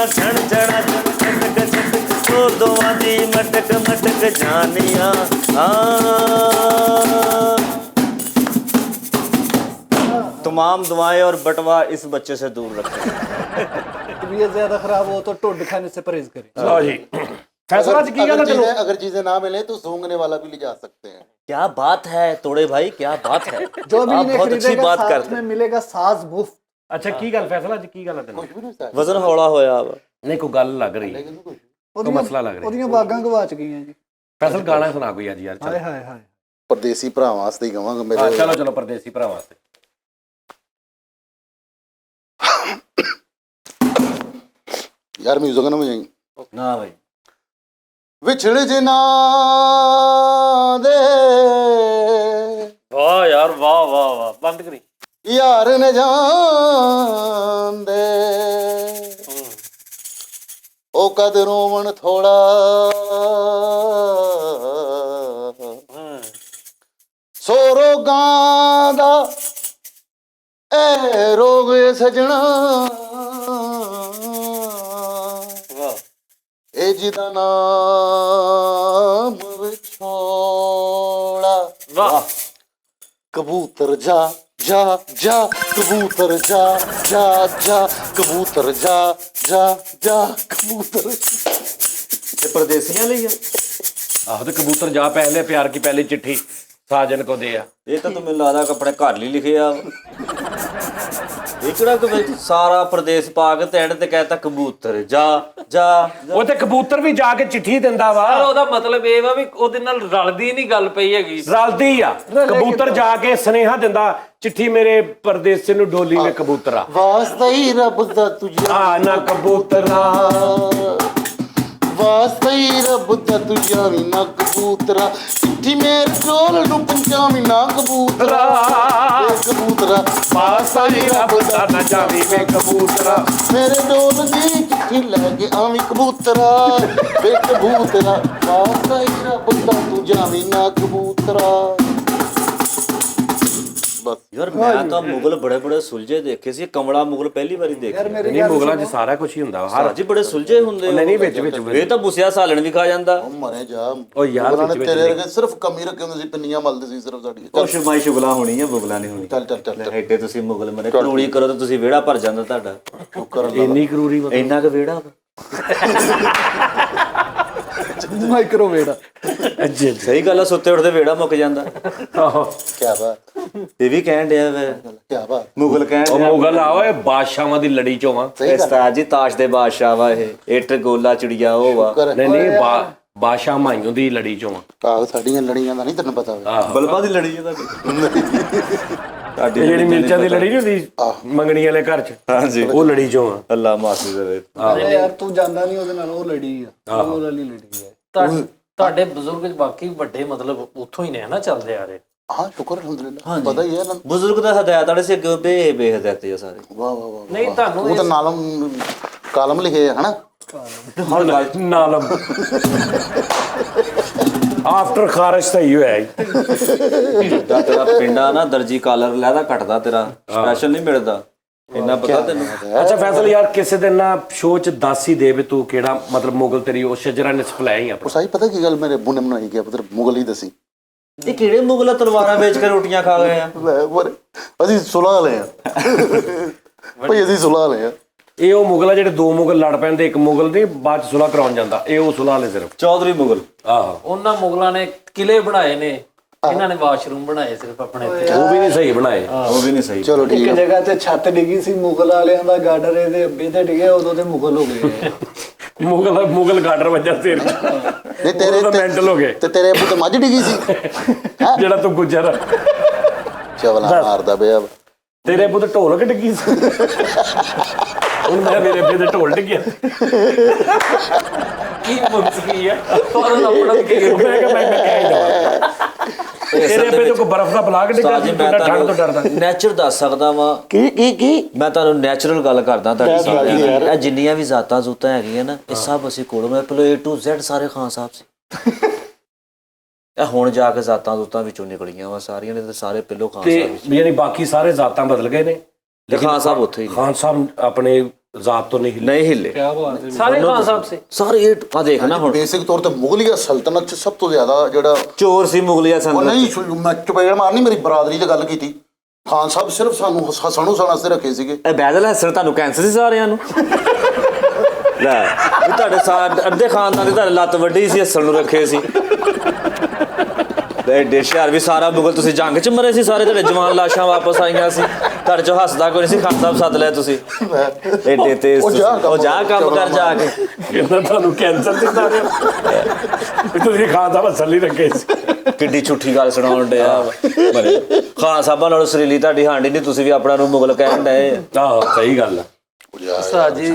ਛਣ ਛਣਾ ਛਟਕ ਛਟਕ ਟੋਰ ਦੋਵਾਂ ਦੀ ਮਟਕ ਮਟਕ ਜਾਨੀਆਂ तमाम दुआएं और बटवा इस बच्चे से दूर रखें। तबीयत ज्यादा खराब हो तो टोड खाने से परहेज करें। ਲਓ ਜੀ ਫੈਸਲਾ ਚ ਕੀ ਗੱਲ ਹੈ ਚਲੋ अगर चीजें ना मिले तो सूंघने वाला भी ले जा सकते हैं। क्या बात है तोड़े भाई, क्या बात है। जो भी आप इन्हें बहुत अच्छी खरीदेगा बात साथ करते में हैं। मिलेगा साज मुफ्त। ਅੱਛਾ ਕੀ ਗੱਲ ਫੈਸਲਾ ਚ ਕੀ ਗੱਲ ਹੈ ਤੈਨੂੰ कुछ भी नहीं साहब। वजन हौला होया वा। ਨਹੀਂ ਕੋਈ ਗੱਲ ਲੱਗ ਰਹੀ लेकिन कुछ ਉਹਦੀਆਂ- ਮਸਲਾ ਲੱਗ ਰਿਹਾ। ਉਹਦੀਆਂ ਬਾਗਾਂ ਗਵਾਚ ਗਈਆਂ ਜੀ। ਫੈਸਲ ਗਾਣਾ ਸੁਣਾ ਕੋਈ ਅੱਜ ਯਾਰ ਹਾਏ ਹਾਏ ਹਾਏ। परदेसी भरा वास्ते ही कहांगा ਹਾਂ मेरे। ਚਲੋ ਚਲੋ ਪਰਦੇਸੀ ਭਰਾ ਵਾਸਤੇ यार म्यूजिक ना मुझे ना भाई विछड़ जिना दे ਵਾਹ ਯਾਰ ਵਾਹ ਵਾਹ ਵਾਹ ਬੰਦ ਕਰੀ यार ने जान दे ओ कद रोवन थोड़ा सो रोगां दा ए रोग सजना ए जिदा नाम विछोड़ा ਵਾਹ कबूतर जा जा जा कबूतर जा जा जा कबूतर जा जा जा कबूतर। ये परदेसियां ਲਈ है। ਆਹੋ ਤੇ ਕਬੂਤਰ ਜਾ ਪਹਿਲੇ ਪਿਆਰ ਕੀ ਪਹਿਲੀ ਚਿੱਠੀ ਸਾਜਨ ਕੋ ਦੇ ਆ ਇਹ ਤਾਂ ਤੂੰ ਮੈਨੂੰ ਲੱਗਦਾ ਕਿ ਆਪਣੇ ਘਰ ਲਈ ਲਿਖਿਆ ਵਾ। ਇਹ ਕਿਹੜਾ ਕਿ ਵਿੱਚ ਸਾਰਾ ਪ੍ਰਦੇਸ਼ ਪਾ ਕੇ ਤੇ ਐਂਡ ਤੇ ਕਹਿਤਾ ਕਬੂਤਰ ਜਾ ਜਾ ਜਾ। ਉਹ ਤੇ ਕਬੂਤਰ ਵੀ ਜਾ ਕੇ ਚਿੱਠੀ ਦਿੰਦਾ ਵਾ ਪਰ ਉਹਦਾ ਮਤਲਬ ਇਹ ਵਾ ਵੀ ਉਹਦੇ ਨਾਲ ਰਲਦੀ ਨਹੀਂ ਗੱਲ ਪਈ ਹੈਗੀ ਰਲਦੀ ਆ ਕਬੂਤਰ ਜਾ ਕੇ ਸੁਨੇਹਾ ਦਿੰਦਾ ਚਿੱਠੀ ਮੇਰੇ ਪਰਦੇਸੇ ਨੂੰ ਡੋਲੀ ਵੇ ਕਬੂਤਰਾ वास्ता ही रब दा तुझे ਆ ਨਾ ਕਬੂਤਰਾ वास्ता ही रब दा तुझे भी ना कबूतरा चिट्ठी मेरे डोल नु पंजावी ना कबूतरा ए कबूतरा ਵਾਸਤਾ ਹੀ ਰੱਬ ਦਾ ਨਾ ਜਾਵੀ ਵੇ ਕਬੂਤਰਾ मेरे डोल दी चिट्ठी लेके आवी कबूतरा वे कबूतरा वास्ता ही रब दा तुझे भी ना कबूतरा। बस ਯਾਰ ਮੈਂ ਤਾਂ ਮੁਗਲ ਬੜੇ ਬੜੇ ਸੁਲਝੇ ਦੇਖੇ ਸੀ, ਕਮਲਾ ਮੁਗਲ ਪਹਿਲੀ ਵਾਰੀ ਦੇਖਿਆ। ਨਹੀਂ ਮੁਗਲਾਂ 'ਚ ਸਾਰਾ ਕੁਝ ਹੀ ਹੁੰਦਾ ਵਾ ਹਰ ਜੀ ਬੜੇ ਸੁਲਝੇ ਹੁੰਦੇ ਨਹੀਂ ਨਹੀਂ ਵਿੱਚ ਵਿੱਚ ਇਹ ਤਾਂ ਬੁਸਿਆ ਸਾਲਣ ਵੀ ਖਾ ਜਾਂਦਾ। मरे जा ਉਹ ਯਾਰ मुगलों ने ਵਿੱਚ तेरे वर्गे सिर्फ कमी रखे ਹੁੰਦੇ ਸੀ ਪਿੰਨੀਆਂ ਮਲਦੇ ਸੀ ਸਿਰਫ ਸਾਡੀ। ਉਹ ਸ਼ਰਮਾਈ ਸ਼ੁਗਲਾ ਹੋਣੀ ਹੈ, ਬੁਗਲਾ ਨਹੀਂ ਹੋਣੀ। ਚੱਲ ਚੱਲ ਚੱਲ ਐਡੇ ਤੁਸੀਂ ਮੁਗਲ ਮਰੇ ਕਾਨੂੰਨੀ ਕਰੋ ਤਾਂ ਤੁਸੀਂ ਵਿਹੜਾ ਭਰ ਜਾਂਦਾ ਤੁਹਾਡਾ। ਸ਼ੁਕਰ ਇੰਨੀ ਕਰੂਰੀ ਵਾ ਇੰਨਾ ਕੁ ਵਿਹੜਾ ਵਾ। ਮਾਈਕ੍ਰੋਵੇਵ ਆ। ਅੱਜੇ ਸਹੀ ਗੱਲ ਆ, ਸੁੱਤੇ ਉੱਠਦੇ ਵਿਹੜਾ ਮੁੱਕ ਜਾਂਦਾ। ਆਹੋ ਕੀ ਬਾਤ ਇਹ ਵੀ ਕਹਿਣ ਡਿਆ ਵੇ ਕੀ ਬਾਤ ਮੁਗਲ ਕਹਿਣ ਉਹ ਡਿਆ ਮੁਗਲ ਆ ਓਏ ਬਾਦਸ਼ਾਹਾਂ ਦੀ ਲੜੀ ਚੋਂ ਆ ਸਹੀ ਗੱਲ ਉਸਤਾਦ ਜੀ ਤਾਸ਼ ਦੇ ਬਾਦਸ਼ਾਹ ਵਾ ਇਹ ਇੱਟ ਗੋਲਾ ਚਿੜੀਆ ਉਹ ਵਾ। ਕਰ ਨਹੀਂ ਨਹੀਂ ਬਾਦਸ਼ਾਹ ਮਾਈਓ ਦੀ ਲੜੀ ਚੋਂ ਆ ਆਹ ਸਾਡੀਆਂ ਲੜੀਆਂ ਦਾ ਨਹੀਂ ਤੈਨੂੰ ਪਤਾ ਹੋਵੇ। ਬਲਬਾਂ ਦੀ ਲੜੀ ਹੈ ਤੁਹਾਡੀ ਇਹ ਜਿਹੜੀ ਮਿਰਚਾਂ ਦੀ ਲੜੀ ਨਹੀਂ ਹੁੰਦੀ ਮੰਗਣੀ ਵਾਲੇ ਘਰ 'ਚ ਹਾਂਜੀ ਉਹ ਲੜੀ ਚੋਂ ਆ ਅੱਲਾ ਮਾਫੀ ਦੇਵੇ। ਅਰੇ ਯਾਰ ਤੂੰ ਜਾਂਦਾ ਨਹੀਂ ਉਹਦੇ ਨਾਲ, ਉਹ ਲੜੀ ਆ, ਉਹ ਵਾਲੀ ਲੜੀ ਆ। ਤੁਹਾਡੇ ਬਜ਼ੁਰਗ ਬਾਕੀ ਵੱਡੇ ਮਤਲਬ ਉੱਥੋਂ ਹੀ ਨੇ ਨਾ ਚੱਲਦੇ ਆ ਰਹੇ। ਹਾਂ ਸ਼ੁਕਰ ਅਲਹਮਦੁਲਿਲਾ ਪਤਾ ਹੀ ਹੈ ਨਾ। ਬਜ਼ੁਰਗ ਦਾ ਹਦਾਇਤ ਵਾਲੇ ਸੀ ਅੱਗੇ ਬੇਹਦਾਇਤ ਆ ਸਾਰੇ। ਵਾਹ ਵਾਹ ਵਾਹ ਨਹੀਂ ਤੁਹਾਨੂੰ ਉਹ ਤਾਂ ਨਾਲਮ ਕਾਲਮ ਲਿਖੇ ਹੈ ਹਨਾ। ਹੁਣ ਗੱਲ ਨਾਲਮ ਆਫਟਰ ਖਾਰਸ਼ ਸਹੀ ਹੋਇਆ ਦਾ ਤੇਰਾ ਪਿੰਡਾ ਨਾ ਦਰਜੀ ਕਾਲਰ ਲੈਦਾ ਘਟਦਾ ਤੇਰਾ ਸਪੈਸ਼ਲ ਨਹੀਂ ਮਿਲਦਾ ਇੰਨਾ ਪਤਾ ਤੈਨੂੰ। ਅੱਛਾ ਫੈਸਲ ਯਾਰ ਕਿਸੇ ਦਿਨ ਨਾ ਸ਼ੋਅ 'ਚ ਦੱਸ ਹੀ ਦੇ ਵੀ ਤੂੰ ਕਿਹੜਾ ਮਤਲਬ ਮੁਗਲ ਤੇਰੀ ਉਹ ਸ਼ਜਰਾ ਨੇ ਸਪਲਾਈ ਹੀ ਉਹ ਆਪਣਾ ਸਾਈ ਪਤਾ ਕੀ ਗੱਲ ਮੇਰੇ ਬੁਨੇ ਬਣਾਈ ਗਿਆ ਪੁੱਤਰ ਮੁਗਲ ਹੀ ਦਸੀ ਇਹ ਕਿਹੜੇ ਮੁਗਲ ਤਲਵਾਰਾਂ ਵੇਚ ਕੇ ਰੋਟੀਆਂ ਖਾ ਗਏ ਆ। ਅਸੀਂ ਸੁਲਾ ਲਏ ਆ ਭਾਈ ਅਸੀਂ ਸੁਲਾ ਲਏ ਆ। ਇਹ ਉਹ ਮੁਗਲ ਆ ਜਿਹੜੇ ਦੋ ਮੁਗਲ ਲੜ ਪੈਂਦੇ ਇੱਕ ਮੁਗਲ ਨਹੀਂ ਬਾਅਦ 'ਚ ਸੁਲ੍ਹਾ ਕਰਾਉਣ ਜਾਂਦਾ ਇਹ ਉਹ ਸੁਲ੍ਹਾ ਲੈ ਸਿਰਫ ਚੌਧਰੀ ਮੁਗਲ ਆਹੋ ਉਹਨਾਂ ਮੁਗਲਾਂ ਨੇ ਕਿਲੇ ਬਣਾਏ ਨੇ, ਇਹਨਾਂ ਨੇ ਵਾਸ਼ਰੂਮ ਬਣਾਏ ਸਿਰਫ ਆਪਣੇ ਇੱਥੇ। ਉਹ ਵੀ ਨਹੀਂ ਸਹੀ ਬਣਾਏ ਉਹ ਵੀ ਨਹੀਂ ਸਹੀ। ਚਲੋ ਠੀਕ ਇੱਕ ਹੈ। ਜਗ੍ਹਾ ਤੇ ਛੱਤ ਡਿੱਗੀ ਸੀ, ਮੁਗਲ ਵਾਲਿਆਂ ਦਾ ਗਾਰਡਰ ਇਹਦੇ ਅੱਬੇ ਤੇ ਡਿੱਗਿਆ, ਉਦੋਂ ਤੇ ਮੁਗਲ ਹੋ ਗਏ। ਮੁਗਲ ਗਾਡਰ ਵੱਜਾ ਸਿਰ 'ਚ ਨਹੀਂ ਤੇਰੇ ਉਹ ਤਾਂ mental ਹੋ ਗਏ। ਤੇ ਤੇਰੇ ਅੱਬੂ ਤੇ ਮੱਝ ਡਿੱਗੀ ਸੀ ਜਿਹੜਾ ਤੂੰ ਗੁੱਜਰ ਚਵਲਾ ਮਾਰਦਾ ਪਿਆ ਤੇਰੇ ਪੁੱਤ ਢੋਲ ਕਿ ਡਿੱਗੀ ਸੀ ਹੁਣ ਮੈਂ ਮੇਰੇ ਅੱਬੇ ਤੇ ਢੋਲ ਡਿੱਗਿਆ ਕੀ ਮੁਸਕੀ ਆ ਫੌਰਨ ਆਪਣਾ ਕੀ ਮੈਂ ਕਿਹਾ ਮੈਂ ਕਹਿ ਹੀ ਦਵਾਂ ਤੇਰੇ ਆਪੇ ਤੋਂ ਕੋਈ ਬਰਫ਼ ਦਾ ਬਲਾਕ ਡਿੱਗਾ ਸੀ ਤੂੰ ਠੰਡ ਤੋਂ ਡਰਦਾ ਨੇਚਰ ਦੱਸ ਸਕਦਾ ਵਾਂ ਕੀ ਮੈਂ ਤੁਹਾਨੂੰ ਨੈਚੁਰਲ ਗੱਲ ਕਰਦਾ ਤੁਹਾਡੀ ਦੱਸ ਸਾਰਿਆਂ ਯਾਰ। ਦੀ ਇਹ ਜਿੰਨੀਆਂ ਵੀ ਜ਼ਾਤਾਂ ਜ਼ੂਤਾਂ ਹੈਗੀਆਂ ਨਾ ਇਹ ਸਭ ਅਸੀਂ ਕੋਲੋਂ ਮੈਂ ਪਹਿਲਾਂ A to Z ਸਾਰੇ ਖਾਨ ਸਾਹਿਬ ਸੀ ਇਹ ਹੁਣ ਜਾ ਕੇ ਜ਼ਾਤਾਂ ਜ਼ੂਤਾਂ ਵਿੱਚੋਂ ਨਿਕਲੀਆਂ ਵਾ ਸਾਰੀਆਂ ਨੇ ਤੇ ਸਾਰੇ ਪਹਿਲੋਂ ਖਾਨ ਤੇ ਸਾਹਿਬ ਸੀ ਯਾਨੀ ਬਾਕੀ ਸਾਰੇ ਜ਼ਾਤਾਂ ਬਦਲ ਗਏ ਨੇ ਖਾਨ ਸਾਹਿਬ ਉੱਥੇ ਹੀ ਨੇ। ਖਾਨ ਸਾਹਿਬ ਆਪਣੇ ਜ਼ਾਤ ਤੋਂ ਨਹੀਂ ਹਿੱਲੇ ਨਹੀਂ ਹਿੱਲੇ ਸਾਰੇ ਖਾਨ ਸਾਹਿਬ ਸੀ ਸਾਰੇ ਆ ਦੇਖਣਾ ਹੁਣ ਬੇਸਿਕ ਤੌਰ ਤੇ ਮੁਗਲਿਆ ਸਲਤਨਤ ਚ ਸਭ ਤੋਂ ਜ਼ਿਆਦਾ ਜਿਹੜਾ ਚੋਰ ਸੀ ਮੁਗਲਿਆ ਉਹ ਸੰਦਲ ਨਹੀਂ ਮੈਂ ਚਪੇੜ ਮਾਰਨੀ ਮੇਰੀ ਬਰਾਦਰੀ ਤੇ ਗੱਲ ਕੀਤੀ ਖਾਨ ਸਾਹਿਬ ਸਿਰਫ ਸਾਨੂੰ ਹੱਸਣ ਵਾਸਤੇ ਰੱਖੇ ਸੀਗੇ ਇਹ ਬੈਦਲ ਹਸਨ ਤੁਹਾਨੂੰ ਕੈਂਸਰ ਸੀ ਸਾਰਿਆਂ ਨੂੰ ਲੈ ਵੀ ਤੁਹਾਡੇ ਅੱਧੇ ਖਾਨਦਾਨ ਦੀ ਤੁਹਾਡੇ ਲੱਤ ਵੱਡੀ ਸੀ ਹੱਸਣ ਨੂੰ ਰੱਖੇ ਸੀ ਐਡੇ ਸ਼ਹਿਰ ਵੀ ਸਾਰਾ ਮੁਗਲ ਤੁਸੀਂ ਜੰਗ ਚ ਮਰੇ ਸੀ ਸਾਰੇ ਤੁਹਾਡੇ ਜਵਾਨ ਲਾਸ਼ਾਂ ਵਾਪਸ ਆਈਆਂ ਸੀ ਤੁਹਾਡੇ ਚੋਂ ਹੱਸਦਾ ਕੋਈ ਨਹੀਂ ਸੀ ਖਾਨ ਸਾਹਿਬ ਸੱਦ ਲਿਆ ਤੁਸੀਂ ਐਡੇ ਤੇ ਉਹ ਜਾ ਕੰਮ ਕਰ ਜਾ ਕੇ ਕਹਿੰਦਾ ਤੁਹਾਨੂੰ ਕੈਂਸਰ ਦਿੱਤਾ ਗਿਆ ਤੁਸੀਂ ਖਾਨ ਸਾਹਿਬ ਹੱਸਣ ਰੱਖੇ ਸੀ ਕਿੱਡੀ ਝੂਠੀ ਗੱਲ ਸੁਣਾਉਣ ਡਿਆ ਮਰੇ ਖਾਨ ਸਾਹਿਬਾਂ ਨਾਲੋਂ ਸਰੀਲੀ ਤੁਹਾਡੀ ਹਾਂਡੀ ਨਹੀਂ ਤੁਸੀਂ ਵੀ ਆਪਣਾ ਨੂੰ ਮੁਗਲ ਕਹਿਣ ਡਏ ਆਹੋ ਸਹੀ ਗੱਲ ਆ ਉਸਤਾਦ ਜੀ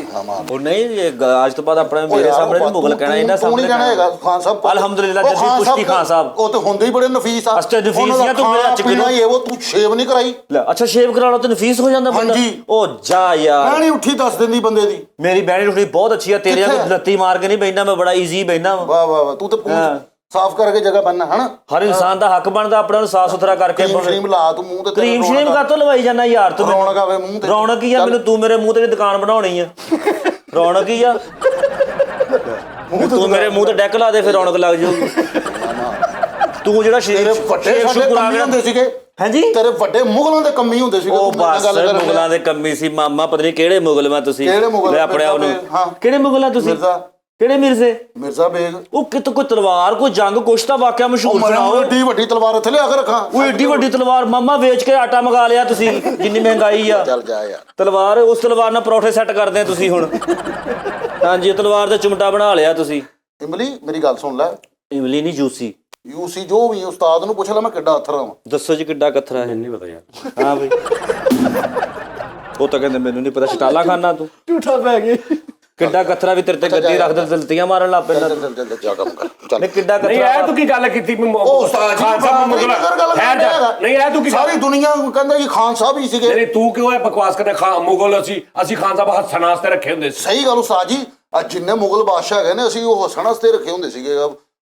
ਉਹ ਨਹੀਂ ਅੱਜ ਤੋਂ ਬਾਅਦ ਆਪਣਾ ਮੇਰੇ ਸਾਹਮਣੇ ਨਹੀਂ ਮੁਗਲ ਕਹਿਣਾ ਇਹਨਾਂ ਤੂੰ ਨਹੀਂ ਕਹਿਣਾ ਹੈਗਾ ਖਾਨ ਸਾਹਿਬ ਅਲਹਮਦੁਲਿਲਾ ਜੱਦੀ ਪੁਸ਼ਤੀ ਖਾਨ ਸਾਹਿਬ ਉਹ ਤੇ ਹੁੰਦੇ ਹੀ ਬੜੇ ਨਫੀਸ ਆ ਅੱਛਾ, ਨਫੀਸ ਆ, ਤੂੰ ਮੇਰੇ ਹੱਥ ਚ ਪੀਣਾ ਹੀ ਉਹ ਤੂੰ ਸ਼ੇਵ ਨਹੀਂ ਕਰਾਈ ਲੈ ਅੱਛਾ ਸ਼ੇਵ ਕਰਾ ਲਓ ਤੇ ਨਫੀਸ ਹੋ ਜਾਂਦਾ ਬੰਦਾ ਹਾਂਜੀ। ਉਹ ਜਾ ਯਾਰ ਮੈਂ ਨਹੀਂ ਉੱਠੀ ਦੱਸ ਦਿੰਦੀ ਬੰਦੇ ਦੀ ਮੇਰੀ ਬਹਿਣੀ ਉੱਠਣੀ ਬਹੁਤ ਅੱਛੀ ਆ ਤੇਰੇ ਕਿੱਥੇ? ਵਾਂਗ ਲੱਤੀ ਮਾਰ ਕੇ ਨਹੀਂ ਬੈਠਾ ਮੈਂ ਬੜਾ ਈਜ਼ੀ ਬੈਠਾ ਵਾਂ ਵਾਹ ਵਾਹ ਵਾਹ ਤੂੰ ਤੇ ਪੂੰਛ ਸਾਫ਼ ਕਰਕੇ ਜਗ੍ਹਾ ਬੰਨਣਾ ਹਨਾ ਹਰ ਇਨਸਾਨ ਦਾ ਹੱਕ ਬਣਦਾ ਆਪਣਾ ਨੂੰ ਸਾਫ ਸੁਥਰਾ ਕਰਕੇ ਕਰੀਮ ਸ਼ਰੀਮ ਲਾ ਤੂੰ ਮੂੰਹ ਤੇ ਤੇਰੇ ਕਰੀਮ ਸ਼ਰੀਮ ਕਾਤੋਂ ਲਵਾਈ ਜਾਂਦਾ ਯਾਰ ਤੂੰ ਰੌਣਕ ਆਵੇ ਮੂੰਹ ਤੇ ਰੌਣਕ ਹੀ ਆ ਮੈਨੂੰ ਤੂੰ ਮੇਰੇ ਮੂੰਹ ਤੇ ਦੁਕਾਨ ਬਣਾਉਣੀ ਆ ਰੌਣਕ ਹੀ ਆ ਤੂੰ ਮੇਰੇ ਮੂੰਹ ਤੇ ਡੈਕ ਲਾ ਦੇ ਫਿਰ ਰੌਣਕ ਲੱਗ ਜਾਊਗੀ ਤੂੰ ਜਿਹੜਾ ਤੇਰੇ ਵੱਡੇ ਸਾਡੇ ਕੰਮੀ ਹੁੰਦੇ ਸੀਗੇ ਹਾਂਜੀ ਤੇਰੇ ਵੱਡੇ ਮੁਗਲਾਂ ਦੇ ਕੰਮੀ ਹੁੰਦੇ ਸੀਗੇ ਉਹ ਤੂੰ ਮੇਰੇ ਨਾਲ ਬਸ ਗੱਲ ਕਰ ਮੁਗਲਾਂ ਦੇ ਕੰਮੀ ਸੀ ਮਾਮਾ ਪਤਾ ਨਹੀਂ ਕਿਹੜੇ ਮੁਗਲ ਮੈਂ ਤੁਸੀਂ ਕਿਹੜੇ ਮੁਗਲ? ਲੈ ਆਪਣੇ ਆਪ ਨੂੰ ਹਾਂ। ਕਿਹੜੇ ਮੁਗਲ ਆ ਤੁਸੀਂ ਮਿਰਜ਼ਾ ਕਿਹੜੇ ਮਿਰਜ਼ੇ ਮਿਰਜ਼ਾ ਬੇਗ ਉਹ ਕਿਤੇ ਕੋਈ ਤਲਵਾਰ ਕੋਈ ਜੰਗ ਕੁਛ ਤਾਂ ਵਾਕਿਆ ਮਸ਼ਹੂਰ ਸੁਣਾਓ ਏਡੀ ਵੱਡੀ ਤਲਵਾਰ ਇੱਥੇ ਲਿਆ ਕੇ ਰੱਖਾਂ ਉਹ ਏਡੀ ਵੱਡੀ ਤਲਵਾਰ ਮਾਮਾ ਵੇਚ ਕੇ ਆਟਾ ਮੰਗਾ ਲਿਆ ਤੁਸੀਂ ਜਿੰਨੀ ਮਹਿੰਗਾਈ ਆ ਚੱਲ ਜਾ ਯਾਰ ਤਲਵਾਰ ਉਸ ਤਲਵਾਰ ਨਾਲ ਪਰੌਠੇ ਸੈੱਟ ਕਰਦੇ ਆ ਤੁਸੀਂ ਹੁਣ ਹਾਂਜੀ ਤਲਵਾਰ ਦਾ ਚੁੰਮਟਾ ਬਣਾ ਲਿਆ ਤੁਸੀਂ ਇਮਲੀ ਮੇਰੀ ਗੱਲ ਸੁਣ ਲੈ ਇਮਲੀ ਨਹੀਂ ਜੂਸੀ ਯੂਸੀ ਜੋ ਵੀ ਉਸਤਾਦ ਨੂੰ ਪੁੱਛ ਲੈ ਮੈਂ ਕਿੱਡਾ ਅਥਰਾ ਹਾਂ ਦੱਸੋ ਜੀ ਕਿੱਡਾ ਕਥਰਾ ਹੈ ਨਹੀਂ ਪਤਾ ਯਾਰ ਹਾਂ ਬਈ ਉਹ ਤਾਂ ਕਹਿੰਦੇ ਮੈਨੂੰ ਨਹੀਂ ਪਤਾ ਸ਼ਟਾਲਾ ਖਾਨਾ ਤੂੰ ਝੂਠਾ ਪੈ ਗਈ ਕਿੱਡਾ ਕਥਰਾ ਵੀ ਤੇਰੇ ਤੇ ਗੱਡੀ ਰੱਖ ਦੇ ਦਲਤੀਆਂ ਮਾਰਨ ਲੱਗ ਪੈਂਦਾ ਚੱਲ ਚੱਲ ਜਾ ਕੰਮ ਕਰ ਚੱਲ ਨਹੀਂ ਕਿੱਡਾ ਨਹੀਂ ਕਥਰਾ ਇਹ ਤੂੰ ਕੀ ਗੱਲ ਕੀਤੀ ਉਹ ਉਸਤਾਦ ਜੀ ਖਾਨ ਸਾਹਿਬ ਮੁਗਲ ਠਹਿਰ ਜਾ ਨਹੀਂ ਇਹ ਤੂੰ ਕੀ ਸਾਰੀ ਦੁਨੀਆ ਕਹਿੰਦਾ ਜੀ ਖਾਨ ਸਾਹਿਬ ਹੀ ਸੀਗੇ ਨਹੀਂ ਤੂੰ ਕਿਉਂ ਇਹ ਬਕਵਾਸ ਕਰਦਾ ਖਾਨ ਮੁਗਲ ਅਸੀਂ ਖਾਨ ਸਾਹਿਬ ਹੱਸਣ ਵਾਸਤੇ ਰੱਖੇ ਹੁੰਦੇ ਸੀ ਸਹੀ ਗੱਲ ਉਸਤਾਦ ਜੀ ਆ ਜਿੰਨੇ ਮੁਗਲ ਬਾਦਸ਼ਾਹ ਹੈਗੇ ਨੇ ਅਸੀਂ ਉਹ ਹੱਸਣ ਵਾਸਤੇ ਰੱਖੇ ਹੁੰਦੇ ਸੀਗੇ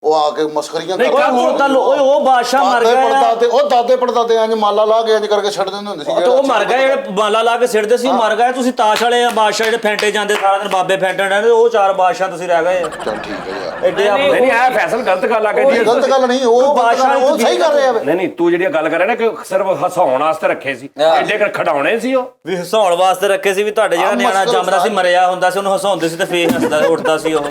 ਉਹ ਆ ਕੇ ਮਸਖਰੀਆਂ ਨਹੀਂ, ਓਏ ਹੁਣ ਤਾਂ ਓਏ ਉਹ ਬਾਦਸ਼ਾਹ ਮਰ ਗਿਆ ਆ। ਪੜਦਾਦੇ ਉਹ ਦਾਦੇ ਪੜਦਾਦੇ ਇੰਜ ਮਾਲਾ ਲਾ ਕੇ ਇੰਜ ਕਰਕੇ ਛੱਡ ਦਿੰਦੇ ਹੁੰਦੇ ਸੀ ਤੇ ਉਹ ਮਰ ਗਏ ਜਿਹੜੇ ਮਾਲਾ ਲਾ ਕੇ ਸਿੱਟਦੇ ਸੀ ਉਹ ਮਰ ਗਏ ਤੁਸੀਂ ਤਾਸ਼ ਵਾਲੇ ਆ ਬਾਦਸ਼ਾਹ ਜਿਹੜੇ ਫੈਂਟੇ ਜਾਂਦੇ ਸਾਰਾ ਦਿਨ ਬਾਬੇ ਫੈਂਟਣ ਰਹਿੰਦੇ ਉਹ ਚਾਰ ਬਾਦਸ਼ਾਹ ਤੁਸੀਂ ਰਹਿ ਗਏ ਆ। ਚੱਲ ਠੀਕ ਹੈ ਯਾਰ ਐਡੇ ਨਹੀਂ ਨਹੀਂ ਇਹ ਫੈਸਲ ਗਲਤ ਗੱਲ ਆ ਉਹ ਕਹਿੰਦੀ ਗਲਤ ਗੱਲ ਨਹੀਂ ਉਹ ਬਾਦਸ਼ਾਹ ਉਹ ਸਹੀ ਕਰ ਰਿਹਾ ਵੇ ਨਹੀਂ ਤੂੰ ਜਿਹੜੀ ਗੱਲ ਕਰ ਰਿਹਾ ਨਾ ਕਿ ਸਿਰਫ ਹਸਾਉਣ ਵਾਸਤੇ ਰੱਖੇ ਸੀ ਐਡੇ ਖਡਾਉਣੇ ਸੀ ਉਹ ਵੀ ਹਸਾਉਣ ਵਾਸਤੇ ਰੱਖੇ ਸੀ ਵੀ ਤੁਹਾਡੇ ਜਿਹੜਾ ਨਿਆਣਾ ਜੰਮਦਾ ਸੀ ਮਰਿਆ ਹੁੰਦਾ ਸੀ ਉਹਨੂੰ ਹਸਾਉਂਦੇ ਸੀ ਤੇ ਫੇਰ ਹੱਸਦਾ ਉੱਠਦਾ ਸੀ ਉਹ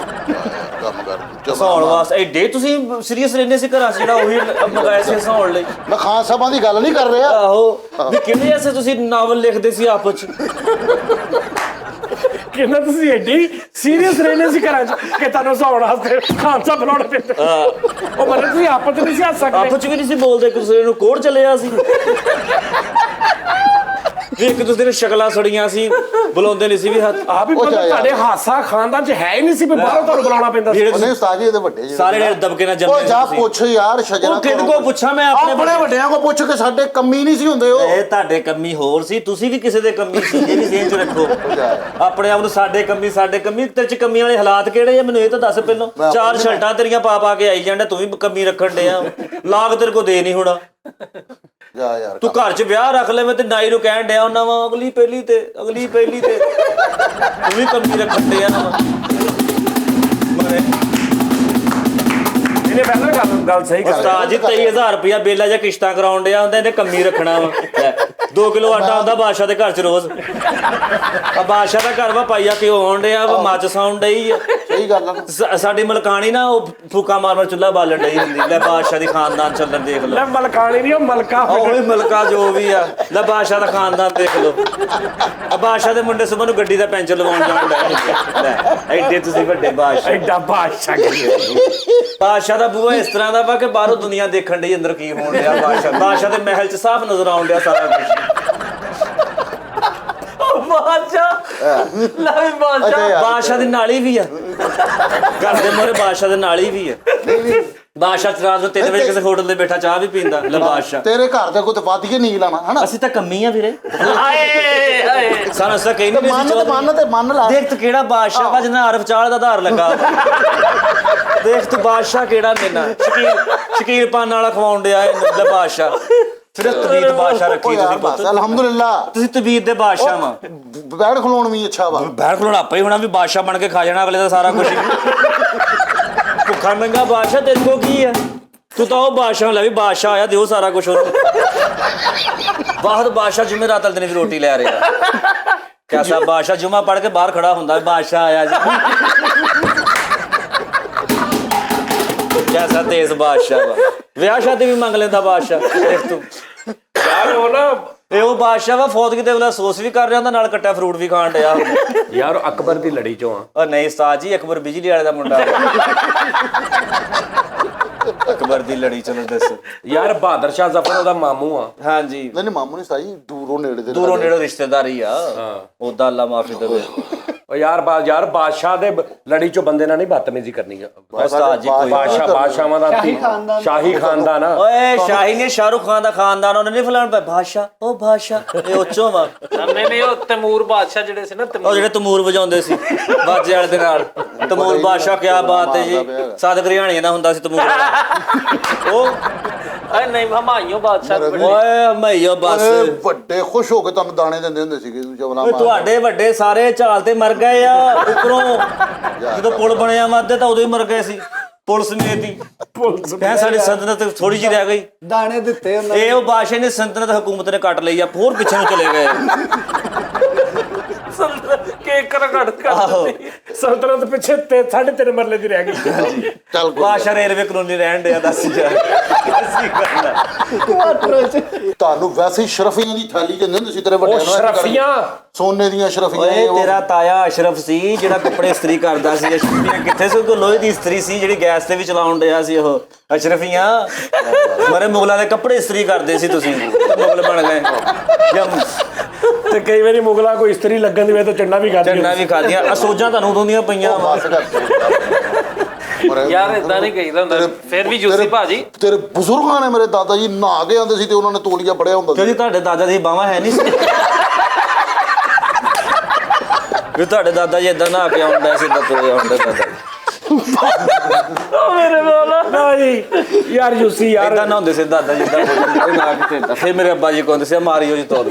ਕੰਮ ਕਰ ਹਸਾਉਣ ਵਾਸਤੇ ਐਡੇ ਤੁਸੀਂ ਸੀਰੀਅਸ ਰਹਿੰਦੇ ਸੀ ਘਰਾਂ 'ਚ ਜਿਹੜਾ ਉਹੀ ਮੰਗਾਇਆ ਸੀ ਹਸਾਉਣ ਲਈ ਮੈਂ ਖਾਨ ਸਾਹਿਬਾਂ ਦੀ ਗੱਲ ਨਹੀਂ ਕਰ ਰਿਹਾ ਆਹੋ ਵੀ ਕਿਹੜੇ ਐਸੇ ਤੁਸੀਂ ਨਾਵਲ ਲਿਖਦੇ ਸੀ ਆਪਸ 'ਚ ਕਹਿੰਦਾ ਤੁਸੀਂ ਐਡੀ ਸੀਰੀਅਸ ਰਹਿੰਦੇ ਸੀ ਘਰਾਂ 'ਚ ਕਿ ਤੁਹਾਨੂੰ ਹਸਾਉਣ ਵਾਸਤੇ ਖਾਨ ਸਾਹਿਬ ਬਣਾਉਣੇ ਪੈਂਦੇ ਉਹ ਮਤਲਬ ਤੁਸੀਂ ਆਪਸ 'ਚ ਨਹੀਂ ਸੀ ਹੱਸ ਸਕਦੇ ਆਪਸ 'ਚ ਵੀ ਨਹੀਂ ਸੀ ਬੋਲਦੇ ਇੱਕ ਦੂਸਰੇ ਨੂੰ ਕੋੜ ਚੱਲਿਆ ਸੀ ਵੀ ਇੱਕ ਦੂਸਰੇ ਨੂੰ ਸ਼ਕਲਾਂ ਸੜੀਆਂ ਸੀ ਬੁਲਾਉਂਦੇ ਨਹੀਂ ਸੀ ਵੀ ਆ ਵੀ ਮਤਲਬ ਤੁਹਾਡੇ ਹਾਸਾ ਖਾਨਦਾਨ 'ਚ ਹੈ ਹੀ ਨਹੀਂ ਸੀ ਵੀ ਬਾਹਰੋਂ ਤੁਹਾਨੂੰ ਬੁਲਾਉਣਾ ਪੈਂਦਾ ਸੀ ਜਿਹੜੇ ਉਹਨੇ ਉਸਤਾਦ ਜੀ ਇਹਦੇ ਵੱਡੇ ਜਿਹੜੇ ਸਾਰੇ ਜਿਹੜੇ ਦਬਕੇ ਨਾਲ ਉਹ ਜੰਮੇ ਜਾ ਸੀ ਪੁੱਛ ਯਾਰ ਸ਼ਜਰਾ ਉਹ ਕਿਹਦੇ ਕੋਲ ਪੁੱਛਾਂ ਮੈਂ ਆਪਣੇ ਵੱਡਿਆਂ ਕੋਲ ਪੁੱਛ ਕੇ ਸਾਡੇ ਕੰਮੀ ਨਹੀਂ ਸੀ ਹੁੰਦੇ ਉਹ ਇਹ ਤੁਹਾਡੇ ਕੰਮੀ ਹੋਰ ਸੀ ਤੁਸੀਂ ਵੀ ਕਿਸੇ ਦੇ ਕੰਮੀ ਸੀ ਇਹ ਵੀ ਸੇਨ ਚ ਰੱਖੋ ਆਪਣੇ ਆਪ ਨੂੰ ਸਾਡੇ ਕੰਮੀ ਤੇਰੇ ਚ ਕੰਮੀ ਵਾਲੇ ਹਾਲਾਤ ਕਿਹੜੇ ਆ ਮੈਨੂੰ ਇਹ ਤਾਂ ਦੱਸ ਪਹਿਲਾਂ ਚਾਰ ਸ਼ਰਟਾਂ ਤੇਰੀਆਂ ਪਾ ਕੇ ਆਈ ਜਾਂਦਾ ਤੂੰ ਵੀ ਕੰਮੀ ਰੱਖਣ ਡਿਆ ਲਾਗ ਤੇਰੇ ਕੋ ਦੇ ਨਹੀਂ ਹੋਣਾ ਜਾ ਯਾਰ ਤੂੰ ਘਰ 'ਚ ਵਿਆਹ ਰੱਖ ਲੈ ਮੈਂ ਤੇ ਨਾਈ ਨੂੰ ਕਹਿਣ ਡਿਆ ਉਹਨਾਂ ਵਾ ਅਗਲੀ ਪਹਿਲੀ ਤੇ ਤੂੰ ਵੀ ਕੰਮੀ ਰੱਖਣ ਡਿਆ ਮਰੇ ਇਹਨੇ ਪਹਿਲਾਂ ਗੱਲ ਸਹੀ ਕਰ ਉਸਤਾਦ ਜੀ 23000 ਰੁਪਇਆ ਬੇਲਾ ਜਾਂ ਕਿਸ਼ਤਾਂ ਕਰਾਉਣ ਡਿਆ ਹੁੰਦਾ ਇਹਨੇ ਕੰਮੀ ਰੱਖਣਾ ਵਾ 2 ਕਿਲੋ ਆਟਾ ਹੁੰਦਾ ਬਾਦਸ਼ਾਹ ਦੇ ਘਰ 'ਚ ਰੋਜ਼ ਆ ਬਾਦਸ਼ਾਹ ਦਾ ਘਰ ਵਾ ਪਾਈਆ ਕਿਉਂ ਆਉਣ ਡਿਆ ਵਾ ਮੱਚ ਸਾਉਣ ਡਈ ਆ ਸਹੀ ਗੱਲ ਆ ਸਾਡੀ ਮਲਕਾਣੀ ਨਾ ਉਹ ਫੂਕਾ ਮਾਰ ਚੁੱਲ੍ਹਾ ਬਾਲਣ ਡਈ ਹੁੰਦੀ ਲੈ ਬਾਦਸ਼ਾਹ ਦੀ ਖਾਨਦਾਨ ਚੱਲਣ ਦੇਖ ਲਓ ਲੈ ਮਲਕਾਣੀ ਨਹੀਂ ਉਹ ਮਲਕਾ ਉਹ ਵੀ ਮਲਕਾ ਜੋ ਵੀ ਆ ਲੈ ਬਾਦਸ਼ਾਹ ਦਾ ਖਾਨਦਾਨ ਦੇਖ ਲਓ ਆ ਬਾਦਸ਼ਾਹ ਦੇ ਮੁੰਡੇ ਸੁਬਹ ਨੂੰ ਗੱਡੀ ਦਾ ਪੈਂਚਰ ਲਵਾਉਣ ਜਾਣ ਲੈ ਐਡੇ ਤੁਸੀਂ ਵੱਡੇ ਬਾਦਸ਼ਾਹ ਐਡਾ ਬਾਦਸ਼ਾਹ ਬਾਦਸ਼ਾਹ ਦਾ ਬੂਹਾ ਇਸ ਤਰ੍ਹਾਂ ਦਾ ਵਾ ਕਿ ਬਾਹਰੋਂ ਦੁਨੀਆ ਦੇਖਣ ਡਈ ਅੰਦਰ ਕੀ ਹੋਣ ਡਿਆ ਬਾਦਸ਼ਾਹ ਦੇ ਮਹਿਲ 'ਚ ਸਾਫ਼ ਨਜ਼ਰ ਆਉਣ ਡਿਆ ਸਾਰਾ ਕੁਝ ਬਾਦਸ਼ਾਹ ਲੈ ਵੀ ਬਾਦਸ਼ਾਹ ਅੱਛਾ ਯਾਰ। ਬਾਦਸ਼ਾਹ ਦੀ ਨਾਲੀ ਵੀ ਆ ਘਰ ਦੇ ਮੋਰੇ ਬਾਦਸ਼ਾਹ ਦੇ ਨਾਲ ਹੀ ਵੀ ਹੈ। ਬਾਦਸ਼ਾਹ ਰਾਤ ਨੂੰ 3 ਵਜੇ ਕਿਸੇ ਹੋਟਲ ਤੇ ਬੈਠਾ ਚਾਹ ਵੀ ਪੀਂਦਾ ਲੈ ਬਾਦਸ਼ਾਹ। ਤੇਰੇ ਘਰ ਦਾ ਕੋਈ ਤੇ ਵੱਧ ਕੇ ਨਹੀਂ ਲਾਣਾ ਹਨਾ। ਅਸੀਂ ਤਾਂ ਕੰਮੀ ਆ ਵੀਰੇ, ਆਏ ਆਏ ਸਾਨੂੰ ਅਸਾਂ ਕਹਿੰਦੇ ਨਹੀਂ ਸੀ ਮੰਨ ਲਾ। ਦੇਖ ਤੂੰ ਕਿਹੜਾ ਬਾਦਸ਼ਾਹ ਵਾ ਜਿਹਨਾਂ ਅਰਫ ਚਾਲ ਦਾ ਆਧਾਰ ਲੱਗਾ। ਦੇਖ ਤੂੰ ਬਾਦਸ਼ਾਹ ਕਿਹੜਾ ਮੇਨਾ ਸ਼ਕੀਰ ਪਾਨ ਵਾਲਾ ਖਵਾਉਣ ਡਿਆ ਲੈ ਬਾਦਸ਼ਾਹ। ਸਿਰਫ ਤਬੀਤ ਬਾਦਸ਼ਾਹ ਰੱਖੀ ਤੁਸੀਂ ਬਸ ਅਲਹਮਦੁਲਿਲਾ। ਤੁਸੀਂ ਤਬੀਤ ਦੇ ਬਾਦਸ਼ਾਹ ਵਾ। ਬੈਠ ਖਲੋਣ ਵੀ ਅੱਛਾ ਵਾ। ਬੈਠ ਖਲੋਣਾ ਆਪੇ ਹੀ ਹੋਣਾ ਵੀ ਬਾਦਸ਼ਾਹ ਬਣ ਕੇ ਖਾ ਜਾਣਾ ਅਗਲੇ ਦਾ ਸਾਰਾ ਕੁਝ। ਭੁੱਖਾ ਨੰਗਾ ਬਾਦਸ਼ਾਹ ਤੇਰੇ ਕੋ ਕੀ ਹੈ? ਤੂੰ ਤਾਂ ਉਹ ਬਾਦਸ਼ਾਹ ਲੈ ਵੀ ਬਾਦਸ਼ਾਹ ਆਇਆ ਦਿਓ ਸਾਰਾ ਕੁਝ ਉਹਨੂੰ। ਬਾਹਰ ਬਾਦਸ਼ਾਹ ਜੁਮੇਰਾਤ ਵਾਲੇ ਦਿਨ ਵੀ ਰੋਟੀ ਲੈ ਰਿਹਾ। ਕੈਸਾ ਬਾਦਸ਼ਾਹ ਜੁਮਾ ਪੜ ਕੇ ਬਾਹਰ ਖੜਾ ਹੁੰਦਾ ਬਾਦਸ਼ਾਹ ਆਇਆ ਜੀ। ਕੈਸਾ ਤੇਜ਼ ਬਾਦਸ਼ਾਹ ਵਾ। ਵਿਆਹ ਸ਼ਾਦੀ ਵੀ ਮੰਗ ਲੈਂਦਾ ਬਾਦਸ਼ਾਹ। ਦੇਖ ਤੂੰ ਯਾਰ ਉਹ ਨਾ ਇਹ ਉਹ ਬਾਦਸ਼ਾਹ ਵਾ ਫੌਦਗੀ ਦੇ ਵੇਲੇ ਅਫਸੋਸ ਵੀ ਕਰ ਰਿਹਾ ਹੁੰਦਾ ਨਾਲ ਕੱਟਿਆ ਫਰੂਟ ਵੀ ਖਾਣ ਡਿਆ। ਯਾਰ ਅਕਬਰ ਦੀ ਲੜੀ ਚੋਂ ਆ। ਉਹ ਨਹੀਂ ਉਸਤਾਦ ਜੀ ਅਕਬਰ ਬਿਜਲੀ ਵਾਲੇ ਦਾ ਮੁੰਡਾ। ਅਕਬਰ ਦੀ ਲੜੀ ਚਲੋ ਦੱਸੋ। ਯਾਰ ਬਹਾਦਰ ਸ਼ਾਹ ਜ਼ਫਰ ਉਹਦਾ ਮਾਮੂ ਆ। ਹਾਂਜੀ ਨਹੀਂ ਮਾਮੂ ਨਹੀਂ ਸਾਈ ਦੂਰੋਂ ਨੇੜੇ ਦੇ ਦੂਰੋਂ ਨੇੜੇ ਰਿਸ਼ਤੇਦਾਰੀ ਆ। ਉਹਦਾ ਅੱਲਾ ਮਾਫੀ ਦੇਵੇ। ਉਹ ਯਾਰ ਬਾਦਸ਼ਾਹ ਦੇ ਲੜੀ ਚੋਂ ਬੰਦੇ ਨਾਲ ਨਹੀਂ ਬਦਤਮੀਜ਼ੀ ਕਰਨੀ। ਉਸਤਾਦ ਜੀ ਕੋਈ ਬਾਦਸ਼ਾਹਾਂ ਦਾ ਸ਼ਾਹੀ ਖਾਨਦਾਨ ਆ। ਓਏ ਸ਼ਾਹੀ ਨੇ ਸ਼ਾਹਰੁਖ ਖਾਨ ਦਾ ਖਾਨਦਾਨ ਉਹਨੇ ਨਹੀਂ ਫਲਾਣ ਪਿਆ ਬਾਦਸ਼ਾਹ ਉਹ ਬਾਦਸ਼ਾਹ ਇਹ ਉੱਚੋਂ ਵਾ। ਨਹੀਂ ਉਹ ਤੈਮੂਰ ਬਾਦਸ਼ਾਹ ਜਿਹੜੇ ਸੀ ਨਾ ਉਹ ਜਿਹੜੇ ਤਮੂਰ ਵਜਾਉਂਦੇ ਸੀ ਬਾਜੇ ਵਾਲੇ ਦੇ ਨਾਲ। ਤਮੂਰ ਬਾਦਸ਼ਾਹ ਕਿਆ ਬਾਤ ਹੈ ਜੀ। ਸਾਦਕ ਰਿਹਾਣੀਆਂ ਦਾ ਹੁੰਦਾ ਸੀ ਤਮੂਰ ਉਹ। ਅਰੇ ਨਹੀਂ ਹਮਾਇਓ ਬਾਦਸ਼ਾਹ ਓਏ ਮਈਓ ਬਸ ਵੱਡੇ ਖੁਸ਼ ਹੋ ਕੇ ਤੁਹਾਨੂੰ ਦਾਣੇ ਦਿੰਦੇ ਹੁੰਦੇ ਸੀਗੇ ਜਵਲਾ ਓਏ ਤੁਹਾਡੇ ਵੱਡੇ ਸਾਰੇ ਝਾਲ ਤੇ ਮਰ ਗਏ ਆ ਉੱਪਰੋਂ। ਜਦੋਂ ਪੁਲ ਬਣਿਆ ਮਾਦੇ ਤਾਂ ਉਦੋਂ ਹੀ ਮਰ ਗਏ ਸੀ ਪੁਲਿਸ ਸਮੇਤ ਹੀ। ਕਹਿ ਸਾਡੀ ਸੰਤਨਤ ਥੋੜੀ ਜਿਹੀ ਰਹਿ ਗਈ। ਦਾਣੇ ਦਿੱਤੇ ਉਹਨਾਂ ਇਹ ਉਹ ਬਾਦਸ਼ਾਹ ਨੇ ਸੰਤਨਤ ਹਕੂਮਤ ਨੇ ਕੱਟ ਲਈ ਆ ਹੋਰ ਪਿੱਛੇ ਨੂੰ ਚਲੇ ਗਏ। ਕੇਕ ਕਰ ਆਹੋ ਸਲਤਨਤ ਪਿੱਛੇ 3.5 ਮਰਲੇ ਦੀ ਰਹਿ ਗਈ। ਚੱਲ ਬਾਦਸ਼ਾਹ ਰੇਲਵੇ ਕਲੋਨੀ ਰਹਿਣ ਡਿਆ ਦੱਸ ਯਾਰ। ਅਸੀਂ ਗੱਲ ਕੁਆਟਰ ਚ ਤੁਹਾਨੂੰ ਵੈਸੇ ਹੀ ਸ਼ਰਫੀਆਂ ਦੀ ਥੈਲੀ ਕਹਿੰਦੇ ਹੁੰਦੇ ਸੀ ਤੇਰੇ ਵੱਡੇ ਉਹ ਸ਼ਰਫੀਆਂ ਸੋਨੇ ਦੀਆਂ ਸ਼ਰਫੀਆਂ। ਓਏ ਤੇਰਾ ਤਾਇਆ ਅਸ਼ਰਫ ਸੀ ਜਿਹੜਾ ਕੱਪੜੇ ਇਸਤਰੀ ਕਰਦਾ ਸੀ। ਅਸ਼ਰਫੀਆਂ ਕਿੱਥੇ ਸੀ? ਕੋਈ ਲੋਹੇ ਦੀ ਇਸਤਰੀ ਸੀ ਜਿਹੜੀ ਗੈਸ ਤੇ ਵੀ ਚਲਾਉਣ ਡਿਆ ਸੀ ਉਹ ਅਸ਼ਰਫੀਆਂ। ਮਰੇ ਮੁਗਲਾਂ ਦੇ ਕੱਪੜੇ ਇਸਤਰੀ ਕਰਦੇ ਸੀ ਤੁਸੀਂ ਮੁਗਲ ਬਣ ਗਏ। ਤੇ ਕਈ ਵਾਰੀ ਮੁਗਲਾਂ ਕੋਈ ਇਸਤਰੀ ਲੱਗਣ ਦੀ ਵੇ ਤਾਂ ਚੰਡਾ ਵੀ ਖਾਦੀ। ਚੰਨਾ ਵੀ ਖਾਦੀਆਂ ਅਸੋਜਾਂ ਤੁਹਾਨੂੰ ਉਦੋਂ ਦੀਆਂ ਪਈਆਂ ਵਾ। ਯਾਰ ਇਦਾਂ ਨਹੀਂ ਕਹੀਦਾ ਹੁੰਦਾ। ਫਿਰ ਵੀ ਜੂਸੀ ਭਾਜੀ ਤੇਰੇ ਬਜ਼ੁਰਗਾਂ ਨੇ ਮੇਰੇ ਦਾਦਾ ਜੀ ਨਹਾ ਕੇ ਆਉਂਦੇ ਸੀ ਤੇ ਉਹਨਾਂ ਨੇ ਤੋਲੀਆ ਬੜਿਆ ਹੁੰਦਾ ਸੀ। ਕਿਉਂਕਿ ਤੁਹਾਡੇ ਦਾਦਾ ਦੀ ਬਾਹਾਂ ਹੈ ਨਹੀਂ ਸੀ। ਵੀ ਤੁਹਾਡੇ ਦਾਦਾ ਜੀ ਇਦਾਂ ਨਹਾ ਕੇ ਆਉਂਦਾ ਸੀ ਇਦਾਂ ਤੋਲੇ ਆਉਂਦਾ ਦਾਦਾ ਮੇਰੇ ਵਾਲਾ ਨਾ ਜੀ ਯਾਰ ਜੂਸੀ ਯਾਰ ਇਦਾਂ ਨਹਾਉਂਦੇ ਸੀ ਦਾਦਾ ਜੀ ਇਦਾਂ ਨਾ ਕਿਤੇ। ਫਿਰ ਮੇਰੇ ਅੱਬਾ ਜੀ ਕਹਿੰਦੇ ਸੀ ਮਾਰੀਓ ਜੀ ਤੋਲ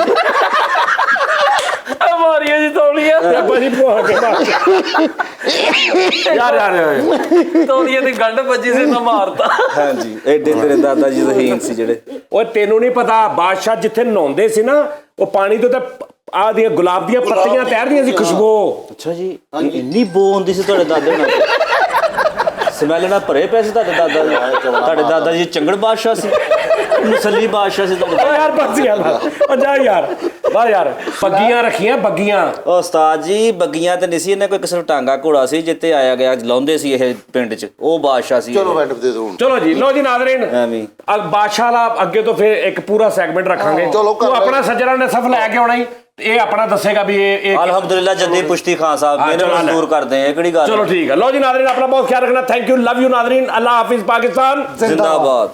ਮਾਰੀਓ ਜੀ ਤੌਲੀਆ ਅੱਬਾ ਜੀ ਭੁਆ ਕੇ ਮਾਰ। ਯਾਰ ਤੌਲੀਏ ਦੀ ਗੰਢ ਵੱਜੀ ਸੀ ਮੈਂ ਮਾਰਤਾ। ਹਾਂਜੀ ਐਡੇ ਤੇਰੇ ਦਾਦਾ ਜੀ ਜ਼ਹੀਨ ਸੀ ਜਿਹੜੇ। ਓਏ ਤੈਨੂੰ ਨਹੀਂ ਪਤਾ ਬਾਦਸ਼ਾਹ ਜਿੱਥੇ ਨਹਾਉਂਦੇ ਸੀ ਨਾ ਉਹ ਪਾਣੀ ਤੋਂ ਤਾਂ ਆਹ ਦੀਆਂ ਗੁਲਾਬ ਦੀਆਂ ਪੱਤੀਆਂ ਤੈਰਦੀਆਂ ਸੀ ਖੁਸ਼ਬੂ। ਅੱਛਾ ਜੀ ਇੰਨੀ ਬੋ ਹੁੰਦੀ ਸੀ ਤੁਹਾਡੇ ਦਾਦੇ ਨਾਲ? ਸਮੈਲ ਨਾਲ ਭਰੇ ਪਏ ਸੀ ਤੁਹਾਡੇ ਦਾਦਾ ਜੀ? ਤੁਹਾਡੇ ਦਾਦਾ ਜੀ ਚੰਗੜ ਬਾਦਸ਼ਾਹ ਸੀ ਮੁਸੱਲੀ ਬਾਦਸ਼ਾਹ ਸੀ ਤੁਹਾਡੇ? ਓ ਯਾਰ ਬਸ ਯਾਰ ਓ ਜਾ ਯਾਰ ਵਾਹ ਯਾਰ ਬੱਗੀਆਂ ਰੱਖੀਆਂ ਬੱਗੀਆਂ। ਉਹ ਉਸਤਾਦ ਜੀ ਬੱਗੀਆਂ ਤੇ ਨਹੀਂ ਸੀ ਇਹਨੇ ਕੋਈ ਕਿਸੇ ਨੂੰ ਟਾਂਗਾ ਘੋੜਾ ਸੀ ਜਿੱਤੇ ਆਇਆ ਗਿਆ ਲਾਉਂਦੇ ਸੀ ਇਹ ਪਿੰਡ 'ਚ ਉਹ ਬਾਦਸ਼ਾਹ ਸੀ। ਚਲੋ ਵੈਂਡ ਦੇ ਦੋ ਹੁਣ। ਚਲੋ ਜੀ ਲੋ ਜੀ ਨਾਜ਼ਰੀਨ ਐਵੇਂ ਬਾਦਸ਼ਾਹ ਦਾ ਅੱਗੇ ਤੋਂ ਫਿਰ ਇੱਕ ਪੂਰਾ ਸੈਗਮੈਂਟ ਰੱਖਾਂਗੇ। ਚਲੋ ਕਰ ਤੂੰ ਲਓ। ਆਪਣਾ ਸੱਜਣਾ ਨੇ ਸਫ ਲੈ ਕੇ ਆਉਣਾ ਹੀ ਇਹ ਆਪਣਾ ਦੱਸੇਗਾ ਵੀ ਇਹ ਅਲਹਮਦੁਲਿਲਾ ਜੱਦੀ ਪੁਸ਼ਤੀ ਖਾਨ ਸਾਹਿਬ ਮੈਨੂੰ ਮਜ਼ਦੂਰ ਕਰਦੇ ਆ ਕਿਹੜੀ ਗੱਲ। ਚਲੋ ਠੀਕ ਹੈ ਲੋ ਜੀ ਨਾਜ਼ਰੀਨ ਆਪਣਾ ਬਹੁਤ ਖਿਆਲ ਰੱਖਣਾ। ਥੈਂਕ ਯੂ ਲਵ ਯੂ ਨਾਜ਼ਰੀਨ। ਅੱਲਾਹ ਹਾਫਿਜ਼ ਪਾਕਿस्तान ਜ਼ਿੰਦਾਬਾਦ।